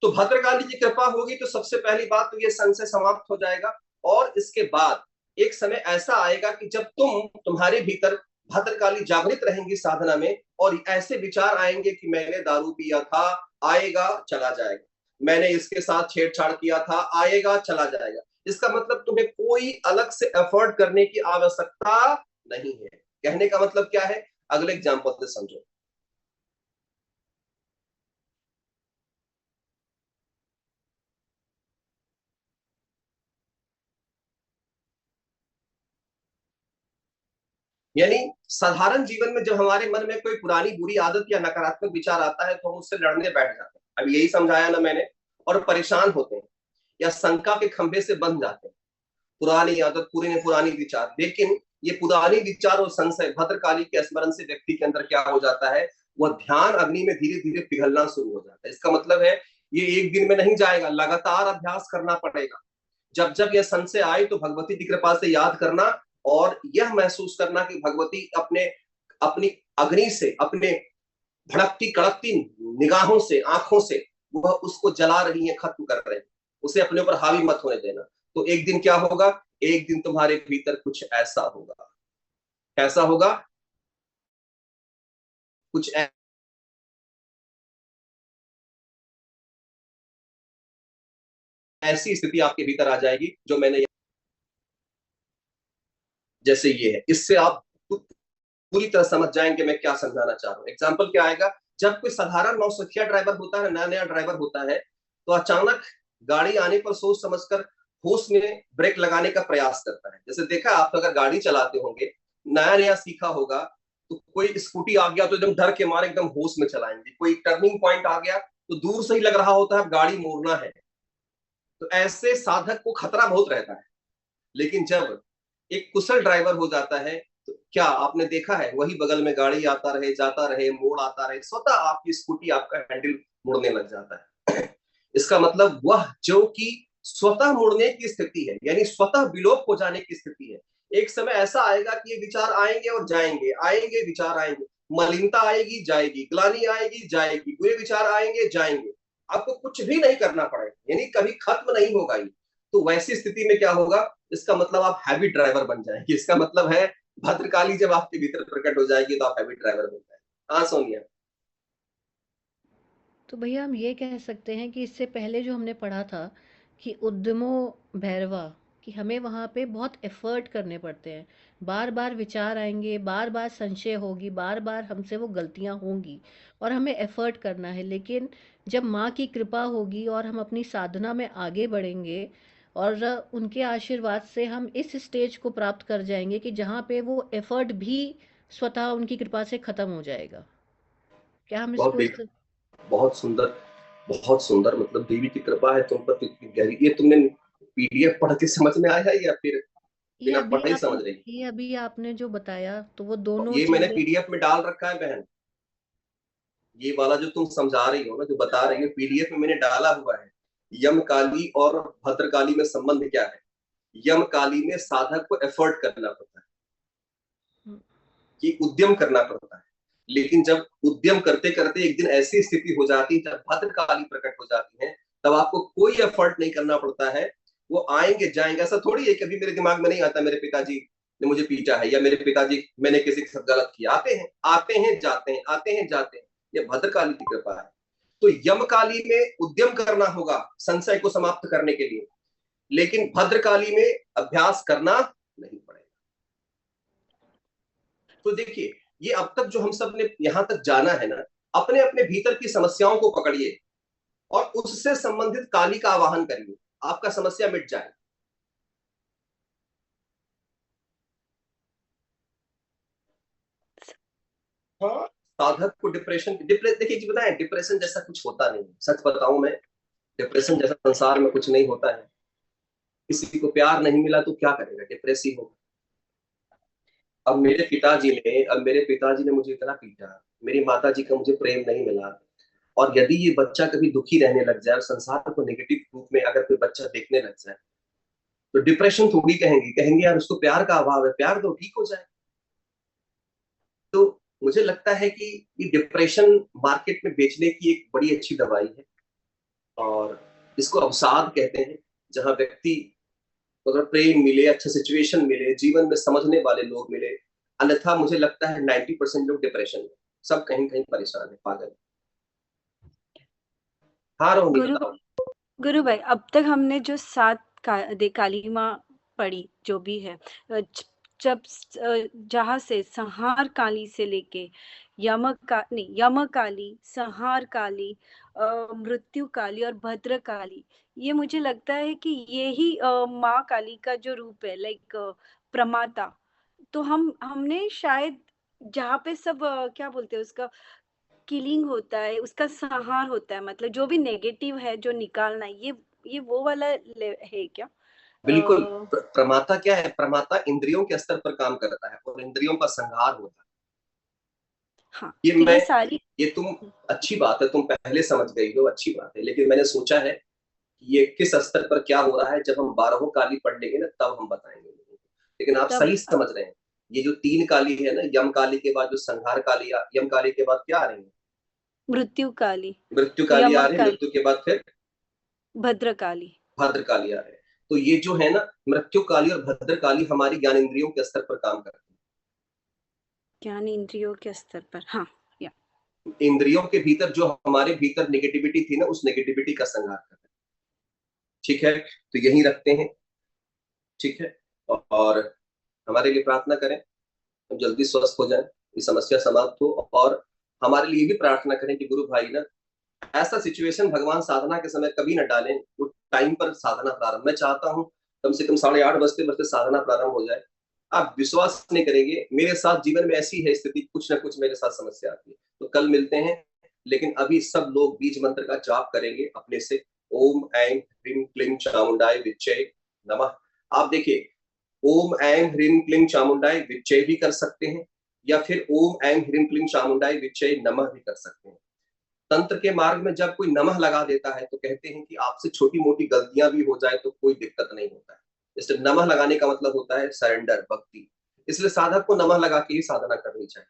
तो भद्रकाली की कृपा होगी तो सबसे पहली बात तो ये संशय समाप्त हो जाएगा। और इसके बाद एक समय ऐसा आएगा कि जब तुम्हारे भीतर भद्रकाली जागृत रहेंगी साधना में, और ऐसे विचार आएंगे कि मैंने दारू पिया था, आएगा चला जाएगा, मैंने इसके साथ छेड़छाड़ किया था, आएगा चला जाएगा। इसका मतलब तुम्हें कोई अलग से एफर्ट करने की आवश्यकता नहीं है। कहने का मतलब क्या है, अगले एग्जांपल से समझो। यानी साधारण जीवन में जब हमारे मन में कोई पुरानी बुरी आदत या नकारात्मक विचार आता है तो हम उससे लड़ने बैठ जाते हैं, अब यही समझाया ना मैंने, और परेशान होते हैं या शंका के खंभे से बंध जाते हैं। पुरानी आदत, पुरानी विचार, लेकिन ये पुरानी विचार और संशय भद्रकाली के स्मरण से व्यक्ति के अंदर क्या हो जाता है, वह ध्यान अग्नि में धीरे धीरे पिघलना शुरू हो जाता है। इसका मतलब है ये एक दिन में नहीं जाएगा, लगातार अभ्यास करना पड़ेगा। जब जब यह संशय आए तो भगवती की कृपा से याद करना और यह महसूस करना कि भगवती अपनी अग्नि से, अपने भड़कती कड़कती निगाहों से, आंखों से वह उसको जला रही है, खत्म कर रहे हैं, उसे अपने ऊपर हावी मत होने देना। तो एक दिन क्या होगा, एक दिन तुम्हारे भीतर कुछ ऐसा होगा, कैसा होगा, कुछ ऐसी स्थिति आपके भीतर आ जाएगी जो मैंने, जैसे ये है, इससे आप पूरी तरह समझ जाएंगे मैं क्या समझाना चाह रहा हूं। एग्जाम्पल क्या आएगा, जब कोई साधारण नौसिखिया ड्राइवर होता है, नया नया ड्राइवर होता है, तो अचानक गाड़ी आने पर सोच समझकर होश में ब्रेक लगाने का प्रयास करता है। जैसे देखा आप अगर गाड़ी चलाते होंगे, नया नया सीखा होगा, तो कोई स्कूटी आ गया तो एकदम डर के मारे एकदम होश में चलाएंगे, कोई टर्निंग पॉइंट आ गया तो दूर से ही लग रहा होता है गाड़ी मोड़ना है। तो ऐसे साधक को खतरा बहुत रहता है। लेकिन जब एक कुशल ड्राइवर हो जाता है तो क्या आपने देखा है, वही बगल में गाड़ी आता रहे, जाता रहे, मोड़ आता रहे, स्वतः आपकी स्कूटी आपका हैंडल मुड़ने लग जाता है। इसका मतलब वह जो कि स्वतः मुड़ने की स्थिति है, यानी स्वतः विलोप हो जाने की स्थिति है। एक समय ऐसा आएगा कि ये विचार आएंगे और जाएंगे, आएंगे विचार आएंगे, मलिनता आएगी जाएगी, ग्लानि आएगी जाएगी, बुरे विचार आएंगे जाएंगे, आपको कुछ भी नहीं करना पड़ेगा, यानी कभी खत्म नहीं होगा ये। तो वैसी स्थिति में क्या होगा, इसका मतलब आप हैवी ड्राइवर बन जाएंगे। इसका मतलब है भद्रकाली जब आपके भीतर प्रकट हो जाएगी तो आप हैवी ड्राइवर बन जाएंगे। हाँ सोनिया। तो भैया हम ये कह सकते हैं कि इससे पहले जो हमने पढ़ा था कि उद्यमो भैरवा, कि हमें वहाँ पे बहुत एफर्ट करने पड़ते हैं, बार बार विचार आएंगे, बार बार संशय होगी, बार बार हमसे वो गलतियाँ होंगी और हमें एफर्ट करना है। लेकिन जब माँ की कृपा होगी और हम अपनी साधना में आगे बढ़ेंगे और उनके आशीर्वाद से हम इस स्टेज को प्राप्त कर जाएंगे कि जहाँ पे वो एफर्ट भी स्वतः उनकी कृपा से खत्म हो जाएगा। क्या हम इसको बहुत सुंदर, बहुत सुंदर। मतलब देवी की कृपा है तुम पर इतनी गहरी। ये तुमने पीडीएफ पढ़ के समझ में आया या फिर बिना पढ़े ही समझ रही? ये अभी आपने जो बताया तो वो दोनों ये मैंने पीडीएफ में डाल रखा है बहन, ये वाला जो तुम समझा रही हो ना, जो बता रही हो, पीडीएफ में मैंने डाला हुआ है। यम काली और भद्रकाली में संबंध क्या है? यम काली में साधक को एफर्ट करना पड़ता है, कि उद्यम करना पड़ता है। लेकिन जब उद्यम करते करते एक दिन ऐसी स्थिति हो जाती है जब भद्रकाली प्रकट हो जाती है, तब आपको कोई एफर्ट नहीं करना पड़ता है, वो आएंगे जाएंगे। ऐसा थोड़ी है कभी मेरे दिमाग में नहीं आता मेरे पिताजी ने मुझे पीटा है या मेरे पिताजी मैंने किसी के साथ गलत किया। आते हैं जाते हैं, आते हैं जाते हैं, ये भद्रकाली की कृपा है। तो यमकाली में उद्यम करना होगा संशय को समाप्त करने के लिए, लेकिन भद्रकाली में अभ्यास करना नहीं पड़ेगा। तो देखिए, ये अब तक जो हम सब ने यहां तक जाना है ना, अपने अपने भीतर की समस्याओं को पकड़िए और उससे संबंधित काली का आवाहन करिए, आपका समस्या मिट जाए। हाँ, साधक को डिप्रेशन देखिए जी, बताएं, डिप्रेशन जैसा कुछ होता नहीं। सच बताऊं मैं, डिप्रेशन जैसा संसार में कुछ नहीं होता है। किसी को प्यार नहीं मिला तो क्या करेगा, डिप्रेसिव होगा। अब मेरे पिताजी ने मुझे इतना पीटा, मेरी माताजी का मुझे प्रेम नहीं मिला, और यदि ये बच्चा कभी दुखी रहने लग जाए और संसार को नेगेटिव रूप में अगर कोई बच्चा देखने लग जाए, तो डिप्रेशन थोड़ी कहेंगे यार उसको प्यार का अभाव है, प्यार दो ठीक हो जाए। तो मुझे लगता है कि ये डिप्रेशन मार्केट में बेचने की एक बड़ी अच्छी दवाई है, और इसको अवसाद कहते हैं, जहां व्यक्ति अगर प्रेम मिले, अच्छा सिचुएशन मिले, जीवन में समझने वाले लोग मिले, अन्यथा मुझे लगता है 90% लोग डिप्रेशन में, सब कहीं कहीं परेशान है, पागल। हाँ रोहिणी गुरु बताओ। गुरु भाई, अब तक हमने जो 7 काली माँ पढ़ी जो भी है, जब जहाँ से संहार काली से लेके यम काली, संहार काली, मृत्यु काली और भद्र काली, ये मुझे लगता है कि ये ही माँ काली का जो रूप है, लाइक प्रमाता। तो हमने शायद जहाँ पे सब क्या बोलते हैं उसका, किलिंग होता है, उसका संहार होता है, मतलब जो भी नेगेटिव है जो निकालना है, ये वो वाला है क्या? बिल्कुल। प्रमाता क्या है? प्रमाता इंद्रियों के स्तर पर काम करता है और इंद्रियों का संहार होता है। हाँ, ये तो मैं, ये सारी ये तुम, अच्छी बात है, तुम पहले समझ गई हो, अच्छी बात है। लेकिन मैंने सोचा है कि ये किस स्तर पर क्या हो रहा है, जब हम 12 काली पढ़ लेंगे ना, तब हम बताएंगे लोगों को। लेकिन आप तब सही समझ रहे हैं, ये जो 3 काली है ना, यम काली के बाद जो संहार काली, यम काली के बाद क्या आ रही है? मृत्यु काली, मृत्यु काली आ यमक रही है, काली, मृत्यु के बाद फिर भद्र काली। भद्र काली आ रहे हैं। तो ये जो है ना, मृत्यु काली और भद्र काली हमारी ज्ञान इंद्रियों के स्तर पर काम करती ज्ञान इंद्रियों के स्तर पर, हाँ, या है। इंद्रियों के भीतर जो हमारे भीतर नेगेटिविटी थी ना, उस नेगेटिविटी का संहार करते हैं। ठीक है, तो यही रखते हैं। ठीक है, और हमारे लिए प्रार्थना करें, हम जल्दी स्वस्थ हो जाएं, ये समस्या समाप्त हो। और हमारे लिए भी प्रार्थना करें कि गुरु भाई ना, ऐसा सिचुएशन भगवान साधना के समय कभी ना डालें, वो टाइम पर साधना प्रारंभ। मैं चाहता हूं कम से कम 8:30 बजते बजते साधना प्रारंभ हो जाए। आप विश्वास नहीं करेंगे, मेरे साथ जीवन में ऐसी है स्थिति, कुछ ना कुछ मेरे साथ समस्या आती है। तो कल मिलते हैं, लेकिन अभी सब लोग बीज मंत्र का जाप करेंगे अपने से। ओम ऐं ह्रीं क्लीं चामुंडाय विच्चे नमः। आप देखिए, ओम ऐं ह्रीं क्लीं चामुंडाय विच्चे भी कर सकते हैं, या फिर ओम ऐं ह्रीं क्लीं चामुंडाय विच्चे नमः भी कर सकते हैं। तंत्र के मार्ग में जब कोई नमः लगा देता है तो कहते हैं कि आपसे छोटी मोटी गलतियां भी हो जाए तो कोई दिक्कत नहीं होता है। इसलिए नमः लगाने का मतलब होता है सरेंडर, भक्ति। इसलिए साधक को नमः लगा के ही साधना करनी चाहिए।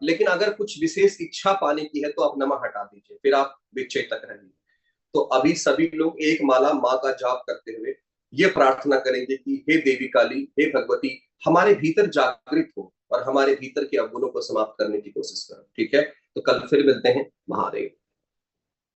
लेकिन अगर कुछ विशेष इच्छा पाने की है तो आप नमः हटा दीजिए, फिर आप विच्छेद तक रहिए। तो अभी सभी लोग एक माला माँ का जाप करते हुए ये प्रार्थना करेंगे कि हे देवी काली, हे भगवती, हमारे भीतर जागृत हो और हमारे भीतर के अवगुणों को समाप्त करने की कोशिश करो। ठीक है, तो कल फिर मिलते हैं। महादेव।